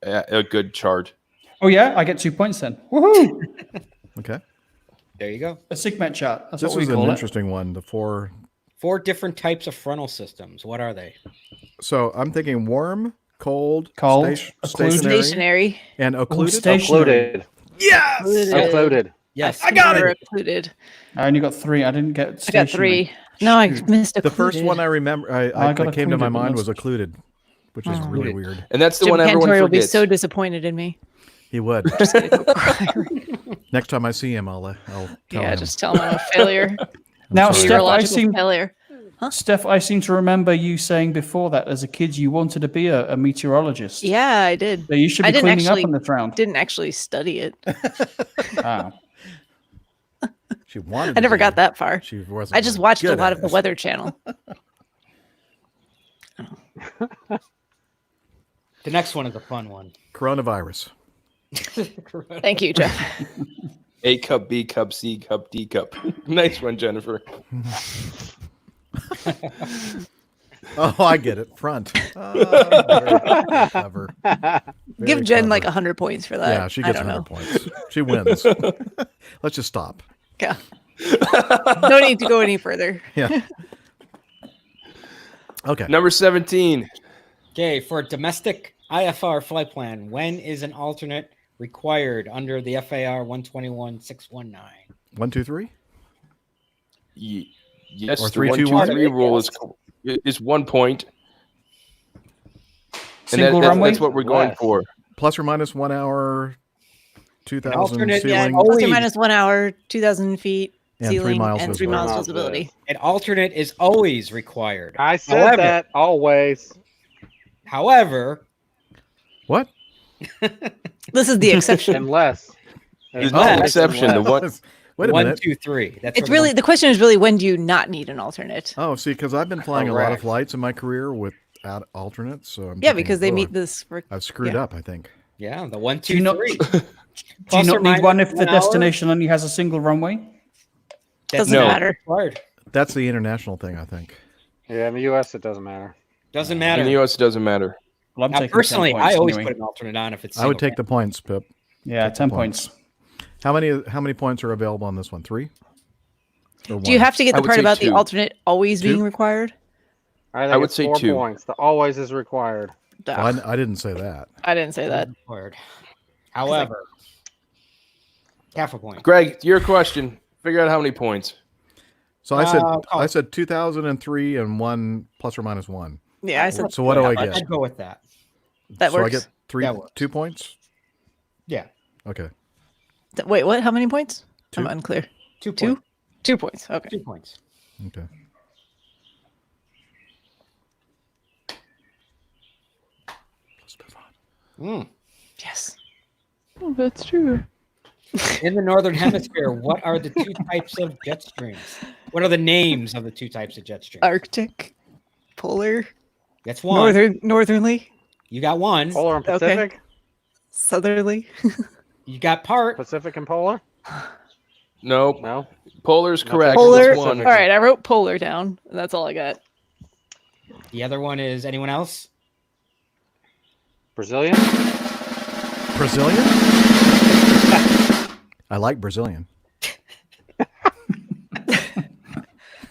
S3: a good chart.
S1: Oh yeah, I get 2 points then. Woohoo!
S5: Okay.
S4: there you go.
S1: A Sigmet chart. That's
S5: This
S1: what we
S5: was an
S1: call it.
S5: interesting one. The 4.
S4: 4 different types of frontal systems. What are they?
S5: So I'm thinking warm, cold,
S1: Cold,
S5: stationary,
S1: occluded.
S2: Stationary.
S5: and occluded.
S1: Stationary.
S6: Occluded.
S5: Yes.
S6: Occluded.
S4: Yes,
S2: I got it. Occluded.
S1: I only got 3. I didn't get
S2: I got
S1: stationary.
S2: 3. No, I
S1: Shoot.
S2: missed
S5: The first one I remember,
S1: I
S5: that
S1: got
S5: came to my
S1: occluded, but
S5: mind
S1: that's-
S5: was occluded, which is really weird.
S3: And that's the
S2: Jim
S3: one everyone
S2: Cantor will be
S3: forgets.
S2: so disappointed in me.
S5: He would.
S2: Just gonna go cry.
S5: Next time I see him, I'll tell
S2: Yeah,
S5: him.
S2: just tell him I'm a failure.
S1: Now,
S5: sorry.
S1: Steph, I
S2: Neurological
S1: seem
S2: failure.
S1: to remember you saying before that as a kid you wanted to be a meteorologist.
S2: Yeah, I did.
S1: So you should
S2: I
S1: be
S2: didn't
S1: cleaning
S2: actually-
S1: up on this round.
S2: Didn't actually study it.
S1: Ah.
S5: She wanted.
S2: I never
S5: to
S2: got
S5: be.
S2: that far.
S5: She wasn't.
S2: I just
S5: very
S2: watched a
S5: good
S2: lot
S5: at
S2: of the
S5: it.
S2: Weather Channel.
S4: The next one is a fun one.
S5: Coronavirus.
S2: Thank you, Jeff.
S3: A cup, B cup, C cup, D cup. Nice one, Jennifer.
S5: Oh, I get it. Front. Very clever.
S2: Give
S5: Very
S2: Jen like
S5: clever.
S2: 100 points for that.
S5: Yeah, she
S2: I
S5: gets
S2: don't
S5: 100
S2: know.
S5: points. She wins. Let's just stop.
S2: Yeah. No need to go any further.
S5: Yeah. Okay.
S3: Number 17.
S4: Okay, for a domestic IFR flight plan, when is an alternate required under the FAR 121.619?
S5: 1, 2, 3.
S3: Yes,
S5: Or
S3: the
S5: 3,
S3: 1,
S5: 2,
S3: 2,
S5: 1?
S3: 3 rule is 1 point. And
S1: Single runway?
S3: that's what we're going
S6: Less.
S3: for.
S5: Plus or minus 1 hour, 2,000
S4: alternate,
S2: Yeah,
S5: ceiling.
S4: oh,
S2: plus or
S4: Always.
S2: minus 1 hour, 2,000 feet
S5: And 3
S2: ceiling,
S5: miles
S2: and 3
S5: visibility.
S2: miles visibility.
S4: An alternate is always required.
S6: I said
S4: However-
S6: that always.
S4: However,
S5: What?
S2: This is the exception.
S6: Unless.
S3: There's
S4: Oh,
S3: no exception. The one,
S5: Wait a
S4: 1,
S5: minute.
S4: 2, 3. That's
S2: It's
S4: for
S2: really the question is really when do you not need an alternate?
S5: Oh, see, because I've been flying a lot of
S6: Correct.
S5: flights in my career without alternates, so I'm
S2: Yeah,
S5: thinking,
S2: because they
S5: oh,
S2: meet this.
S5: I've screwed
S2: yeah.
S5: up, I think.
S4: Yeah, the 1,
S1: Do you
S4: 2,
S1: not,
S4: 3.
S1: do you
S4: Plus or
S1: not need one
S4: minus
S1: if the
S4: 1 hour?
S1: destination only has a single runway?
S2: Doesn't
S3: No.
S2: matter.
S4: Required.
S5: That's the international thing, I think.
S6: Yeah, in the U.S. it doesn't matter.
S4: Doesn't
S3: in
S4: matter.
S3: the U.S. it doesn't matter.
S1: Well, I'm
S4: Now,
S1: taking 10
S4: personally,
S1: points
S4: I always
S1: anyway.
S4: put an alternate on if it's.
S5: I would take the points, Pip.
S1: Yeah, 10 points.
S5: How many points are available on this one? 3? Or
S2: Do you
S5: 1?
S2: have to get
S3: I
S2: the
S3: would
S2: part
S3: say
S2: about the
S3: 2.
S2: alternate always being
S5: 2?
S2: required?
S6: I think
S3: would
S6: it's
S3: say
S6: 4
S3: 2.
S6: points. The always is required.
S5: Well, I didn't say that.
S2: I didn't say that.
S4: Required. However, half a point.
S3: Greg, your question. Figure out how many points.
S5: So I
S4: call it.
S5: said 2003 and 1 plus or minus 1.
S2: Yeah, I said
S5: So what do I
S4: I'd
S5: get?
S4: go with that.
S2: that
S5: So I
S2: works.
S5: get 3,
S4: That works.
S5: 2 points.
S4: Yeah,
S5: Okay.
S2: Wait, what? How many points?
S5: 2.
S2: I'm unclear.
S4: 2
S2: 2?
S4: points.
S2: 2 points. Okay.
S4: 2 points.
S5: Okay. Let's move on.
S2: Yes.
S8: That's true.
S4: In the northern hemisphere, what are the 2 types of jet streams? What are the names of the 2 types of jet streams?
S2: Arctic, polar,
S4: That's one.
S2: northernly,
S4: You got one.
S6: Polar and
S2: Okay.
S6: Pacific?
S2: southerly.
S4: You got part.
S6: Pacific and polar?
S3: No,
S6: No?
S3: Polar's correct.
S2: Polar.
S3: That's
S2: All
S3: one.
S2: right, I wrote polar down. And that's all I got.
S4: The other one is anyone else?
S6: Brazilian?
S5: Brazilian? I like Brazilian.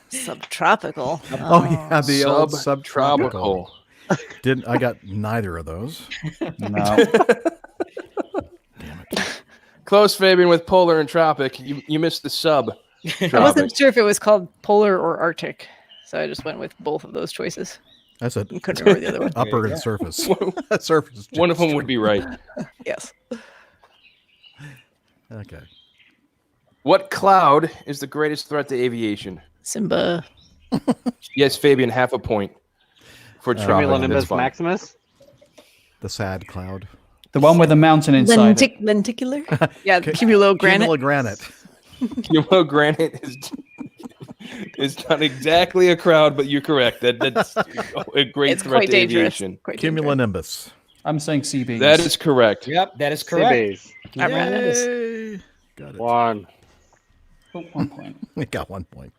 S2: Subtropical.
S5: Oh, yeah, the old subtropical.
S3: Subtropical.
S5: I got neither of those.
S1: No.
S5: Damn it.
S3: Close, Fabian, with polar and tropic. You missed the sub.
S2: I wasn't sure if it was called polar or Arctic, so I just went with both of those choices.
S5: That's a
S2: Couldn't remember the other one.
S5: upper and surface. Surface.
S3: One of them would be right.
S2: Yes.
S5: Okay.
S3: What cloud is the greatest threat to aviation?
S2: Simba.
S3: Yes, Fabian, half a point for tropic. That's
S6: Cumulonimbus
S3: fine.
S6: Maximus?
S5: The sad cloud.
S1: The one with the mountain inside it.
S2: Lenticular? Yeah, cumulogranite.
S3: Cumulogranite is not exactly a crowd, but you're correct. That's a great
S2: It's
S3: threat
S2: quite
S3: to
S2: dangerous.
S3: aviation.
S2: Quite dangerous.
S5: Cumulonimbus.
S1: I'm saying CB.
S3: That is correct.
S4: Yep, that is correct.
S6: CBs.
S5: Yay! Got it.
S6: 1.
S1: Oh, 1 point.
S5: We got 1 point.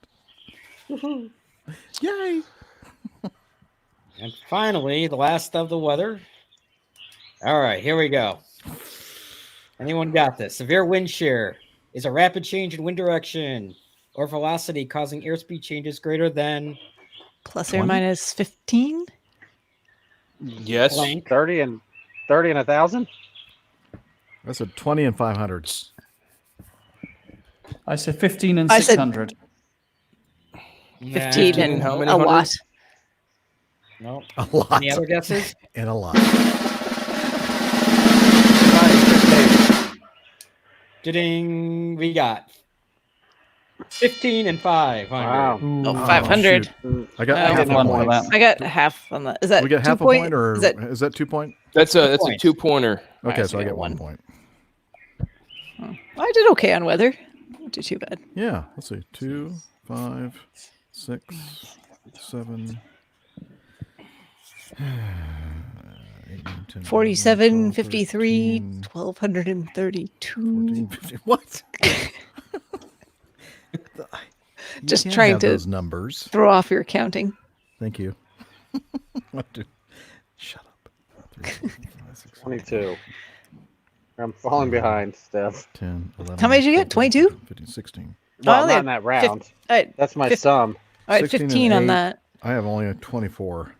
S5: Yay!
S4: And finally, the last of the weather. All right, here we go. Anyone got this? Severe wind shear is a rapid change in wind direction or velocity causing airspeed changes greater than
S2: Plus or minus 15?
S3: Yes.
S4: blank.
S6: 30 and 1,000?
S5: That's a 20 and 500.
S1: I said 15 and
S2: I said-
S1: 600.
S2: 15 and
S3: how many
S2: a lot.
S3: hundreds?
S4: No.
S5: A lot.
S4: Any other guesses?
S5: And a lot.
S4: Ding, we got 15 and 500.
S6: Wow.
S2: Oh, 500.
S5: shoot. I got
S2: No.
S5: half
S1: Get
S5: a
S1: one for
S5: point.
S1: that.
S2: I got half on that. Is that
S5: We get
S2: 2
S5: half a
S2: point?
S5: point, or
S2: is that
S5: 2 point?
S3: That's a
S4: points.
S3: 2-pointer.
S5: Okay,
S2: so
S5: so
S2: I
S5: I
S2: got
S5: get 1
S2: one.
S5: point.
S2: I did okay on weather. Didn't do too bad.
S5: Yeah, let's see. 2, 5, 6, 7, 8, 9, 10,
S2: 47,
S5: 12,
S2: 53,
S5: 13,
S2: 1,232.
S5: 14, 15. What? You
S2: Just
S5: can't
S2: trying
S5: have
S2: to-
S5: those numbers.
S2: Throw off your counting.
S5: Thank you. What do- Shut up. 3, 4, 5, 6, 7,
S6: 22. I'm falling behind, Steph.
S5: 10, 11.
S2: How many did you get?
S5: 14,
S2: 22?
S5: 15, 16.
S6: Well,
S2: only
S6: not
S2: had
S6: in that round.
S2: I
S6: That's my
S2: fif-
S6: sum.
S2: had
S5: 16 and
S2: 15 on
S5: 8.
S2: that.
S5: I have only a 24.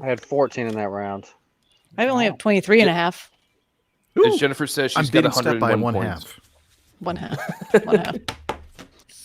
S6: I had 14 in that round.
S2: I only have 23 and a half.
S3: As Jennifer says,
S5: I'm
S3: she's got
S5: beating Steph by
S3: 101
S5: one
S3: points.
S5: half.
S2: One half. One half.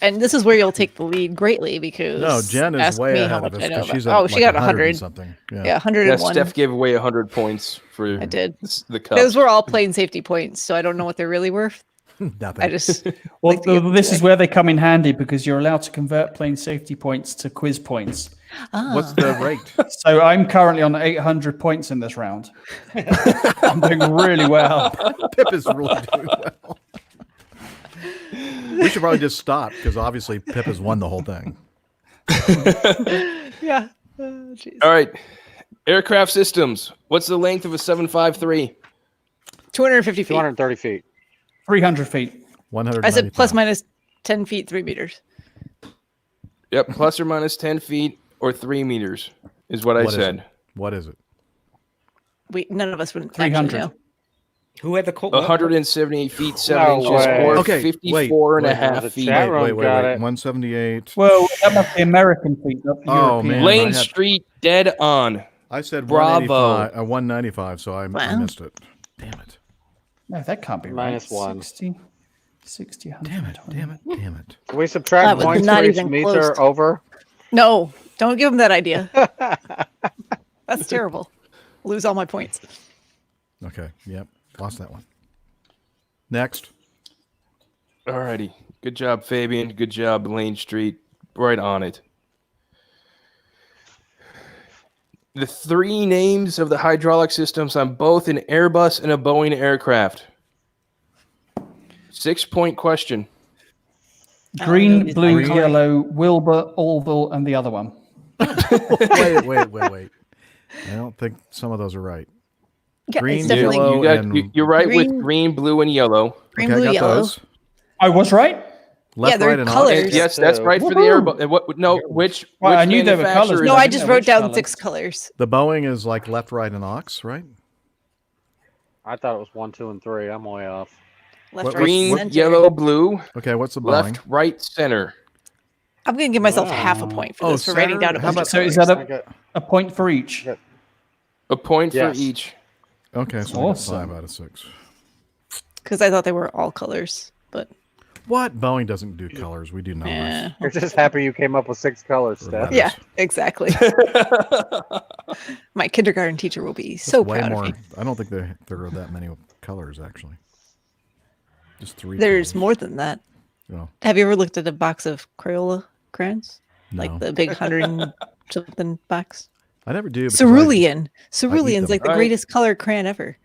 S2: And this is where you'll take the lead greatly because
S5: No, Jen is
S2: ask
S5: way
S2: me
S5: ahead
S2: how
S5: of
S2: much
S5: us
S2: I know
S5: because
S2: about-
S5: she's
S2: Oh,
S5: at
S2: she
S5: like
S2: got
S5: 100 and
S2: 100.
S5: something.
S2: Yeah,
S3: Yeah,
S2: 101.
S3: Steph gave away 100 points for
S2: I did.
S3: the cup.
S2: Those were all plain safety points, so I don't know what they're really worth.
S5: Nothing.
S2: I just
S1: Well,
S2: like to give them
S1: this
S2: away.
S1: is where they come in handy because you're allowed to convert plain safety points to quiz points.
S5: What's the rate?
S1: So I'm currently on 800 points in this round. I'm doing really well.
S5: Pip is really doing well. We should probably just stop because obviously Pip has won the whole thing.
S2: Yeah. Jeez.
S3: All right. Aircraft systems. What's the length of a 753?
S2: 250 feet.
S6: 230 feet.
S1: 300 feet.
S5: 100.
S2: I said plus minus 10 feet, 3 meters.
S3: Yep, plus or minus 10 feet or 3 meters is what I said.
S5: What is it?
S2: None of us would
S1: 300.
S2: actually know.
S4: Who had the cold?
S3: 178 feet, 7
S6: No
S3: inches,
S6: way.
S3: or
S5: Okay,
S3: 54 and a
S5: wait,
S3: half
S6: the
S3: feet.
S6: chat room got it.
S5: 178.
S1: Well, that must be American feet, not
S5: Oh,
S1: European.
S5: man.
S3: Lane
S5: I had-
S3: Street, dead on.
S5: I said
S3: Bravo.
S5: 195, so I
S2: Wow.
S5: missed it. Damn it.
S1: No, that can't be
S6: Minus
S1: right.
S6: 1.
S1: 60, 100.
S5: Damn it. Damn it. Damn it.
S6: Can we subtract
S2: That was
S6: points
S2: not
S6: for each
S2: even
S6: meter
S2: close.
S6: over?
S2: No, don't give him that idea. That's terrible. Lose all my points.
S5: Okay. Yep. Lost that one. Next.
S3: All righty. Good job, Fabian. Good job, Lane Street. Right on it. The 3 names of the hydraulic systems on both an Airbus and a Boeing aircraft. 6-point question.
S1: Green, blue,
S2: Green.
S1: yellow, Wilbur, Orville, and the other one.
S5: Wait. I don't think some of those are right.
S2: Yeah,
S5: Green,
S2: it's definitely
S5: yellow,
S3: You got,
S5: and-
S3: you're right
S2: Green-
S3: with green, blue, and yellow.
S2: green,
S5: Okay,
S2: blue,
S5: I got
S2: yellow.
S5: those.
S1: I was right?
S5: Left,
S2: they're
S5: right, and
S2: colors.
S5: ox?
S3: Yes, that's right for the air. What? No, which?
S1: Well,
S3: which
S1: I knew they were
S3: manufacturer
S1: colours.
S3: is
S2: No,
S1: I
S2: I
S1: didn't
S2: just
S1: know
S2: wrote
S1: which
S2: down
S1: colours.
S2: 6 colors.
S5: The Boeing is like left, right, and ox, right?
S6: I thought it was 1, 2, and 3. I'm way off.
S2: Left,
S5: What-
S2: right,
S3: green,
S2: center.
S3: yellow, blue,
S5: Okay, what's the Boeing?
S3: left, right, center.
S2: I'm gonna give myself half a
S6: Wow.
S2: point for
S5: Oh,
S2: this for writing down a
S5: center? How
S2: bunch of
S5: about-
S1: So is
S2: colors.
S1: that
S6: I got,
S1: a point for each?
S6: I got
S3: A point
S6: Yes.
S3: for each.
S5: Okay, so
S1: Awesome.
S5: I got 5 out of 6.
S2: Because I thought they were all colors, but
S5: What? Boeing doesn't do colors. We do numbers.
S2: yeah,
S6: You're just happy you came up with 6 colors,
S5: Or
S6: Steph.
S5: letters.
S2: yeah, exactly. My kindergarten teacher will be so
S5: Way
S2: proud
S5: more.
S2: of me.
S5: I don't think there are that many colors actually. Just 3.
S2: There's
S5: colors.
S2: more than that.
S5: Oh,
S2: Have you ever looked at a box of Crayola crayons?
S5: no.
S2: Like the big 100 something box?
S5: I never do. because
S2: Cerulean.
S5: them.
S2: Cerulean's like the
S3: All right.
S2: greatest color crayon ever.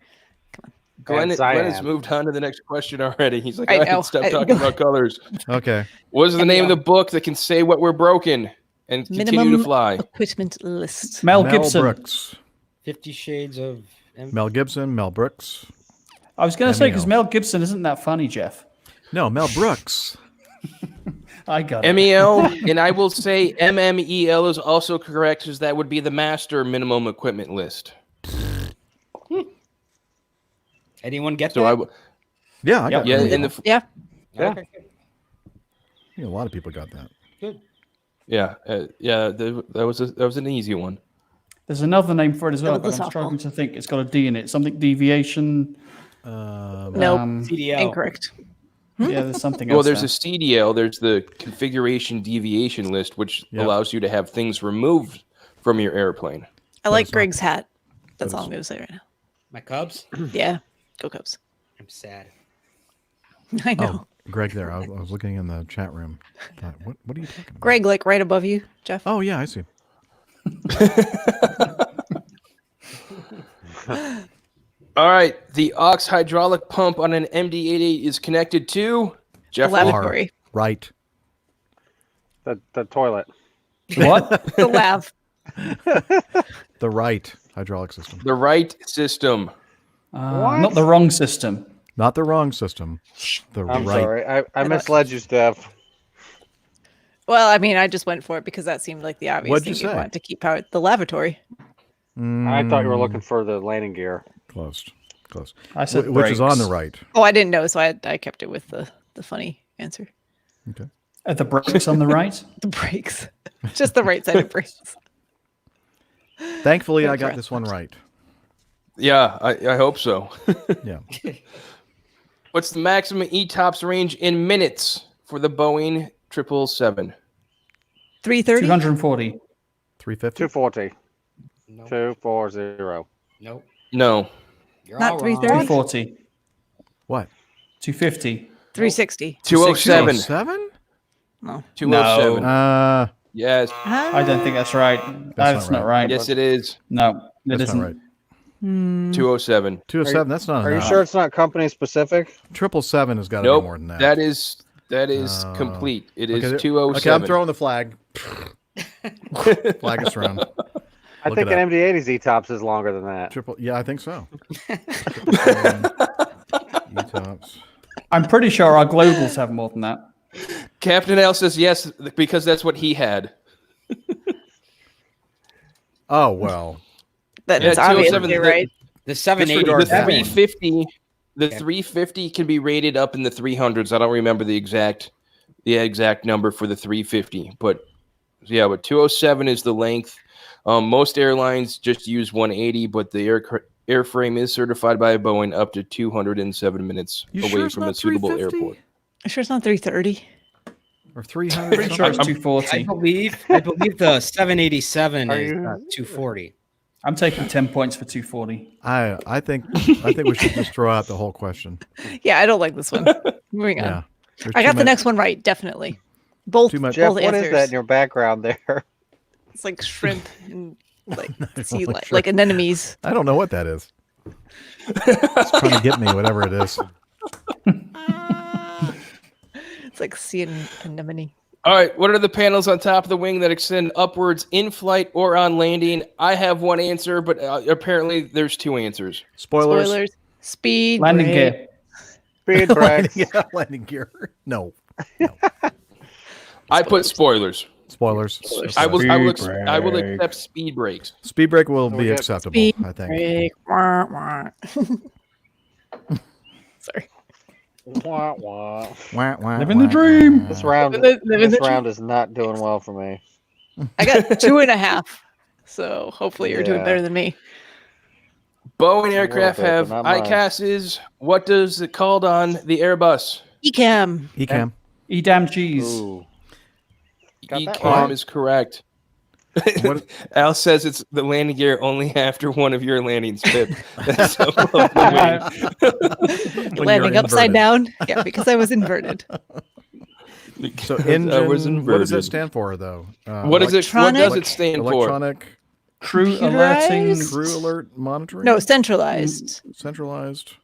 S3: Glenn,
S6: And
S3: Glenn has
S6: cyan.
S3: moved on to the next question already. He's like,
S2: I
S3: I
S2: know.
S3: can stop talking about colors.
S5: Okay.
S3: What is the name of the book that can say what we're broken and continue
S2: Minimum
S3: to fly?
S2: equipment list.
S1: Mel Gibson.
S5: Brooks.
S4: 50 Shades of...
S5: Mel Gibson. Mel Brooks.
S1: I was going to say, because
S5: MEL.
S1: Mel Gibson isn't that funny, Jeff.
S5: No, Mel Brooks.
S1: I got it.
S3: MEL, and I will say MMEL is also correct because that would be the master minimum equipment list.
S4: Anyone get
S3: So
S4: that?
S3: I w-
S5: Yeah, I got
S3: yeah,
S5: MEL.
S3: in the
S2: Yeah.
S6: Yeah.
S4: Okay, good.
S5: Yeah, a lot of people got that.
S4: Good.
S3: that was an easy one.
S1: There's another name for it as well,
S2: That
S1: but
S2: was
S1: I'm
S2: a
S1: struggling
S2: softball.
S1: to think. It's got a D in it. Something deviation.
S2: Nope.
S4: CDL.
S2: Incorrect.
S1: Yeah, there's something
S3: Well,
S1: else.
S3: there's
S1: there.
S3: a CDL. There's the configuration deviation list, which
S5: Yeah.
S3: allows you to have things removed from your airplane.
S2: I like
S5: it's not-
S2: Greg's hat. That's
S5: but
S2: all I'm going to say right now.
S4: My Cubs?
S2: Yeah. Go Cubs.
S4: I'm sad.
S2: I know.
S5: Oh, Greg there. I was looking in the chat room. Thought, what are you talking about?
S2: Greg, like right above you, Jeff.
S5: Oh, yeah, I see.
S3: All right, the aux hydraulic pump on an MD-88 is connected to Jeff.
S2: The lavatory.
S5: Right.
S6: The toilet.
S1: What?
S2: The lav.
S5: The right hydraulic system.
S3: The right system.
S1: Not the wrong system.
S5: Not the wrong system. The
S6: I'm
S5: right.
S6: sorry. I misled you, Steph.
S2: Well, I mean, I just went for it because that seemed like the obvious
S5: What'd
S2: thing
S5: you
S2: you'd
S5: say?
S2: want to keep out. The lavatory.
S6: I thought you were looking for the landing gear.
S5: Close.
S1: I said
S5: Which is on the
S1: brakes.
S5: right.
S2: Oh, I didn't know, so I kept it with the funny answer.
S5: Okay.
S1: Are the brakes on the right?
S2: The brakes. Just the right side of brakes.
S5: Thankfully, I got this one right.
S3: Yeah, I hope so.
S5: Yeah.
S3: What's the maximum ETOPS range in minutes for the Boeing 777?
S2: 330?
S1: 240.
S5: 350.
S6: 240.
S4: Nope.
S6: 240.
S4: Nope.
S3: No.
S4: You're
S2: Not
S4: all wrong.
S2: 330?
S1: 240.
S5: What?
S1: 250.
S2: 360.
S3: 207.
S5: 7?
S2: No.
S3: 207.
S1: No.
S3: Yes.
S1: I don't think that's right. That's
S5: not
S1: not right.
S3: Yes, it is.
S1: No, it
S5: That's
S1: isn't.
S5: not right.
S3: 207.
S5: 207. That's not
S6: Are you
S5: enough.
S6: sure it's not company specific?
S5: 777 has got to
S3: Nope.
S5: be more than that.
S3: That is complete. It is
S5: Okay,
S3: 207.
S5: Okay, I'm throwing the flag. Flag is thrown.
S6: I
S5: Look
S6: think
S5: it
S6: an MD-80's ETOPS is longer than that.
S5: Yeah, I think so. 777 E-tops.
S1: I'm pretty sure our globals have more than that.
S3: Captain L says yes because that's what he had.
S5: Oh, well.
S2: That's
S3: Yeah, 207,
S2: obviously right.
S4: The 780
S3: The
S4: is that one.
S3: 350, the
S4: Okay.
S3: 350 can be rated up in the 300s. I don't remember the exact number for the 350, but 207 is the length. Most airlines just use 180, but the airframe is certified by Boeing up to 207 minutes
S5: You
S3: away
S5: sure it's
S3: from a
S5: not
S3: suitable
S5: 350?
S3: airport.
S2: I'm sure it's not 330.
S5: Or 300.
S1: Pretty sure it's
S4: I
S1: 240.
S4: believe the 787
S6: Are
S4: is
S6: you-
S4: 240.
S1: I'm taking 10 points for 240.
S5: I think we should just throw out the whole question.
S2: Yeah, I don't like this one. Moving on.
S5: Yeah. There's
S2: I
S5: too
S2: got the
S5: many-
S2: next one right, definitely. Both,
S5: Too much-
S6: Jeff,
S2: both
S6: what
S2: answers.
S6: is that in your background there?
S2: It's like shrimp and like sea
S5: only
S2: like,
S5: shrimp.
S2: anemones.
S5: I don't know what that is. It's trying to get me, whatever it is.
S2: It's like sea anemone.
S3: All right, what are the panels on top of the wing that extend upwards in flight or on landing? I have one answer, but apparently there's two answers.
S5: Spoilers.
S2: Spoilers. Speed.
S1: Landing
S2: brake.
S1: gear.
S6: Speed brakes.
S5: Landing gear. No.
S3: I put spoilers.
S5: Spoilers.
S3: I will
S5: Okay.
S3: I will accept speed breaks.
S5: Speed break will
S6: So
S5: be
S6: we get
S5: acceptable,
S2: Speed
S5: I think.
S2: break. Wah, wah. Sorry.
S6: Wah, wah.
S5: Wah, wah,
S1: Living the
S5: wah,
S1: dream.
S5: wah.
S6: This round,
S2: Living the
S6: this
S2: dream.
S6: round is not doing well for me.
S2: I got 2.5. So hopefully you're doing
S6: Yeah.
S2: better than me.
S3: Boeing
S6: little
S3: aircraft
S6: bit, but
S3: have
S6: not much.
S3: ICASs. What does it called on the Airbus?
S2: Ecam.
S5: Ecam.
S1: Damn cheese.
S6: Ooh. Got that
S3: ECAM
S6: right.
S3: is correct.
S5: What-
S3: Al says it's the landing gear only after one of your landings, Pip. That's a lovely way.
S5: When
S2: Landing
S5: you're
S2: upside
S5: inverted.
S2: down. Yeah, because I was inverted.
S5: So
S3: Because
S5: engine,
S3: I was
S5: what does that
S3: inverted.
S5: stand for, though?
S3: What does it? What does it stand for?
S5: Electronic
S1: Crew
S2: Computerized?
S1: alerting.
S5: crew alert monitoring?
S2: No, centralized.
S5: Centralized.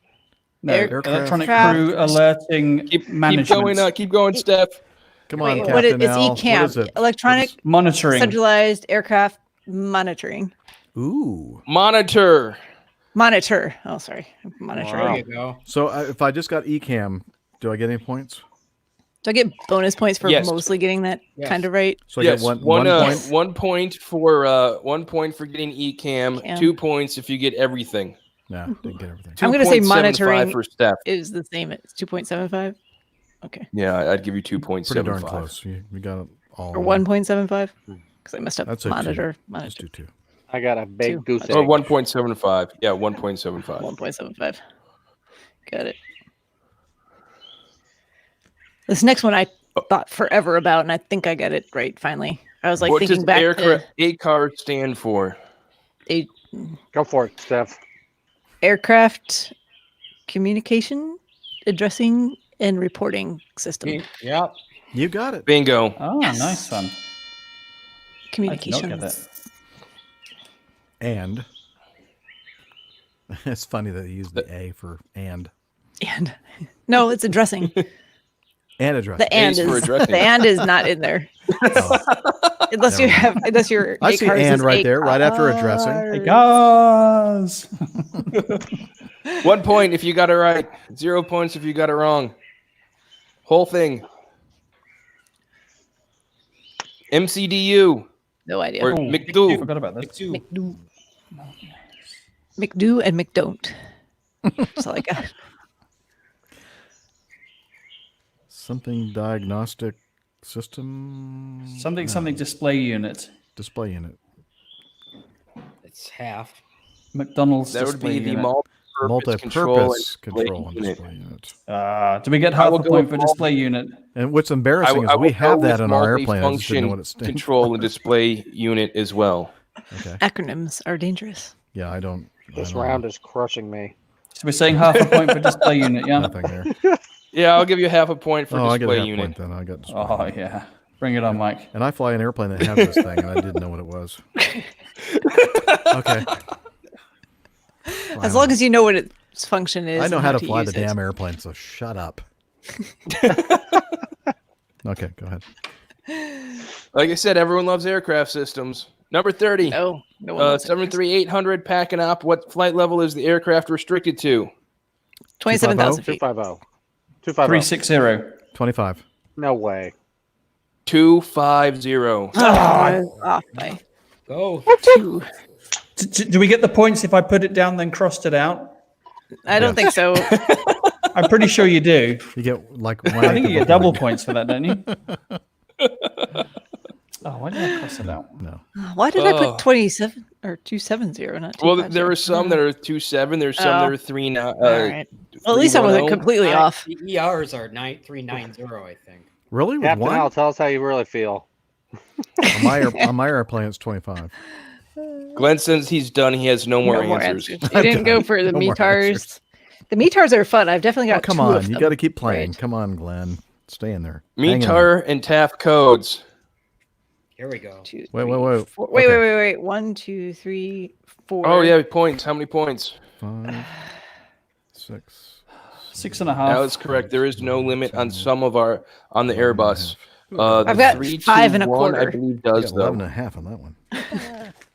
S1: No,
S2: Aircraft.
S1: electronic crew alerting
S3: Keep
S1: management.
S3: going. Keep going, Steph.
S5: Come on,
S2: Wait,
S5: Captain
S2: what is
S5: Al.
S2: ECAM?
S5: What is it?
S2: Electronic
S1: Monitoring.
S2: centralized aircraft monitoring.
S5: Ooh.
S3: Monitor.
S2: Monitor. Oh, sorry. Monitoring.
S6: Wow.
S4: There you go.
S5: So if I just got Ecam, do I get any points?
S2: Do I get bonus points for
S3: Yes.
S2: mostly getting that
S4: Yes.
S2: kind of right?
S5: So I
S3: Yes,
S5: get
S3: one
S5: point.
S3: 1 point for getting ECAM.
S2: Ecam.
S3: 2 points if you get everything.
S5: No, didn't get everything.
S2: I'm gonna say
S3: 2.75
S2: monitoring
S3: for Steph.
S2: is the same. It's 2.75. Okay.
S3: Yeah, I'd give you 2.75.
S5: Pretty darn close. You got it all.
S2: Or 1.75? Because I messed up.
S5: That's a
S2: Monitor.
S5: Just
S2: Monitor.
S5: do 2.
S6: I got a big
S2: Two.
S6: goose egg.
S3: Or 1.75. Yeah, 1.75.
S2: 1.75. Got it. This next one I thought forever about, and I think I got it right finally. I was like
S3: What
S2: thinking
S3: does
S2: back
S3: aircraft
S2: to
S3: ACAR stand for?
S6: Go for it, Steph.
S2: aircraft communication, addressing, and reporting system.
S4: Yep.
S5: You got it.
S3: Bingo.
S1: Oh, nice one. I did not
S2: Communications.
S1: get that.
S5: And it's funny that you use the A for and
S2: And no, it's addressing.
S5: address.
S2: The and
S3: A's for
S2: is
S3: addressing.
S2: the and is not in there. Unless you have you're
S5: I see
S2: ACARS
S5: and
S2: is
S5: right there, right after addressing.
S1: Hey
S2: ACARS.
S1: guys.
S3: 1 point if you got it right. 0 points if you got it wrong. Whole thing. MCDU
S2: No idea.
S3: or
S1: I
S3: McDo.
S1: forgot about this.
S2: McDo. McDo and McDon't. That's all I got.
S5: Something diagnostic system.
S1: Something
S5: No,
S1: something display unit.
S5: display unit.
S4: It's half.
S1: McDonald's
S3: That would
S1: display
S3: be the
S1: unit.
S3: multi-purpose
S5: Multi-purpose
S3: control
S5: control
S3: and
S5: and
S3: display
S5: display unit.
S1: Do we get
S3: I
S1: half
S3: will
S1: a
S3: go
S1: point for
S3: with
S1: display unit?
S5: And what's embarrassing is
S3: I
S5: we
S3: will
S5: have
S3: go
S5: that
S3: with
S5: on our airplane. I just didn't know what it
S3: multifunction
S5: stands.
S3: control and display unit as well.
S5: Okay.
S2: Acronyms are dangerous.
S5: Yeah, I don't.
S6: This
S5: I don't
S6: round is crushing me.
S1: So we're saying half a point for display unit, yeah?
S5: Nothing there.
S3: Yeah, I'll give you half a point for
S5: Oh, I get a
S3: display
S5: half
S3: unit.
S5: point then. I got display.
S1: Oh
S5: unit.
S1: yeah. Bring it on, Mike.
S5: And I fly an airplane that has this thing, and I didn't know what it was. Okay.
S2: As long as you know what its function is.
S5: I know
S2: and
S5: how to fly
S2: use
S5: the
S2: it.
S5: damn airplane, so shut up. Okay, go ahead.
S3: Like I said, everyone loves aircraft systems. Number 30.
S2: No, no one wants it.
S3: 73800 pack and op. What flight level is the aircraft restricted to?
S2: 27,000 feet.
S6: 250. 250.
S1: 360.
S5: 25.
S6: No way.
S3: 250.
S2: Off by
S4: Go.
S2: 2.
S1: Do we get the points if I put it down then crossed it out?
S2: I don't think so.
S1: I'm pretty sure you do.
S5: You get like
S1: I think you get double points for that, don't you? Oh, why did I cross it out?
S5: No.
S2: Why did I
S3: Oh.
S2: put 27 or 270, not 250?
S3: Well, there are some that are 27. There's some that are 3.
S2: All right. Well, at least I wasn't
S3: 310.
S2: completely off.
S4: The ERs are 9390, I think.
S5: Really? With
S6: Captain
S5: one?
S6: Al, tell us how you really feel.
S5: On my airplane, it's 25.
S3: Glenn says he's done. He has no more
S2: No more
S3: answers.
S2: answers. You didn't go for the
S5: No more
S2: METARs.
S5: answers.
S2: The METARs are fun. I've definitely got
S5: Oh, come
S2: two
S5: on.
S2: of
S5: You
S2: them.
S5: got to keep playing.
S2: Right.
S5: Come on, Glenn. Stay in there. Hang in there.
S3: METAR and TAF codes.
S4: Here we go.
S2: 2,
S5: Wait,
S2: 3,
S5: wait, wait.
S2: 4. Wait,
S5: Okay.
S2: wait, wait. 1, 2, 3, 4.
S3: Oh, yeah, points. How many points?
S5: 5, 6.
S1: 6.5.
S3: That is correct. There is no limit on some of our on the Airbus.
S2: I've got
S3: 3, 2,
S2: 5 and a
S3: 1, I
S2: quarter.
S3: believe
S5: Yeah,
S3: does
S5: 11
S3: though.
S5: and a half on that one.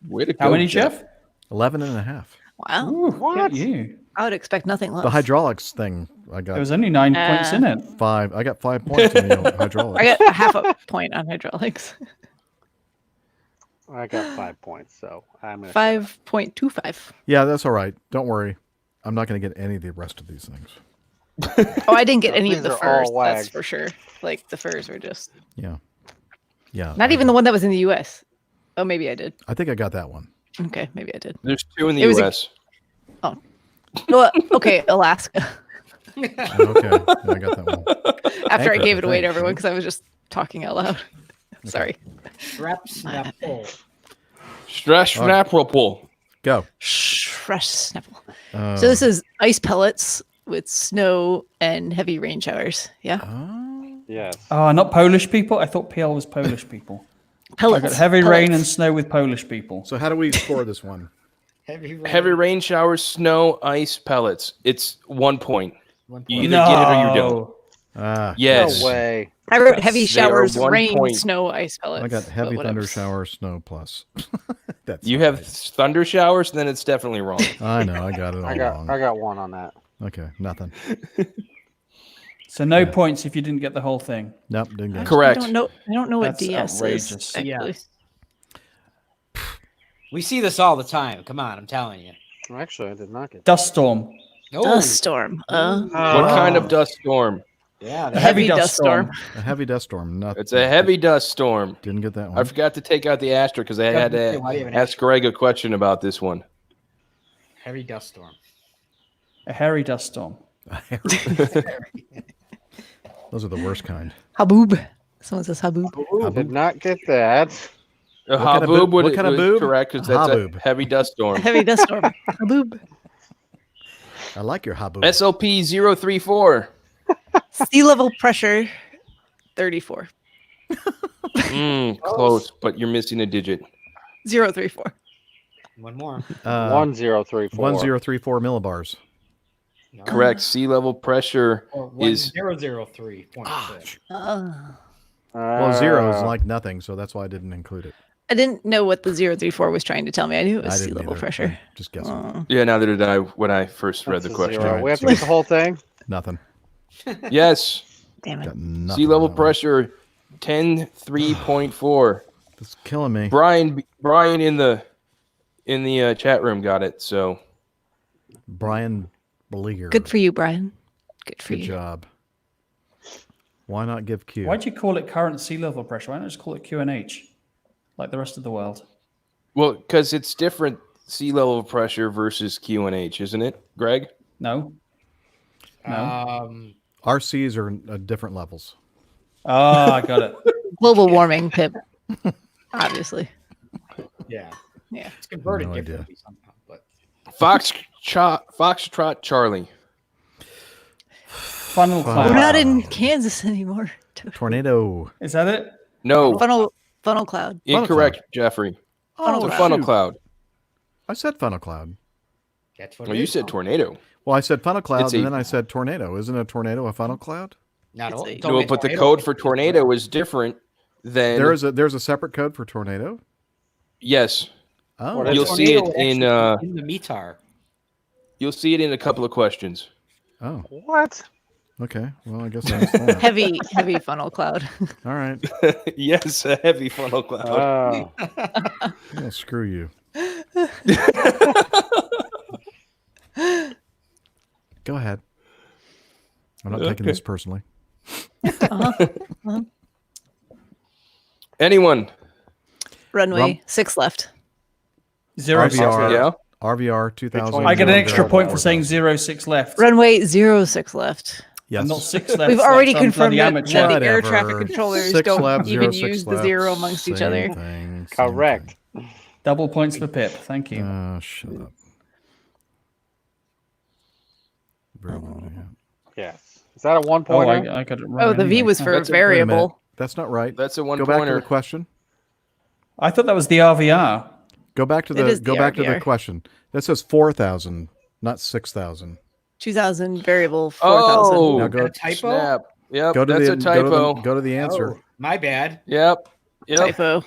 S3: Way to
S1: How
S3: go,
S1: many, Jeff?
S5: 11 and a half.
S2: Wow.
S1: Ooh,
S6: What?
S1: get you.
S2: I would expect nothing less.
S5: The hydraulics thing, I
S1: There
S5: got
S1: was only 9 points in it.
S5: 5. I got 5 points in the hydraulics.
S2: I got a half a point on hydraulics.
S6: I got 5 points, so I'm gonna
S2: 5.25.
S5: Yeah, that's all right. Don't worry. I'm not going to get any of the rest of these things.
S2: Oh, I didn't get any of
S6: These
S2: the
S6: are all
S2: furs. That's
S6: wags.
S2: for sure. Like the furs were just
S5: Yeah. Yeah.
S2: not even the one that was in the U.S. Oh, maybe I did.
S5: I think I got that one.
S2: Okay, maybe I did.
S3: There's 2 in the
S2: It was a-
S3: U.S.
S2: Well, okay, Alaska.
S5: Okay. Yeah, I got that one.
S2: After I
S5: Anchor,
S2: gave it away to
S5: thanks.
S2: everyone because I was just talking out loud. Sorry.
S4: Strap, snap, pull.
S3: Stress snap pull.
S5: Go.
S2: Fresh snapple. So this is ice pellets with snow and heavy rain showers. Yeah.
S6: Yes.
S1: Oh, not Polish people? I thought PL was Polish people. I
S2: Pellets.
S1: got heavy rain and
S2: pellets.
S1: snow with Polish people.
S5: So how do we score this one?
S4: Heavy
S3: Rain showers, snow, ice, pellets. It's 1 point.
S4: 1 point.
S3: You either get it or you don't.
S5: Ah,
S3: Yes.
S6: No way.
S2: I wrote heavy
S3: They are
S2: showers,
S3: 1
S2: rain,
S3: point.
S2: snow, ice pellets.
S5: I got
S2: but
S5: heavy
S2: whatever.
S5: thunder shower, snow plus. That's
S3: You
S5: not
S3: have
S5: right.
S3: thunder showers, then it's definitely wrong.
S5: I know. I got it all
S6: I got
S5: wrong.
S6: 1 on that.
S5: Okay, nothing.
S1: So no points if you didn't get the whole thing.
S5: Nope, didn't get it.
S3: Correct.
S2: I don't know what
S1: That's
S2: DS
S1: outrageous.
S2: is. Actually.
S4: Yeah. We see this all the time. Come on, I'm telling you.
S6: Actually, I did not get.
S1: Dust storm.
S4: No.
S2: Dust storm.
S3: What kind of dust storm?
S4: Yeah.
S1: A heavy dust storm.
S5: A heavy dust storm. Nothing.
S3: It's a heavy dust storm.
S5: Didn't get that
S3: I
S5: one.
S3: forgot to take out the asterisk because I had to
S4: Why do you have an
S3: ask Greg a question about this one.
S4: Heavy dust storm.
S1: A hairy dust storm.
S5: Those are the worst kind.
S2: Haboob. Someone says haboob.
S6: Did not get that.
S3: A
S5: kind of
S3: haboob
S5: boob?
S3: would
S5: What kind of
S3: would
S5: boob?
S3: correct because that's
S5: Haboob.
S3: a heavy dust storm.
S2: Heavy dust storm. Haboob.
S5: I like your habu.
S3: SLP 034.
S2: Sea level pressure 34.
S3: Close, but you're missing a digit.
S2: 034.
S4: One more.
S6: 1034.
S5: 1034 millibars.
S4: No.
S3: Correct. Sea level pressure
S4: Or
S3: is
S4: 1003.6.
S5: Well, 0 is like nothing, so that's why I didn't include it.
S2: I didn't know what the 034 was trying to tell me. I knew it was
S5: I
S2: sea
S5: didn't
S2: level
S5: either.
S2: pressure.
S5: I'm just guessing.
S3: yeah. Neither did I when I first read
S6: That's
S3: the
S6: a
S3: question.
S6: 0. We have to get the whole thing.
S5: Nothing.
S3: Yes.
S2: Damn it.
S5: Got nothing.
S3: Sea level
S5: on that one.
S3: pressure 10.3.4.
S5: It's killing me.
S3: Brian in the chat room got it. So
S5: Brian Bleeger.
S2: Good for you, Brian. Good for
S5: Good
S2: you.
S5: job. Why not give Q?
S1: Why'd you call it current sea level pressure? Why not just call it QNH, like the rest of the world?
S3: well, because it's different sea level pressure versus QNH, isn't it, Greg?
S1: No.
S5: RCs are at different levels.
S1: Ah, I got it.
S2: Global warming, Pip. Obviously.
S4: Yeah.
S2: Yeah.
S4: It's converted
S5: No idea.
S4: differently somehow, but
S3: Foxtrot Charlie.
S1: Funnel
S2: We're
S1: cloud.
S2: not in Kansas anymore.
S5: Tornado.
S1: Is that it?
S3: No,
S2: Funnel cloud.
S3: incorrect, Jeffrey.
S2: Funnel
S3: It's a
S2: cloud.
S3: funnel cloud.
S5: I said funnel cloud.
S4: that's what
S3: Well,
S4: it
S3: you
S4: is.
S3: said tornado.
S5: Well, I said funnel cloud,
S3: It's
S5: and
S3: a-
S5: then I said tornado. Isn't a tornado a funnel cloud?
S4: Not
S2: It's
S4: all.
S2: a-
S4: it's
S3: No,
S4: only a
S3: but the
S4: tornado.
S3: code for tornado is different than.
S5: There's a separate code for tornado.
S3: Yes,
S5: Oh,
S6: What is
S3: you'll
S6: it?
S3: see it
S4: Tornado
S3: in.
S4: actually in the METAR.
S3: You'll see it in a couple of questions.
S5: oh,
S6: What?
S5: okay. Well, I guess I missed that.
S2: Heavy funnel cloud.
S5: All right.
S3: Yes, a heavy funnel cloud.
S6: Oh.
S5: Well, screw you. Go ahead. I'm not taking this personally.
S3: Anyone?
S2: Runway 6 left.
S1: 06
S5: RVR.
S1: left.
S3: Yeah.
S5: RVR 2000.
S1: I get an extra point for saying 06 left.
S2: Runway 06 left.
S5: Yes.
S1: And not 6 left.
S2: We've
S1: like
S2: already
S1: some
S2: confirmed
S1: bloody
S2: that,
S1: amateur.
S2: that the air
S5: Whatever.
S2: traffic controllers
S5: 6
S2: don't
S5: left,
S2: even
S5: 06
S2: use the
S5: left.
S2: 0 amongst each
S5: Same
S2: other.
S5: thing, same
S6: Correct.
S5: thing.
S1: Double points for Pip. Thank you.
S5: Shut up. Barely, yeah.
S6: Yes. Is that a 1
S1: Oh,
S6: pointer?
S1: I got it wrong.
S2: Oh, the V
S1: anyway.
S2: was for
S3: That's a-
S5: Wait a minute.
S2: variable.
S5: That's not right.
S3: That's a one
S5: Go back to
S3: pointer.
S5: the question.
S1: I thought that was the RVR.
S5: Go back to
S2: It
S5: the
S2: is
S5: go
S2: the
S5: back to the
S2: RVR.
S5: question. That says 4,000, not 6,000.
S2: 2000 variable 4000.
S3: Oh,
S5: Now go
S4: A typo?
S3: snap. Yep,
S5: go to
S3: that's
S5: the
S3: a typo.
S5: go to the answer.
S4: Oh, my bad.
S3: Yep.
S2: Typo.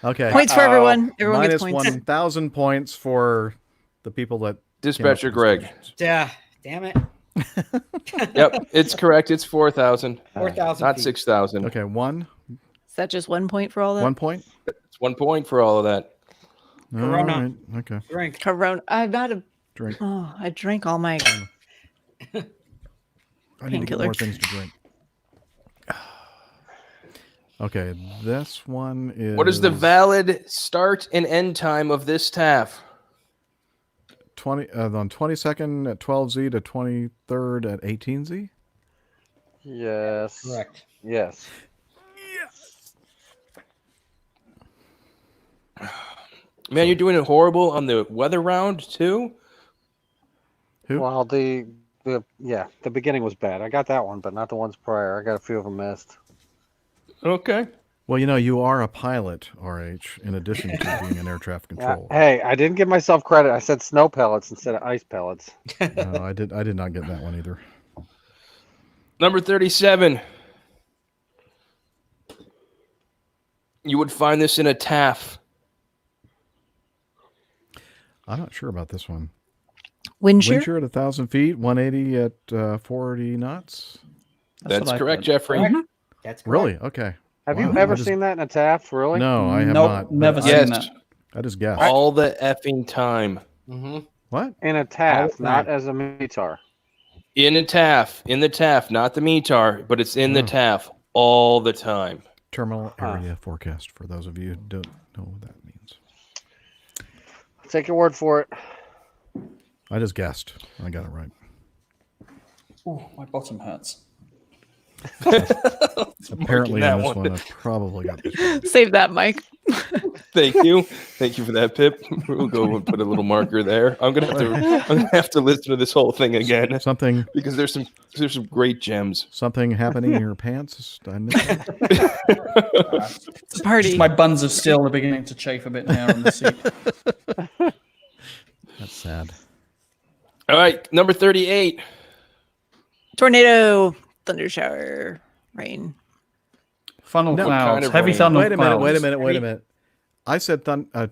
S5: Okay.
S2: Points for everyone. Everyone
S5: Minus
S2: gets points.
S5: 1,000 points for the people that
S3: Dispatcher Greg.
S4: Yeah, damn it.
S3: Yep, it's correct. It's 4,000,
S4: 4,000
S3: not
S4: feet.
S3: 6,000.
S5: Okay,
S2: Is that just 1 point for all that?
S5: 1 point.
S3: It's 1 point for all of that.
S4: Corona.
S5: All right. Okay.
S4: Drink.
S2: Corona. I'm not a.
S5: Drink.
S2: Oh, I drank all my.
S5: I need to get more
S2: Painkiller.
S5: things to drink. Okay, this one is.
S3: What is the valid start and end time of this TAF?
S5: 20 on 22nd at 12Z to 23rd at 18Z?
S6: Yes.
S4: Correct.
S6: Yes.
S3: Man, you're doing it horrible on the weather round too.
S5: Who?
S6: Well, the beginning was bad. I got that one, but not the ones prior. I got a few of them missed.
S3: Okay.
S5: Well, you are a pilot, RH, in addition to being in air traffic control.
S6: Hey, I didn't give myself credit. I said snow pellets instead of ice pellets.
S5: No, I did not get that one either.
S3: Number 37. You would find this in a TAF.
S5: I'm not sure about this one.
S2: Wind shear?
S5: Wind shear at 1,000 feet, 180 at 40 knots.
S3: That's
S1: what I
S3: correct,
S1: thought.
S3: Jeffrey.
S4: That's correct.
S5: Really? Okay.
S6: Have
S5: Wow,
S6: you ever
S5: I just-
S6: seen that in a TAF? Really?
S5: No, I have
S1: Nope,
S5: not.
S1: never
S5: but
S1: seen
S3: Yes.
S1: that.
S5: I just guessed.
S3: All the effing time.
S4: Mm-hmm.
S5: What?
S6: In a
S4: All
S6: TAF,
S4: the
S6: not
S4: time.
S6: as a METAR.
S3: In the TAF, not the METAR, but it's in the TAF all the time.
S5: Terminal area forecast, for those of you who don't know what that means.
S6: Take your word for it.
S5: I just guessed. I got it right.
S1: Ooh, my bottom hurts.
S5: Apparently,
S3: that
S5: on this
S3: one.
S5: one, I probably got this right.
S2: Save that, Mike.
S3: Thank you for that, Pip. We'll go and put a little marker there. I'm gonna have to listen to this whole thing again
S5: Something
S3: because there's some great gems.
S5: happening in your pants? I missed it.
S2: It's a party.
S1: Just my buns of steel are beginning to chafe a bit now on the seat.
S5: That's sad.
S3: All right, number 38.
S2: Tornado, thunder shower, rain.
S1: Funnel
S5: No,
S1: clouds,
S3: kind of
S1: heavy
S3: rain.
S1: funnel
S5: Wait a
S1: clouds.
S5: minute. I said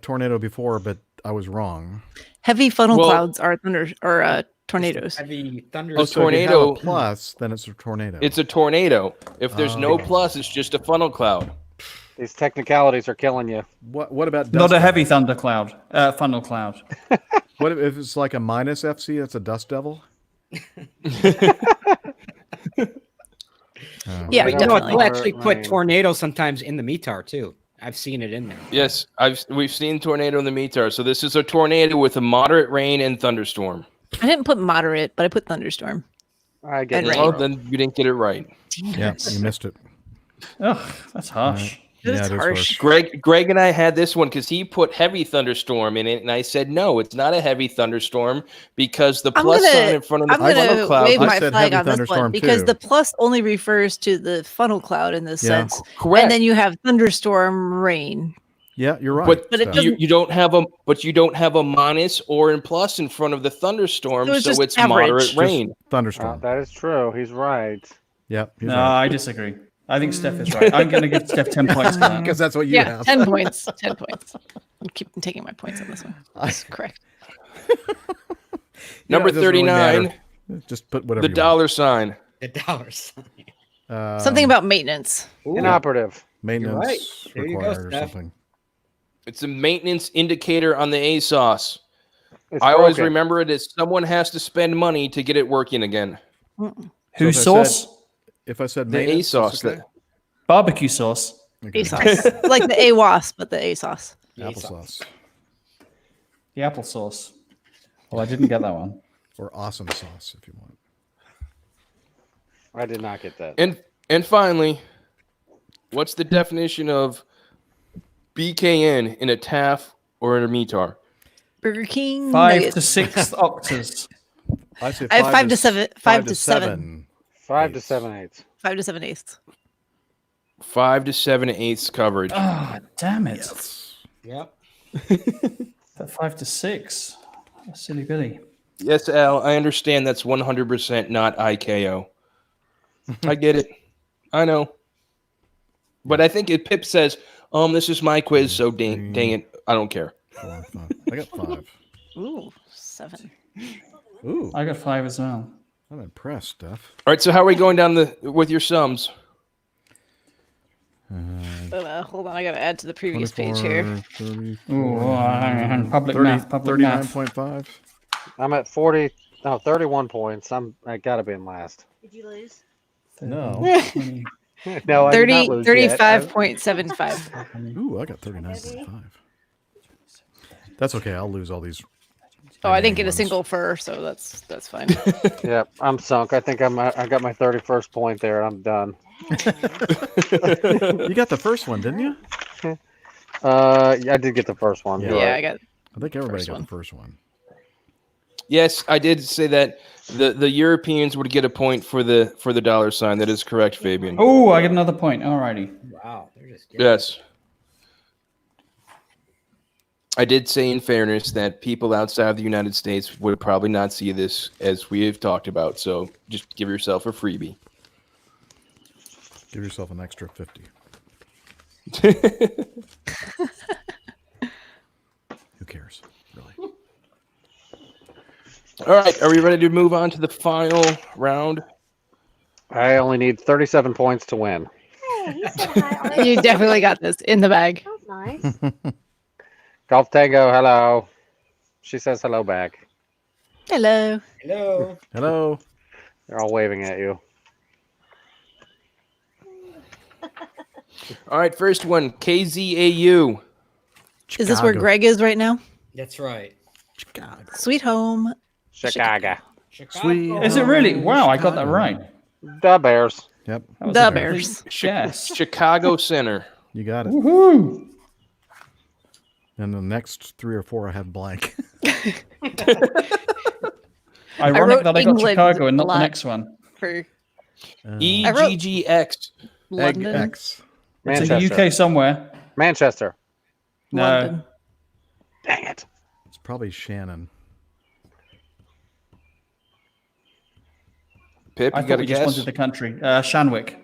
S5: tornado before, but I was wrong.
S2: Heavy funnel
S3: Well-
S2: clouds are thunder or tornadoes.
S4: Heavy thunder.
S3: Oh,
S5: So if you have
S3: tornado-
S5: a plus, then it's a tornado.
S3: It's a tornado. If there's no plus, it's just a funnel cloud.
S6: These technicalities are killing you.
S5: What about
S1: Not
S5: dust
S1: a heavy
S5: devil?
S1: funnel cloud.
S5: What if it's like a minus FC? That's a dust devil.
S2: Yeah,
S6: Right.
S2: definitely.
S4: They'll actually put
S6: Rain.
S4: tornado sometimes in the METAR too. I've seen it in there.
S3: Yes, we've seen tornado in the METAR. So this is a tornado with a moderate rain and thunderstorm.
S2: I didn't put moderate, but I put thunderstorm.
S6: I get
S2: And
S6: it.
S2: rain.
S3: Well, then you didn't get it right.
S5: Yeah, you missed it.
S1: Ugh, that's harsh.
S2: It's
S5: Yeah, it is
S2: harsh.
S3: Greg and I had this one because he put heavy thunderstorm in it, and I said no, it's not a heavy thunderstorm because the
S2: I'm
S3: plus
S2: gonna-
S3: sign in front of the
S2: I'm
S3: funnel
S2: gonna
S3: cloud.
S2: wave
S5: I
S2: my
S5: said
S2: flag
S5: heavy
S2: on this one
S5: thunderstorm,
S2: because
S5: too.
S2: the plus only refers to the funnel cloud in this
S5: Yeah.
S2: sense,
S3: Correct.
S2: and then you have thunderstorm rain.
S5: Yeah, you're right.
S3: But,
S2: But it
S5: Steph.
S2: doesn't-
S3: you don't have a minus or in plus in front of the thunderstorm,
S2: So it's
S3: so
S2: just
S3: it's
S2: average.
S3: moderate
S2: Just
S3: rain.
S5: Thunderstorm.
S6: That is true. He's right.
S5: Yep. he's
S1: No,
S5: right.
S1: I disagree. I think Steph is right. I'm going to give Steph 10 points for that.
S5: Because that's what you
S2: Yeah,
S5: have.
S2: 10 points. 10 points. I'm keep taking my points on this one. That's correct.
S3: Number
S5: it doesn't really
S3: 39,
S5: matter. Just put whatever
S3: the
S5: you
S3: dollar sign.
S4: The dollar sign.
S5: want.
S2: Something about maintenance.
S6: Inoperative.
S5: maintenance
S4: right. There you go,
S5: required or
S4: Steph.
S5: something.
S3: It's a maintenance indicator on the ASOS.
S6: It's
S3: I always
S6: broken.
S3: remember it as someone has to spend money to get it working again.
S1: Whose
S5: So if I
S1: sauce?
S5: If I said
S3: The
S5: maintenance,
S3: ASOS.
S5: that's okay?
S1: Barbecue sauce.
S5: Okay.
S2: ASOS. Like the AWAS, but the ASOS.
S5: Applesauce
S1: The applesauce. Well, I didn't get that one.
S5: or awesome sauce if you want.
S6: I did not get that.
S3: And finally, what's the definition of BKN in a TAF or in a METAR?
S2: Burger King.
S1: 5
S2: nuggets.
S1: to 6 octaves.
S5: I say
S2: I have 5 to 7. 5 to 7.
S5: 7.
S6: 5 to 7/8.
S2: 5 to 7/8.
S3: 5 to 7/8 coverage.
S1: Oh, damn it.
S4: Yep.
S1: That 5 to 6. Silly Billy.
S3: Yes, Al, I understand that's 100% not IKO. I get it. I know. But I think Pip says, this is my quiz, so dang it, I don't care.
S5: 4, 5. I got 5.
S2: Ooh, 7.
S5: Ooh,
S1: I got 5 as well.
S5: I'm impressed, Steph.
S3: All right, so how are we going down with your sums?
S2: Hold on, I gotta add to the previous page here.
S5: 34,
S1: Ooh, hang on. Public
S5: 30,
S1: math. Public math.
S5: 39.5.
S6: I'm at 31 points. I gotta be in last.
S7: Did you lose?
S5: No.
S1: 20.
S6: No, I did not lose yet.
S2: 35.75.
S5: Ooh, I got 39.5. That's okay. I'll lose all these.
S2: Oh, I didn't get a
S5: ones.
S2: single fur, so that's fine.
S6: Yeah, I'm sunk. I think I got my 31st point there. I'm done.
S5: You got the first one, didn't you?
S6: Yeah, I did get the first one.
S5: Yeah.
S6: You're
S2: Yeah,
S6: right.
S2: I got.
S5: I think everybody
S2: First
S5: got
S2: one.
S5: the first one.
S3: Yes, I did say that the Europeans would get a point for the dollar sign. That is correct, Fabian.
S1: Oh, I get another point. Alrighty.
S4: Wow, they're just getting
S3: Yes. I did say, in fairness, that people outside of the United States would probably not see this, as we have talked about. So just give yourself a freebie.
S5: Give yourself an extra 50. Who cares, really?
S3: All right, are we ready to move on to the final round?
S6: I only need 37 points to win.
S7: Hey, you said hi already.
S2: You definitely got this in the bag.
S7: That was nice.
S6: Golf Tango, hello. She says hello back.
S2: Hello.
S4: Hello.
S5: Hello.
S6: They're all waving at you.
S3: All right, first one, KZAU.
S2: Is this where
S5: Chicago.
S2: Greg is right now?
S4: That's right.
S5: Chicago.
S2: Sweet home.
S6: Chicago.
S4: Chicago.
S5: Sweet.
S1: Is it really? Wow, I got that right.
S6: The Bears.
S5: Yep,
S1: That was
S2: The
S1: a very
S2: Bears.
S1: good Guess.
S3: Chicago Center.
S5: you got it.
S1: Woohoo!
S5: And the next 3 or 4 I have blank.
S1: Ironic
S2: wrote
S1: that I got
S2: England
S1: Chicago and
S2: a
S1: not the
S2: lot.
S1: next one.
S2: For
S3: EGGX.
S2: London.
S5: X.
S1: It's in
S6: Manchester.
S1: the UK somewhere.
S6: Manchester.
S1: No.
S2: London.
S6: Dang it.
S5: It's probably Shannon.
S3: Pip,
S1: I
S3: you got
S1: thought
S3: a
S1: we just
S3: guess?
S1: wanted the country. Shanwick.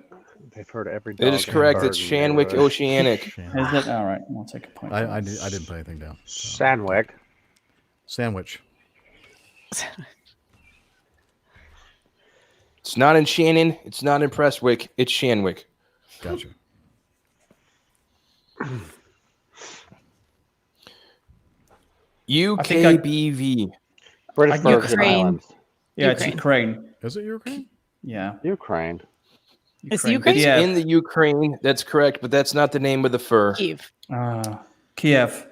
S6: They've heard every
S3: It is
S6: dog
S3: correct.
S6: and
S3: It's
S6: bird in the
S3: Shanwick
S6: neighborhood.
S3: Oceanic.
S5: Shannon.
S1: Is it? All right. I'll take a point.
S5: I didn't put anything down. So.
S6: Shanwick.
S5: Sandwich.
S3: It's not in Shannon. It's not in Prestwick. It's Shanwick.
S5: Gotcha.
S3: UKBV.
S6: British
S1: I-
S6: Virgin
S2: Ukraine.
S6: Islands.
S1: Yeah,
S2: Ukraine.
S1: it's Ukraine.
S5: Is it Ukraine?
S1: Yeah.
S6: Ukraine.
S2: It's Ukraine?
S3: It's
S1: Kiev.
S3: in the Ukraine. That's correct, but that's not the name of the fur.
S2: Kiev.
S1: Kiev.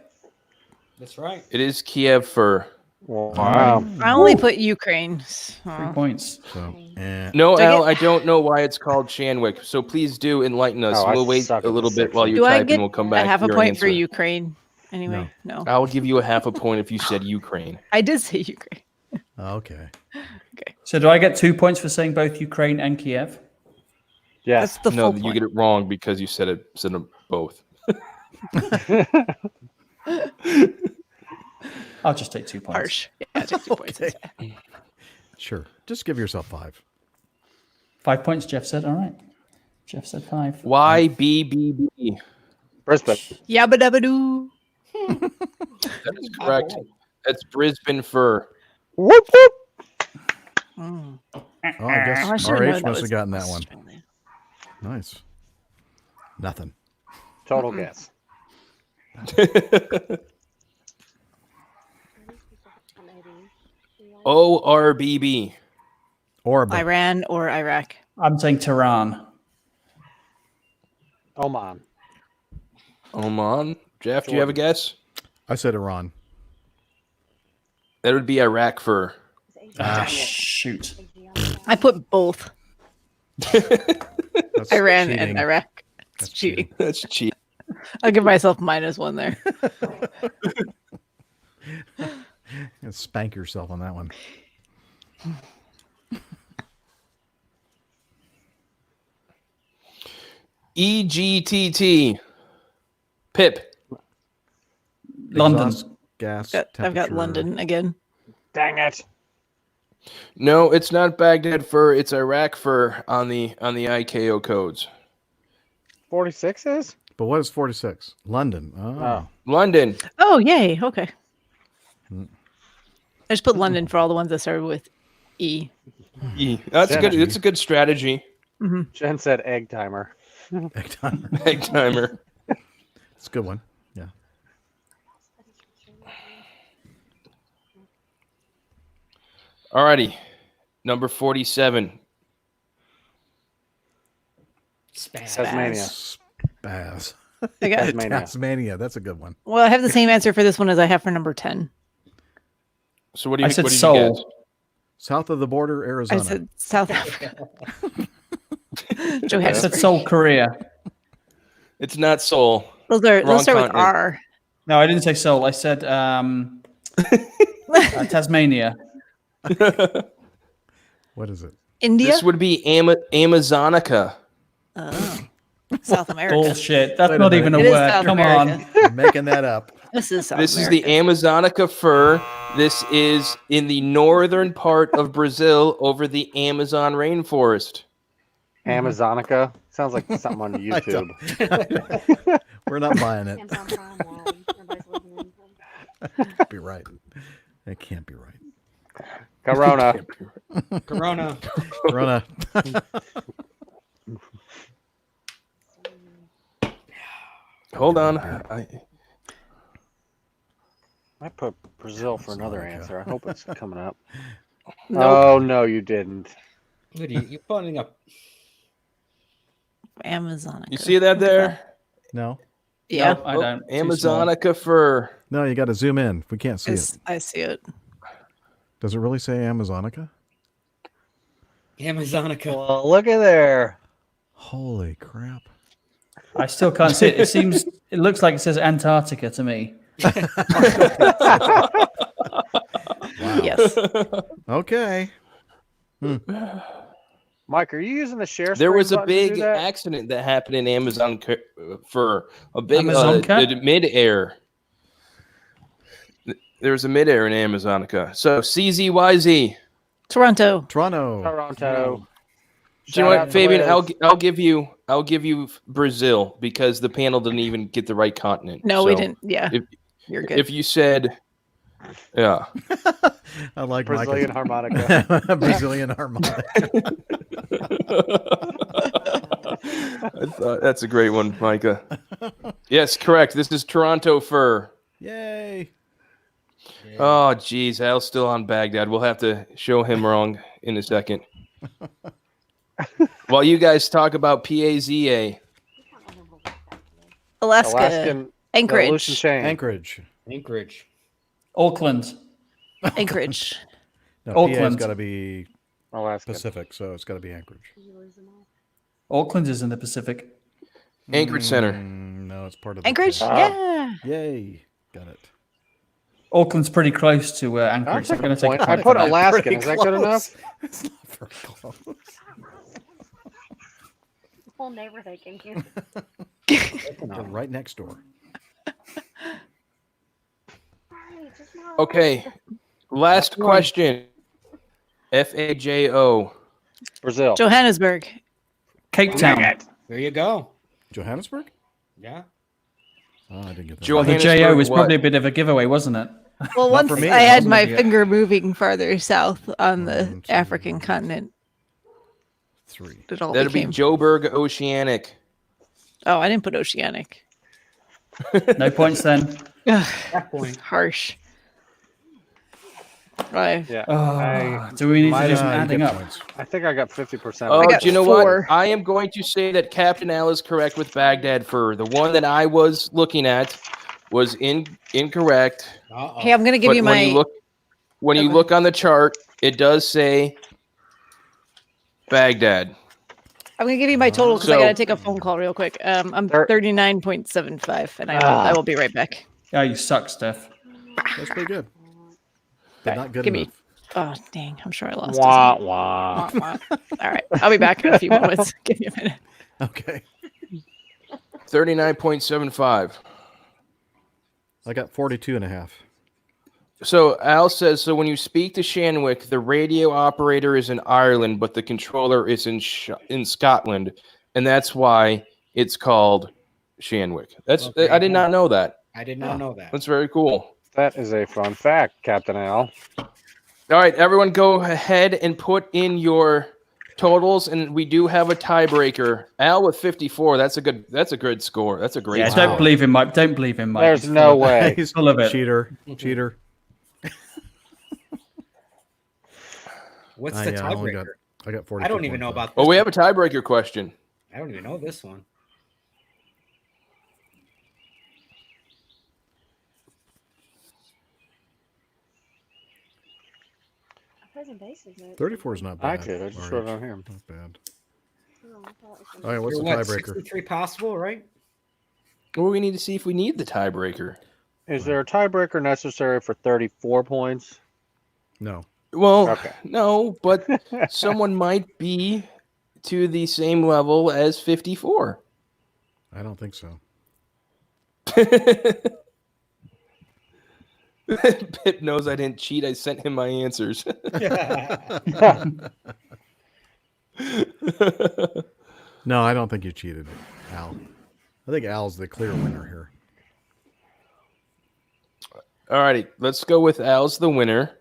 S4: That's right.
S3: It is Kiev fur.
S6: Wow.
S2: I only put Ukraine.
S1: 3 points.
S5: So,
S3: No,
S2: Do I
S3: Al,
S2: get-
S3: I don't know why it's called Shanwick. So please do enlighten us.
S6: Oh, I
S3: We'll wait
S6: suck
S3: a
S6: at
S3: little
S6: this
S3: bit while
S6: section.
S3: you're
S2: Do I
S3: typing.
S2: get
S3: We'll come
S2: a
S3: back
S2: half
S3: to
S2: a
S3: your
S2: point
S3: answer.
S2: for Ukraine? Anyway, no.
S3: I'll give you a half a point if you said Ukraine.
S2: I did say Ukraine.
S5: okay.
S1: So do I get 2 points for saying both Ukraine and Kiev?
S6: Yes.
S2: That's the
S3: No,
S2: full
S3: you
S2: point.
S3: get it wrong because you said them both.
S1: I'll just take 2 points.
S2: Harsh. Yeah, take 2 points.
S5: Sure. Just give yourself 5.
S1: 5 points, Jeff said. All right. Jeff said 5.
S3: YBBB.
S6: Brisbane.
S2: Yabba dabba doo.
S3: That is correct. That's Brisbane fur.
S6: Whoop, whoop.
S2: Mm.
S5: Oh, I guess
S2: I should've known
S5: RH must have
S2: was
S5: gotten that one.
S2: Australia.
S5: Nice. Nothing.
S6: Total guess.
S3: ORBB.
S5: Orb.
S2: Iran or Iraq.
S1: I'm saying Tehran.
S6: Oman.
S3: Oman. Jeff, do you have a guess?
S5: I said Iran.
S3: That would be Iraq fur.
S1: Shoot.
S2: I put both
S5: That's
S2: Iran
S5: cheating.
S2: and Iraq. It's
S5: That's
S2: cheating.
S3: That's cheap.
S2: I'll give myself -1 there.
S5: Yeah, spank yourself on that one.
S3: EGTT. Pip.
S1: London.
S5: Exhaust gas.
S2: I've got
S5: temperature.
S2: London again.
S6: Dang it.
S3: No, it's not Baghdad fur. It's Iraq fur on the ICAO codes.
S6: 46 is?
S5: But what is 46? London. Oh.
S6: Oh.
S3: London.
S2: Oh, yay. Okay. I just put London for all the ones that started with E.
S3: That's good. It's a good strategy.
S6: Jen said egg timer.
S5: Egg timer.
S3: Egg timer.
S5: It's a good one. Yeah.
S3: Alrighty. Number 47.
S6: Tasmania.
S5: Spaz.
S2: I got
S6: Tasmania.
S5: Tasmania. That's a good one.
S2: Well, I have the same answer for this one as I have for number 10.
S3: So what do you?
S1: I said
S3: what did you
S1: Seoul.
S3: get?
S5: South of the border, Arizona.
S2: I said South Africa.
S1: I said
S2: Johannesburg.
S1: Seoul, Korea.
S3: It's not Seoul.
S2: Those
S3: Wrong
S2: start with
S3: continent.
S2: R.
S1: No, I didn't say Seoul. I said Tasmania.
S5: What is it?
S2: India.
S3: This would be Amazonica.
S2: Oh, South America.
S1: Bullshit. That's
S5: Wait a
S1: not
S5: minute.
S1: even a
S2: It is
S1: word.
S2: South
S1: Come
S2: America.
S1: on.
S5: You're making that up.
S2: This is South
S3: This is
S2: America.
S3: the Amazonica fir. This is in the northern part of Brazil over the Amazon rainforest.
S6: Amazonica. Sounds like something on YouTube.
S5: We're not buying it.
S7: Amazon Prime while everybody's living in
S5: Can't be right. It can't be right.
S6: Corona.
S4: Corona.
S5: Corona.
S3: Hold on.
S6: I put Brazil for another answer. I hope it's coming up.
S2: Nope.
S6: Oh no, you didn't.
S4: What are you putting up?
S2: Amazonica.
S3: You see that there?
S5: No.
S2: Yeah.
S1: No, I don't. Too
S3: Amazonica fir.
S5: No, you got to zoom in. We can't see it.
S2: I see it.
S5: Does it really say Amazonica?
S4: Amazonica.
S6: Well, look at there.
S5: Holy crap.
S1: I still can't see it. It looks like it says Antarctica to me.
S2: Yes.
S5: Okay.
S6: Mike, are you using the share
S3: There
S6: screen
S3: was a
S6: button to do
S3: big
S6: that?
S3: accident that happened in Amazon for a big
S1: Amazonca?
S3: mid-air. There was a mid-air in Amazonica. So CZYZ.
S2: Toronto.
S5: Toronto.
S6: Toronto.
S3: Do you know
S6: Shout out
S3: what,
S6: to
S3: Fabian?
S6: Liz.
S3: I'll give you Brazil because the panel didn't even get the right continent.
S2: No, we
S3: So
S2: didn't. Yeah.
S3: If,
S2: You're good.
S3: if you said, yeah,
S5: I like
S6: Brazilian
S5: Micah's-
S6: harmonica.
S5: Brazilian harmonica.
S3: I thought that's a great one, Micah. Yes, correct. This is Toronto fir.
S5: Yay.
S3: Oh, geez, Al's still on Baghdad. We'll have to show him wrong in a second. While you guys talk about PAZA.
S2: Alaska.
S6: Alaskan Aleutian
S2: Anchorage.
S6: chain.
S5: Anchorage.
S4: Anchorage.
S1: Auckland.
S2: Anchorage.
S5: No, PA's
S1: Auckland.
S5: got to be
S6: Alaska.
S5: Pacific, so it's got to be Anchorage.
S1: Auckland is in the Pacific.
S3: Anchorage Center.
S5: No, it's part of the
S2: Anchorage.
S5: thing.
S2: Yeah.
S5: Yay. Got it.
S1: Auckland's pretty close to
S6: I'll
S1: Anchorage.
S6: take
S1: I'm going
S6: a
S1: to take
S6: point.
S1: a
S6: I
S1: point
S6: put
S1: for that.
S6: Alaskan.
S5: Pretty
S6: Is that good enough?
S5: It's not very close.
S7: whole neighborhood thanking you.
S5: They're right next door.
S3: Okay. Last question. FAJO.
S6: Brazil.
S2: Johannesburg.
S1: Cape Town.
S4: There you go.
S5: Johannesburg?
S4: Yeah.
S5: Oh, I didn't get that.
S1: Well, the
S3: Johannesburg
S1: JO was
S3: what?
S1: probably a bit of a giveaway, wasn't it?
S2: Well, once
S5: for me,
S2: I
S5: it
S2: had
S1: wasn't
S2: my
S1: yet.
S2: finger moving farther south on the
S5: 1, 2,
S2: African continent,
S5: 3.
S2: it all
S3: That'd be
S2: became.
S3: Joburg Oceanic.
S2: Oh, I didn't put oceanic.
S1: No points then.
S2: Ugh,
S4: That point.
S2: harsh. Right.
S6: Yeah.
S1: Oh, do we need to do some
S5: You
S1: adding
S5: get
S1: up?
S5: points.
S6: I think I got 50%.
S3: Oh,
S2: got
S3: do you know
S2: 4.
S3: what? I am going to say that Captain Al is correct with Baghdad fur. The one that I was looking at was incorrect.
S4: Uh-oh.
S2: Hey, I'm gonna give
S3: But
S2: you
S3: when
S2: my.
S3: you
S2: Okay.
S3: look on the chart, it does say Baghdad.
S2: I'm gonna give you my total because I
S3: So-
S2: gotta take a phone call real quick. I'm
S6: There-
S2: 39.75, and I will be right back.
S1: Oh, you suck, Steph.
S5: That's pretty good. But
S2: Okay,
S5: not good
S2: give me-
S5: enough.
S2: Oh dang! I'm sure I lost.
S6: Wah,
S2: Wah,
S6: wah.
S2: wah. All right, I'll be back in a few moments. Give me a minute.
S5: Okay.
S3: 39.75.
S5: I got 42.5.
S3: So Al says, so when you speak to Shanwick, the radio operator is in Ireland, but the controller is in Scotland, and that's why it's called Shanwick. That's
S4: Okay.
S3: I did not know that.
S4: I did not know that.
S3: That's very cool.
S6: That is a fun fact, Captain Al.
S3: All right, everyone, go ahead and put in your totals, and we do have a tiebreaker. Al with 54. That's a good score. That's a great.
S1: Yeah,
S3: score.
S1: don't believe him, Mike. Don't believe him, Mike.
S6: There's
S1: He's
S6: no
S1: full of-
S6: way.
S5: He's
S1: full of it.
S5: Cheater.
S4: What's the
S5: I only
S4: tiebreaker?
S5: I got 40.
S4: I don't even know about this.
S3: Well, we have a tiebreaker question.
S4: I don't even know this one.
S7: Present basis.
S5: 34 is not bad.
S6: I just wrote it on here.
S5: Not bad.
S7: Oh, I thought it was
S5: All right, what's the
S4: You're what,
S5: tiebreaker?
S4: 63 possible, right?
S3: Well, we need to see if we need the tiebreaker.
S6: Is there a tiebreaker necessary for 34 points?
S5: No.
S3: Well,
S6: Okay.
S3: no, but someone might be to the same level as 54.
S5: I don't think so.
S3: Pip knows I didn't cheat. I sent him my answers.
S5: No, I don't think you cheated, Al. I think Al's the clear winner here.
S3: All righty, let's go with Al's the winner.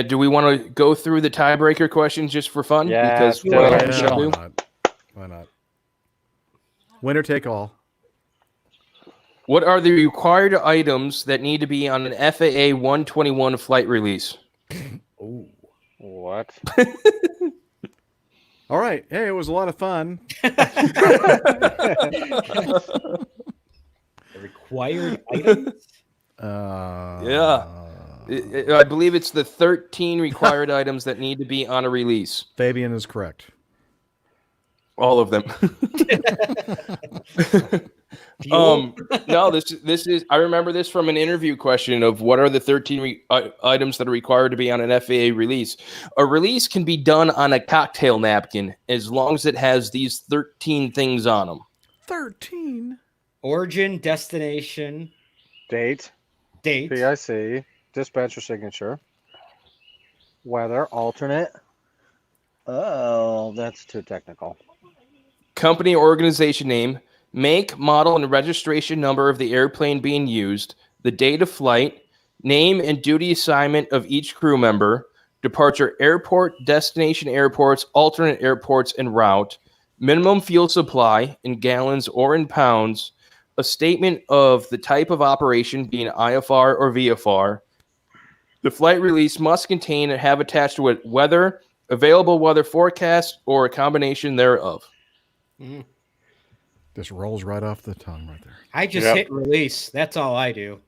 S3: Do we want to go through the tiebreaker questions just for fun?
S6: Yeah,
S3: Because
S6: do
S3: what
S6: it.
S3: else
S5: Yeah,
S3: shall we
S5: why
S3: do?
S5: not? Why not? Winner take all.
S3: What are the required items that need to be on an FAA 121 flight release?
S5: Oh.
S6: What?
S5: All right. Hey, it was a lot of fun.
S4: The required items?
S3: Yeah. I believe it's the 13 required items that need to be on a release.
S5: Fabian is correct.
S3: All of them. No, this is. I remember this from an interview question of what are the 13 items that are required to be on an FAA release. A release can be done on a cocktail napkin as long as it has these 13 things on them.
S5: 13.
S4: Origin, destination,
S6: Date,
S4: date.
S6: PIC, dispatcher signature, weather, alternate. Oh, that's too technical.
S3: Company or organization name, make, model, and registration number of the airplane being used, the date of flight, name and duty assignment of each crew member, departure airport, destination airports, alternate airports, and route, minimum fuel supply in gallons or in pounds, a statement of the type of operation being IFR or VFR. The flight release must contain and have attached to it weather, available weather forecast, or a combination thereof.
S5: This rolls right off the tongue right there.
S4: I just
S6: Yep.
S4: hit release. That's all I do.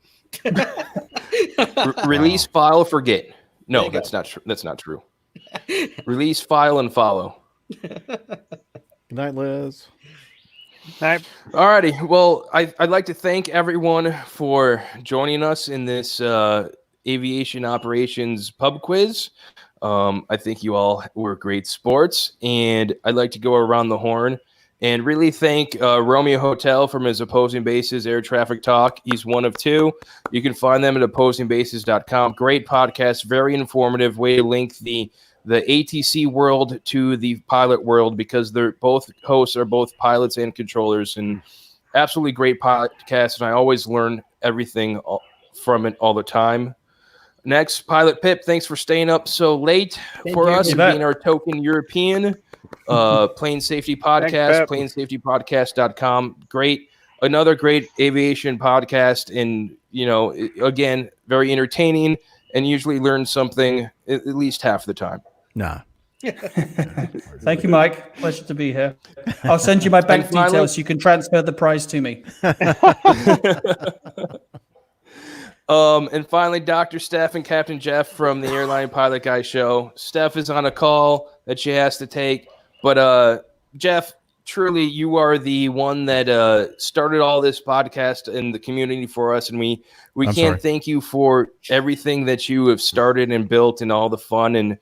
S3: Release, file, forget. No,
S4: There you
S3: that's not true. That's not true. Release, file, and follow.
S5: Good night, Liz.
S3: Alrighty. Well, I'd like to thank everyone for joining us in this aviation operations pub quiz. I think you all were great sports, and I'd like to go around the horn and really thank Romeo Hotel from his Opposing Bases Air Traffic Talk. He's one of two. You can find them at opposingbases.com. Great podcast, very informative way to link the ATC world to the pilot world, because they're both hosts are both pilots and controllers, and absolutely great podcast. And I always learn everything from it all the time. Next, Pilot Pip, thanks for staying up so late for us and being our token European. Plane Safety Podcast, planesafetypodcast.com. Great. Another great aviation podcast. And, again, very entertaining, and usually learn something at least half the time.
S5: Nah.
S1: Thank you, Mike. Pleasure to be here. I'll send you my bank details so you can transfer the prize to me.
S3: And finally, Dr. Steph and Captain Jeff from the Airline Pilot Guy Show. Steph is on a call that she has to take. But Jeff, truly, you are the one that started all this podcast in the community for us. And we can't thank you for everything that you have started and built and all the fun. And,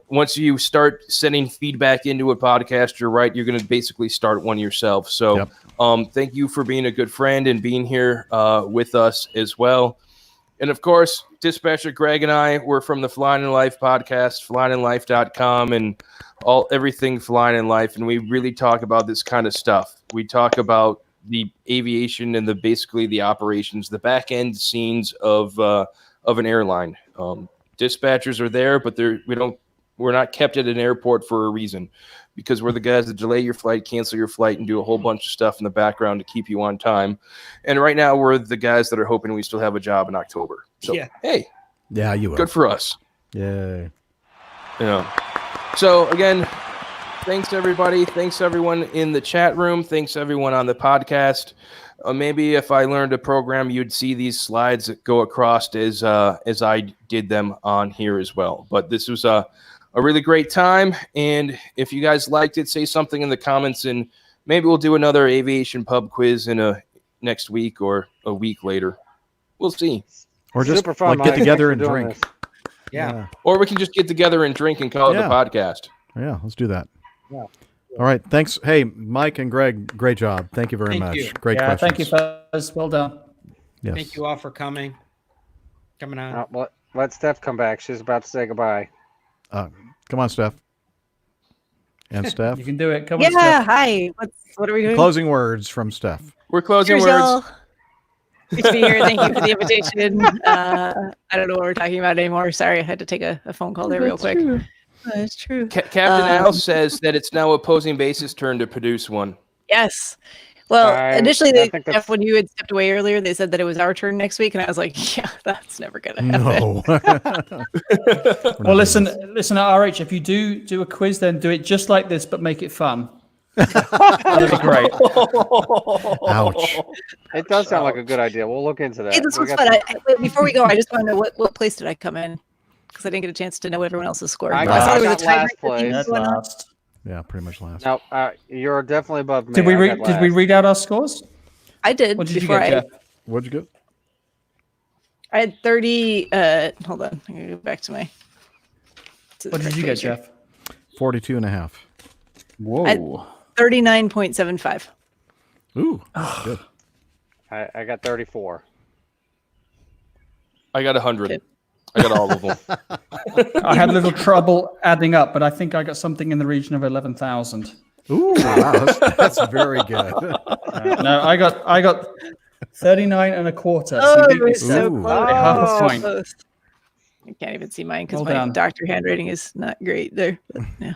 S3: once you start sending feedback into a podcast, you're right, you're going to basically start one yourself. So thank you for being a good friend and being here with us as well. And, of course, Dispatcher Gregg and I, we're from the Flying in Life podcast, flyinginlife.com, and everything Flying in Life. And we really talk about this kind of stuff. We talk about the aviation and basically the operations, the back end scenes of an airline. Dispatchers are there, but we're not kept at an airport for a reason, because we're the guys that delay your flight, cancel your flight, and do a whole bunch of stuff in the background to keep you on time. And right now, we're the guys that are hoping we still have a job in October. So, hey,
S5: yeah, you will.
S3: Good for us.
S5: Yay.
S3: So again, thanks everybody. Thanks everyone in the chat room. Thanks everyone on the podcast. Maybe if I learned a program, you'd see these slides that go across as I did them on here as well. But this was a really great time. And if you guys liked it, say something in the comments, and maybe we'll do another aviation pub quiz in next week or a week later. We'll see.
S5: Or just
S6: Super fun,
S5: get
S6: Mike.
S5: together
S6: Thanks
S5: and
S6: for doing
S5: drink.
S6: this.
S4: Yeah.
S3: Or we can just get together and drink and call it a podcast.
S5: Yeah, let's do that.
S6: Yeah.
S5: All right. Thanks. Hey, Mike and Greg, great job. Thank you very
S4: Thank
S5: much.
S4: you.
S5: Great questions.
S1: Thank you, fellas. Well done.
S5: Yes.
S4: Thank you all for coming on.
S6: Let Steph come back. She's about to say goodbye.
S5: Come on, Steph. And Steph.
S1: You can do it. Come
S2: Yeah,
S1: on, Steph.
S2: hi. What are we doing?
S5: Closing words from Steph.
S3: We're closing
S2: Cheers,
S3: words.
S2: y'all. Good to be here. Thank you for the invitation. I don't know what we're talking about anymore. Sorry, I had to take a phone call there real quick.
S8: True.
S2: That's true.
S3: Captain Al says that it's now opposing base's turn to produce one.
S2: Yes. Well, initially,
S6: I think that's-
S2: when you had stepped away earlier, they said that it was our turn next week, and I was like, "Yeah, that's never gonna happen."
S5: No.
S1: Well, listen, RH. If you do a quiz, then do it just like this, but make it fun. That'd be great.
S5: Ouch.
S6: It does sound like a good idea. We'll look into that.
S2: Hey, this
S6: We
S2: was
S6: got
S2: fun.
S6: some-
S2: Before we go, I just want to know what place did I come in? Because I didn't get a chance to know everyone else's score.
S6: I
S2: saw
S6: got
S2: there was a
S6: last
S2: tiebreaker thing
S6: place.
S1: That's
S2: going on.
S1: last.
S5: Yeah, pretty much last.
S6: No, you're definitely above me.
S1: Did we
S6: I
S1: read?
S6: got
S1: Did we
S6: last.
S1: read out our scores?
S2: I did.
S1: What did you
S2: before
S1: get, Jeff?
S5: What'd you get?
S2: I had 30. Hold on. I'm gonna go back to my. to the
S1: What did
S2: correct
S1: you get,
S2: page here.
S1: Jeff?
S5: 42 and a half.
S1: Whoa.
S2: 39.75.
S5: Ooh, good.
S6: I got 34.
S3: I got 100. I got all of them.
S1: I had a little trouble adding up, but I think I got something in the region of 11,000.
S5: Ooh, wow, that's very good.
S1: No, I got 39 and a quarter.
S2: Oh,
S1: you beat me
S2: it was so
S5: Ooh.
S2: close.
S1: Half a
S2: So
S1: point.
S2: close. I can't even see mine because
S1: Well
S2: my
S1: done.
S2: doctor handwriting is not great there. But yeah.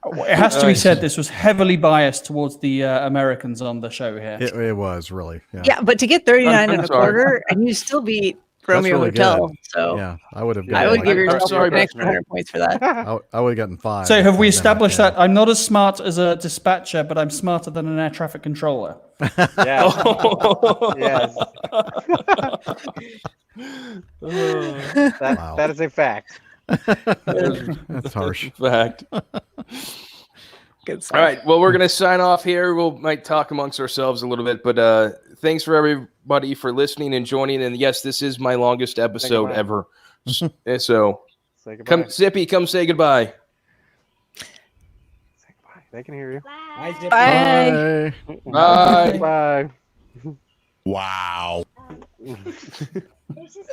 S1: It has to be said, this was heavily biased towards the Americans on the show here.
S5: It was really. Yeah.
S2: Yeah, but to get 39
S3: I'm
S2: and a
S3: sorry.
S2: quarter, and you still beat Romeo
S5: really
S2: Hotel.
S5: good.
S2: So
S5: Yeah, I would have
S2: I
S5: gotten
S2: would
S5: like,
S2: give
S3: I'm
S2: yourself
S3: sorry,
S2: an extra
S6: Beth.
S2: 100 points for that.
S5: I would have gotten 5.
S1: So have we
S5: if I'd done
S1: established
S5: that?
S1: that I'm not as smart as a dispatcher, but I'm smarter than an air traffic controller?
S6: Yes. Yes.
S5: Wow.
S6: That is a fact.
S5: That's harsh.
S3: Fact.
S2: Good stuff.
S3: All right. Well, we're going to sign off here. Might talk amongst ourselves a little bit, but thanks for everybody for listening and joining. And yes, this is my longest episode
S6: goodbye.
S3: ever. So
S6: Say goodbye.
S3: come, Zippy, come say goodbye.
S6: Say goodbye. They can hear you.
S4: Bye, Zippy.
S2: Bye.
S5: Bye.
S3: Bye.
S6: Bye.
S9: Wow.
S7: There's just